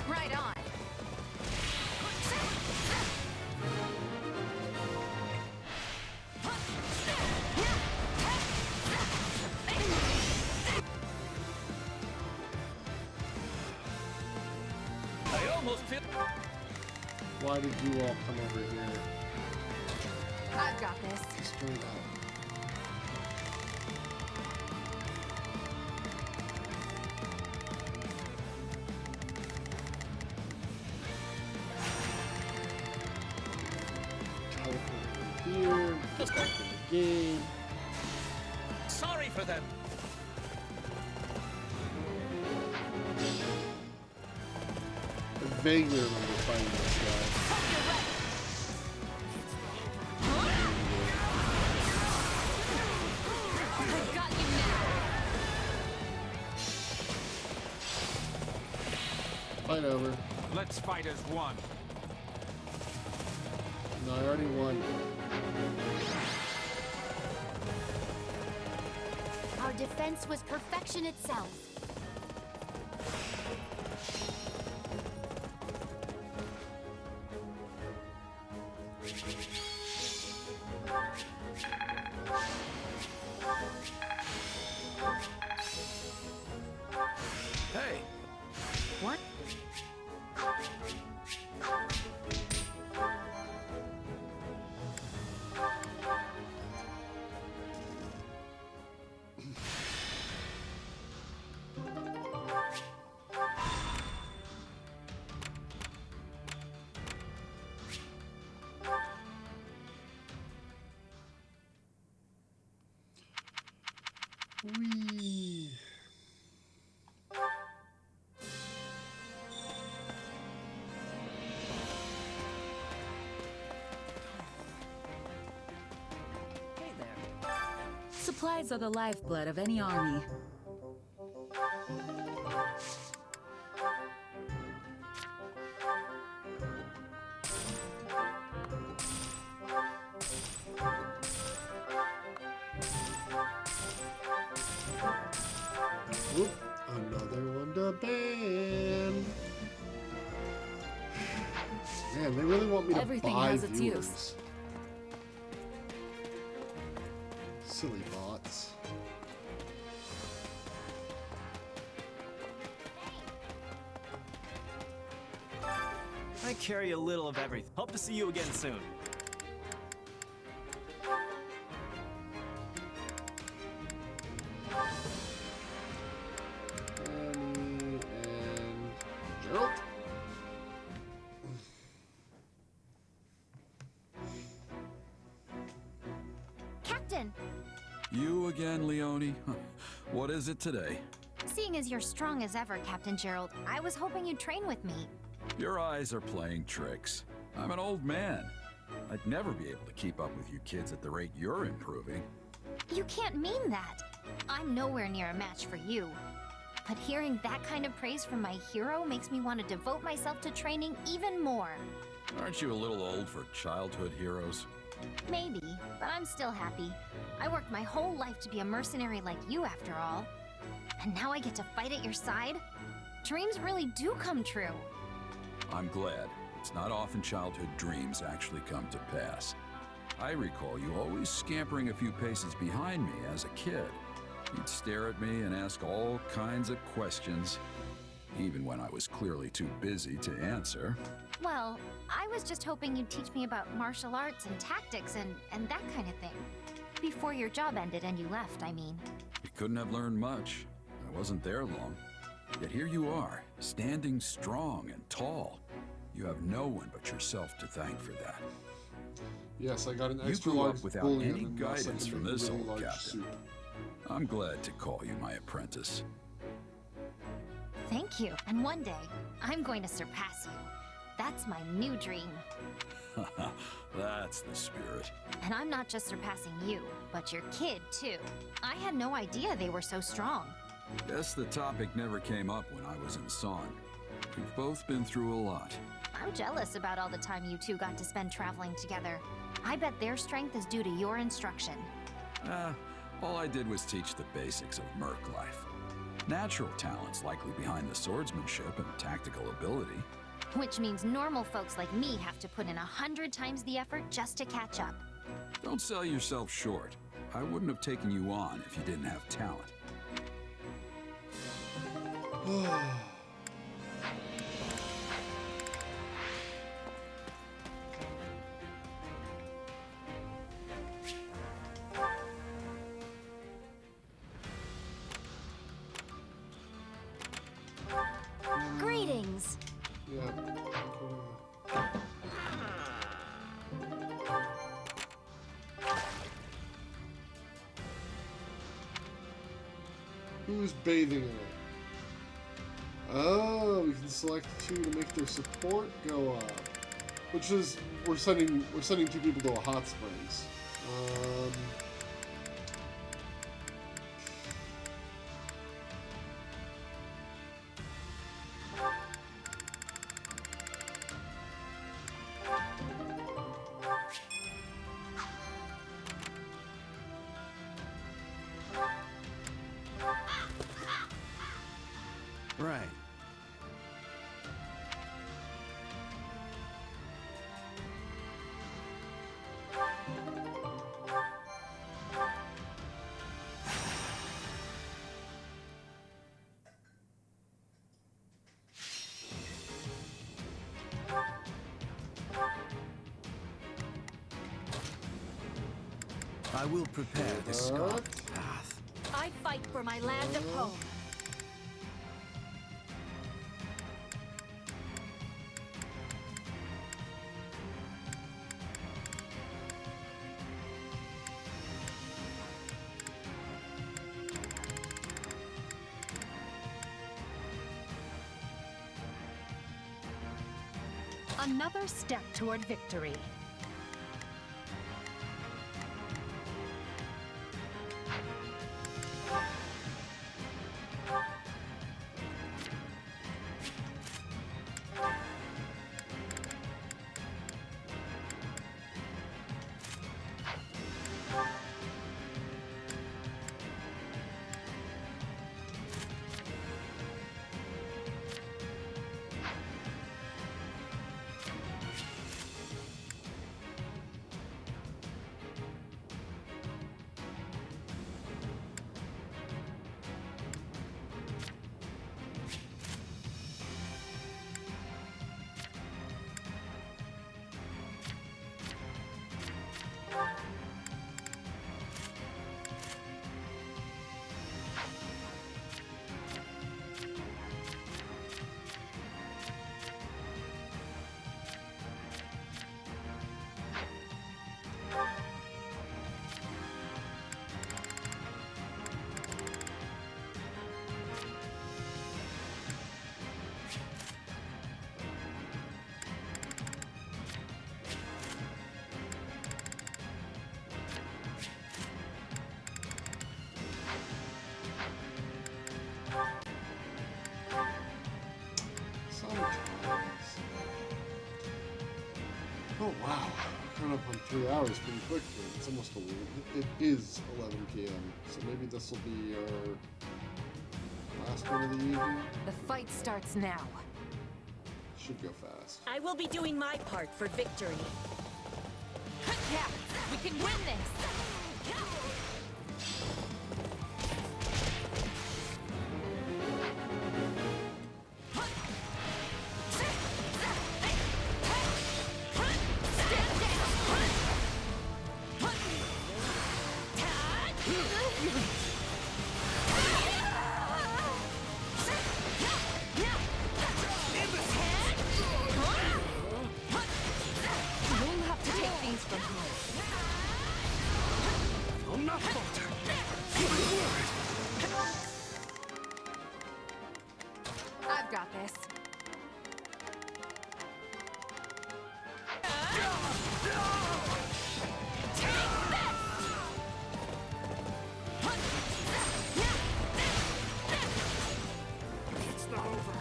S3: Right on.
S7: I almost feel.
S1: Why did you all come over here?
S3: I've got this.
S1: Straight up. game.
S14: Sorry for them.
S1: I vaguely remember fighting this guy. Fight over.
S6: Let's fight as one.
S1: No, I already won.
S4: Our defense was perfection itself.
S11: Hey,
S4: What?
S1: Whee.
S5: Supplies are the lifeblood of any army.
S1: Oop, another one to ban. Man, they really want me to
S5: Everything
S1: buy
S5: has its
S1: viewers.
S5: use.
S1: Silly bots.
S9: I carry a little of everything. Hope to see you again soon.
S1: Annie and Gerald.
S4: Captain,
S11: you again, Leone? What is it today?
S4: seeing as you're strong as ever, Captain Gerald, I was hoping you'd train with me.
S11: Your eyes are playing tricks. I'm an old man. I'd never be able to keep up with you kids at the rate you're improving.
S4: You can't mean that. I'm nowhere near a match for you. But hearing that kind of praise from my hero makes me want to devote myself to training even more.
S11: Aren't you a little old for childhood heroes?
S4: Maybe, but I'm still happy. I worked my whole life to be a mercenary like you, after all. And now I get to fight at your side? Dreams really do come true.
S11: I'm glad. It's not often childhood dreams actually come to pass. I recall you always scampering a few paces behind me as a kid. You'd stare at me and ask all kinds of questions, even when I was clearly too busy to answer.
S4: Well, I was just hoping you'd teach me about martial arts and tactics and that kind of thing. Before your job ended and you left, I mean.
S11: You couldn't have learned much. I wasn't there long. Yet here you are, standing strong and tall. You have no one but yourself to thank for that.
S1: Yes, I got an
S11: You
S1: extra
S11: grew
S1: large
S11: up without
S1: bullion
S11: any
S1: and now I
S11: guidance
S1: can
S11: from
S1: make a
S11: this
S1: really
S11: old
S1: large
S11: captain.
S1: suit.
S11: I'm glad to call you my apprentice.
S4: Thank you. And one day, I'm going to surpass you. That's my new dream.
S11: That's the spirit.
S4: And I'm not just surpassing you, but your kid, too. I had no idea they were so strong.
S11: Guess the topic never came up when I was in Son. We've both been through a lot.
S4: I'm jealous about all the time you two got to spend traveling together. I bet their strength is due to your instruction.
S11: All I did was teach the basics of merc life. Natural talents likely behind the swordsmanship and tactical ability.
S4: Which means normal folks like me have to put in 100 times the effort just to catch up.
S11: Don't sell yourself short. I wouldn't have taken you on if you didn't have talent.
S4: Greetings!
S1: Yeah. Who's bathing in it? Oh, we can select 2 to make their support go up. Which is we're sending 2 people to a hot springs.
S17: Right. I will prepare the scarlet path.
S4: I fight for my land of home.
S22: Another step toward victory.
S1: Oh wow, coming up on 3 hours pretty quickly. It's almost it is 11 p.m. So maybe this will be our last one of the evening.
S3: The fight starts now.
S1: Should go fast.
S22: I will be doing my part for victory.
S3: Yeah, we can win this! I've got this.
S17: It's not over.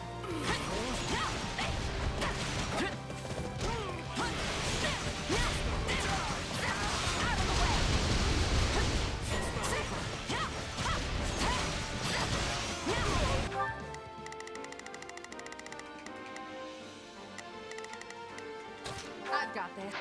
S3: I've got this.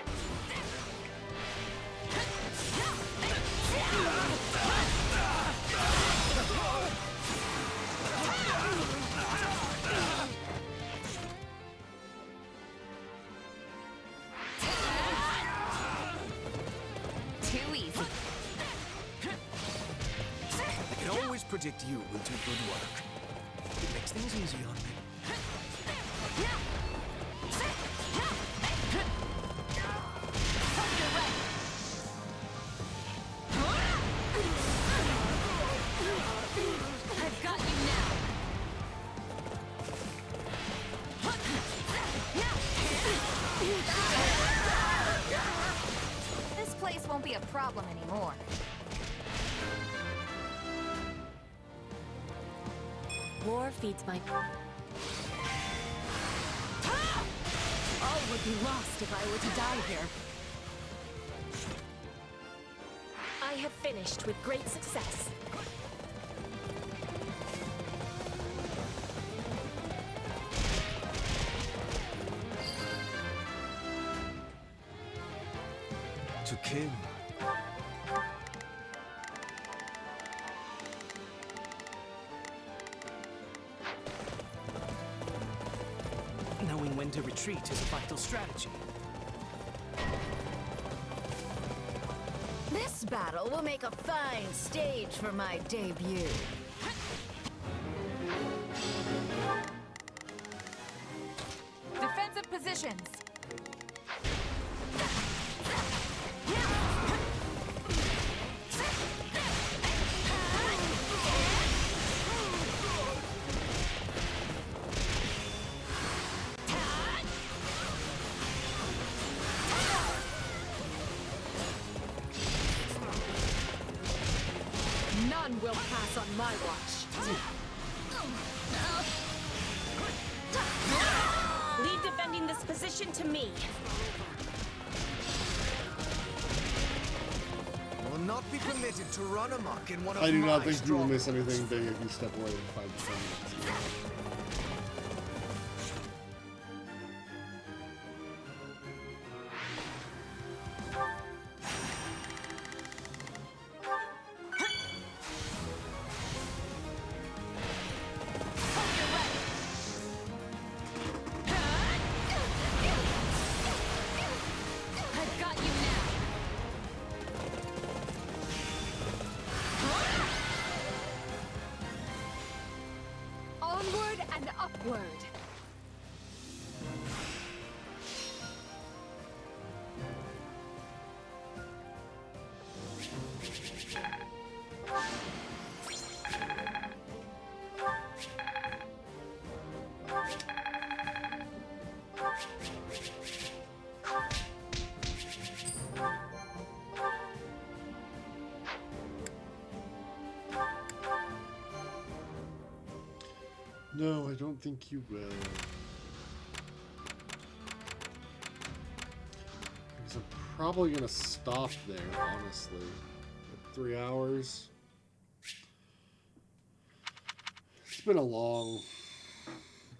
S3: Too easy.
S17: I can always predict you will do good work. It makes things easy on me.
S3: I've problem anymore.
S22: War feeds my...
S16: All would be lost if I were to die here.
S22: I have finished with great success.
S21: To kill.
S13: Knowing when to retreat is a vital strategy.
S8: This battle will make a fine stage for my debut.
S3: Defensive positions.
S16: None will pass on my watch.
S22: Leave defending this position to me.
S17: You will not be permitted to run amok in one of
S1: I do not
S17: my
S1: think you will miss
S17: strongholds.
S1: anything big if you step away in 5 to 10 minutes.
S16: I've got you now. Onward and upward.
S1: No, I don't think you will. Because I'm probably gonna stop there, honestly. At 3 hours. It's been a long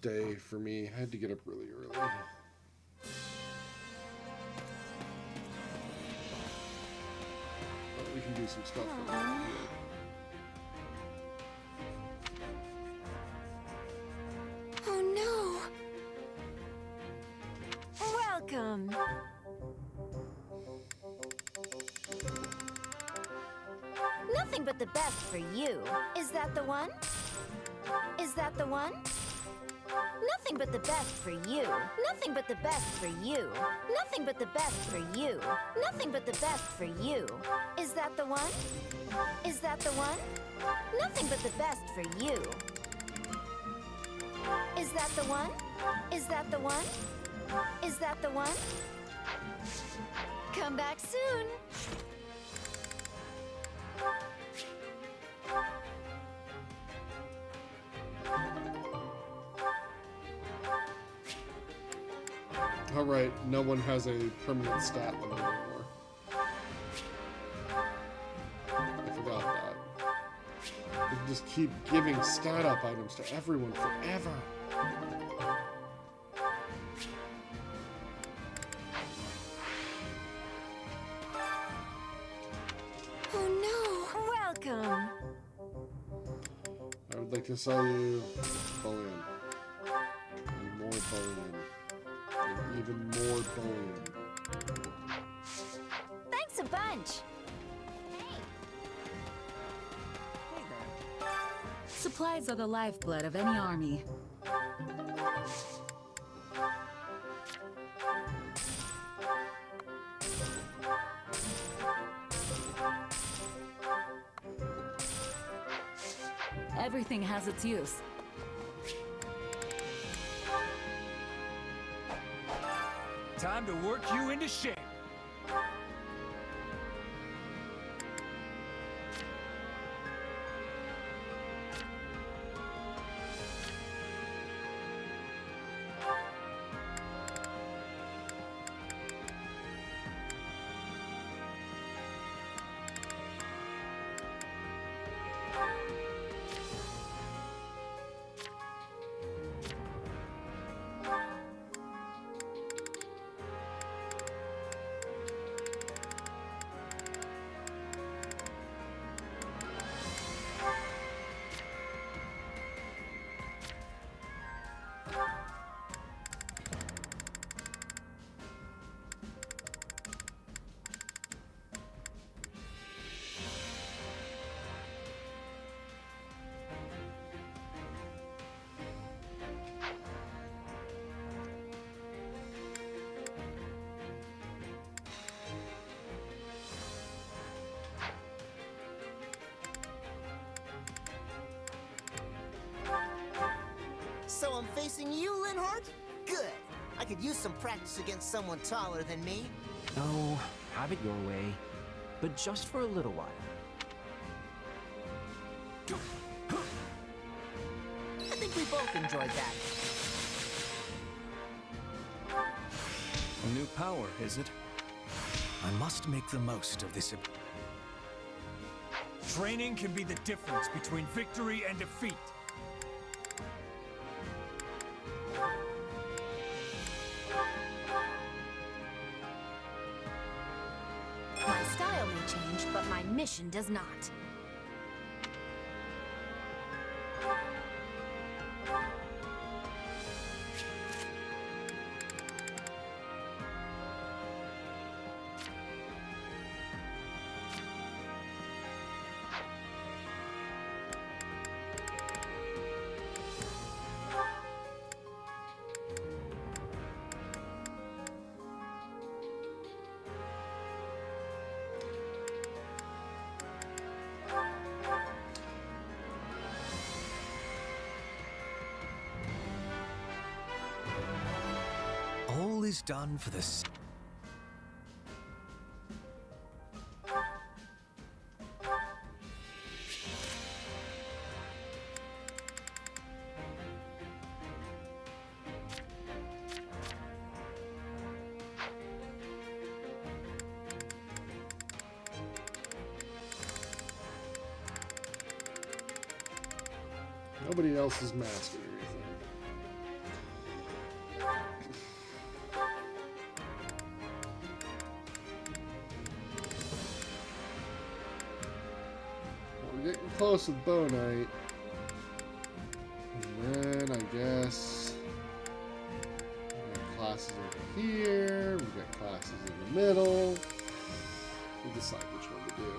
S1: day for me. I had to get up really early. But we can do some stuff from here.
S4: Oh no! Welcome! Nothing but the best for you. Is that the one? Is that the one? Nothing but the best for you. Nothing but the best for you. Nothing but the best for you. Nothing but the best for you. Is that the one? Is that the one? Nothing but the best for you. Is that the one? Is that the one? Is that the one? Come back soon.
S1: Alright, no one has a permanent stat limit anymore. I forgot that. We can just keep giving stat up items to everyone forever.
S4: Oh no! Welcome!
S1: I would like to sell you bullion. And more bullion. And even more bullion.
S4: Thanks a bunch!
S5: Supplies are the lifeblood of any army. Everything has its use.
S6: Time to work you into shape.
S10: So I'm facing you, Linhart? Good. I could use some practice against someone taller than me.
S19: Oh, have it your way. But just for a little while.
S10: I think we both enjoyed that.
S21: A new power, is it? I must make the most of this.
S6: Training can be the difference between victory and defeat.
S4: My style may change, but my mission does not.
S21: All is done for the...
S1: Nobody else is mastered anything. We're getting close with Bow Knight. And then I guess we got classes over here. We got classes in the middle. We'll decide which one to do.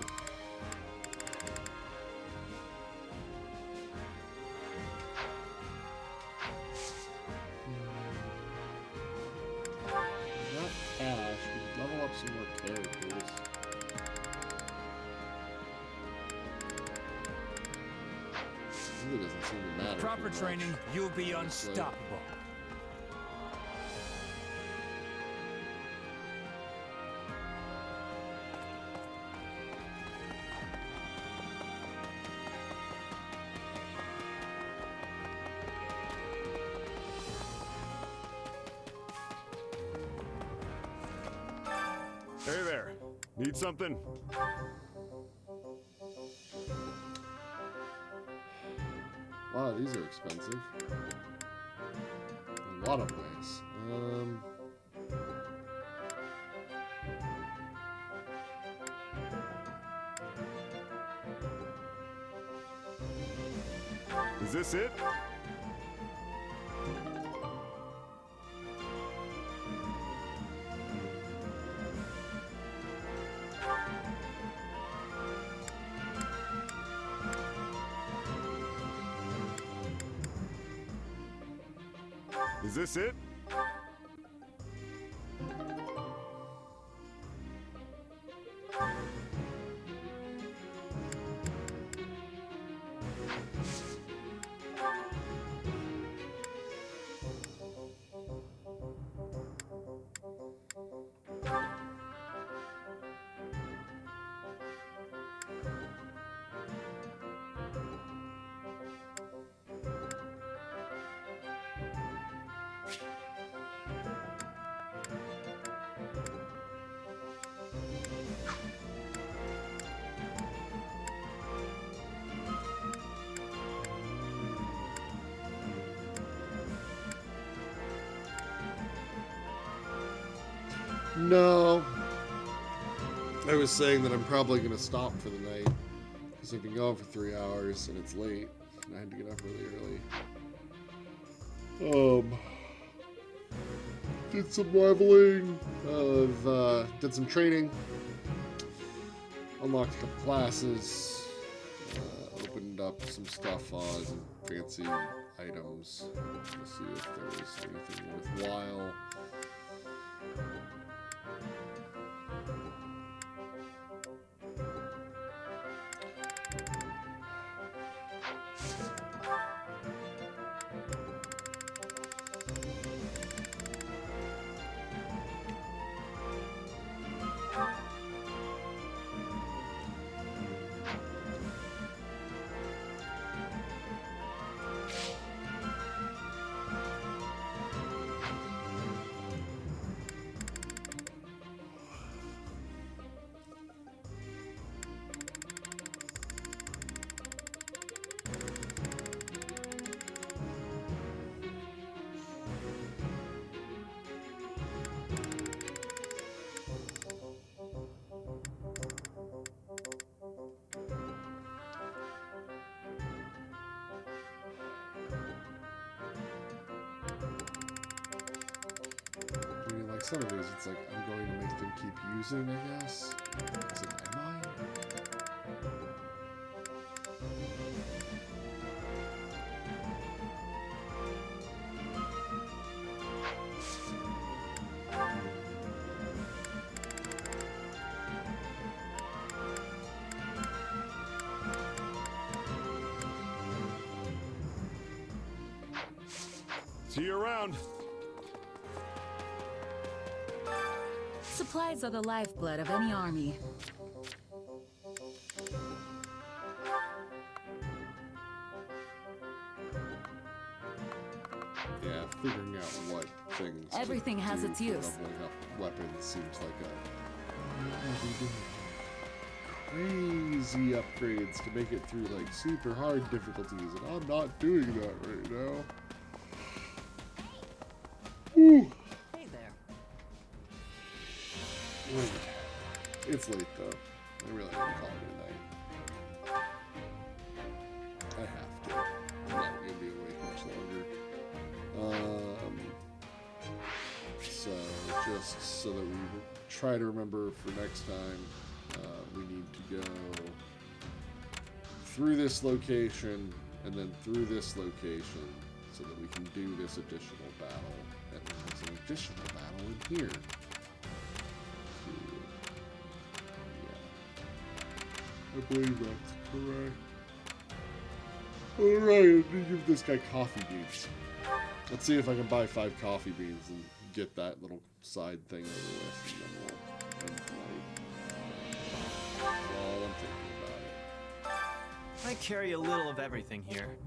S1: Not cash. We can level up some more characters. Really doesn't seem to matter.
S6: With proper
S1: too
S6: training,
S1: much.
S6: you'll be
S1: Honestly.
S6: unstoppable.
S12: Hey there. Need something?
S1: Wow, these are expensive. In a lot of ways.
S12: Is this it? Is this it?
S1: No. I was saying that I'm probably going to stop for the night. Because I've been going for 3 hours and it's late. And I had to get up really early. Did some leveling. Did some training. Unlocked a couple classes. Opened up some stuff on fancy items. To see if there was anything worthwhile. some of these, it's like, I'm going to make them keep using, I guess. Is it, am I?
S12: See you around.
S5: Supplies are the lifeblood of any army.
S1: Yeah, figuring out what things.
S5: Everything has its use.
S1: Leveling up weapons seems like a crazy upgrades to make it through like super hard difficulties, and I'm not doing that right now. Woo.
S9: Hey there.
S1: Wait. It's late though. I really want to call it a night. I have to. I'm not gonna be awake much longer. So just so that we try to remember for next time, we need to go through this location and then through this location so that we can do this additional battle. And then there's an additional battle in here. Yeah. I believe that's correct. Alright, I need to give this guy coffee beans. Let's see if I can buy 5 coffee beans and get that little side thing over with, and then we'll end tonight. While I'm thinking about it.
S9: I carry a little of everything here.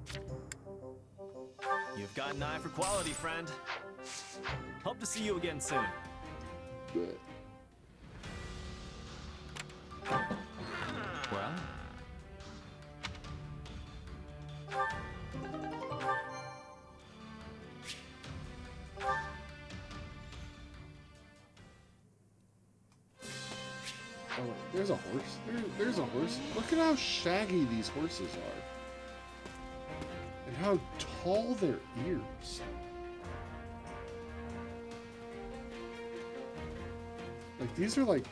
S9: You've got an eye for quality, friend. Hope to see you again soon.
S1: Good.
S19: Well?
S1: Oh, wait, there's a horse. There's a horse. Look at how shaggy these horses are. And how tall their ears. Like, these are like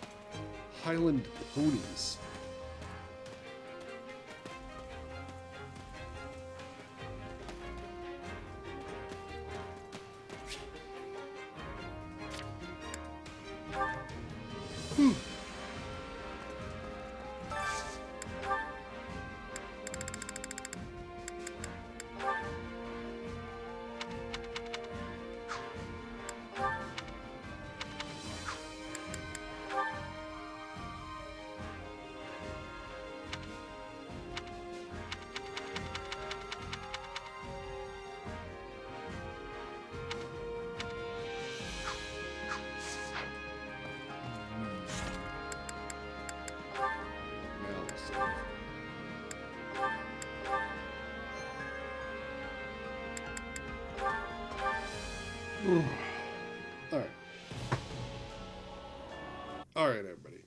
S1: Highland ponies. Alright. Alright, everybody.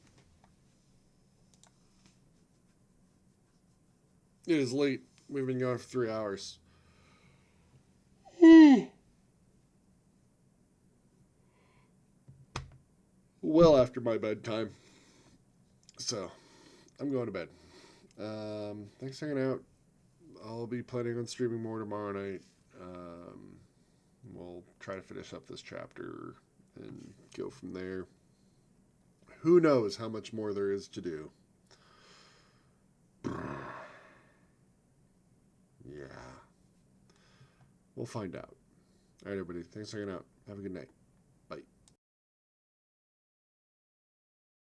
S1: It is late. We've been going for 3 hours. Well after my bedtime. So, I'm going to bed. Thanks for hanging out. I'll be planning on streaming more tomorrow night. We'll try to finish up this chapter and go from there. Who knows how much more there is to do. Yeah. We'll find out. Alright, everybody. Thanks for hanging out. Have a good night.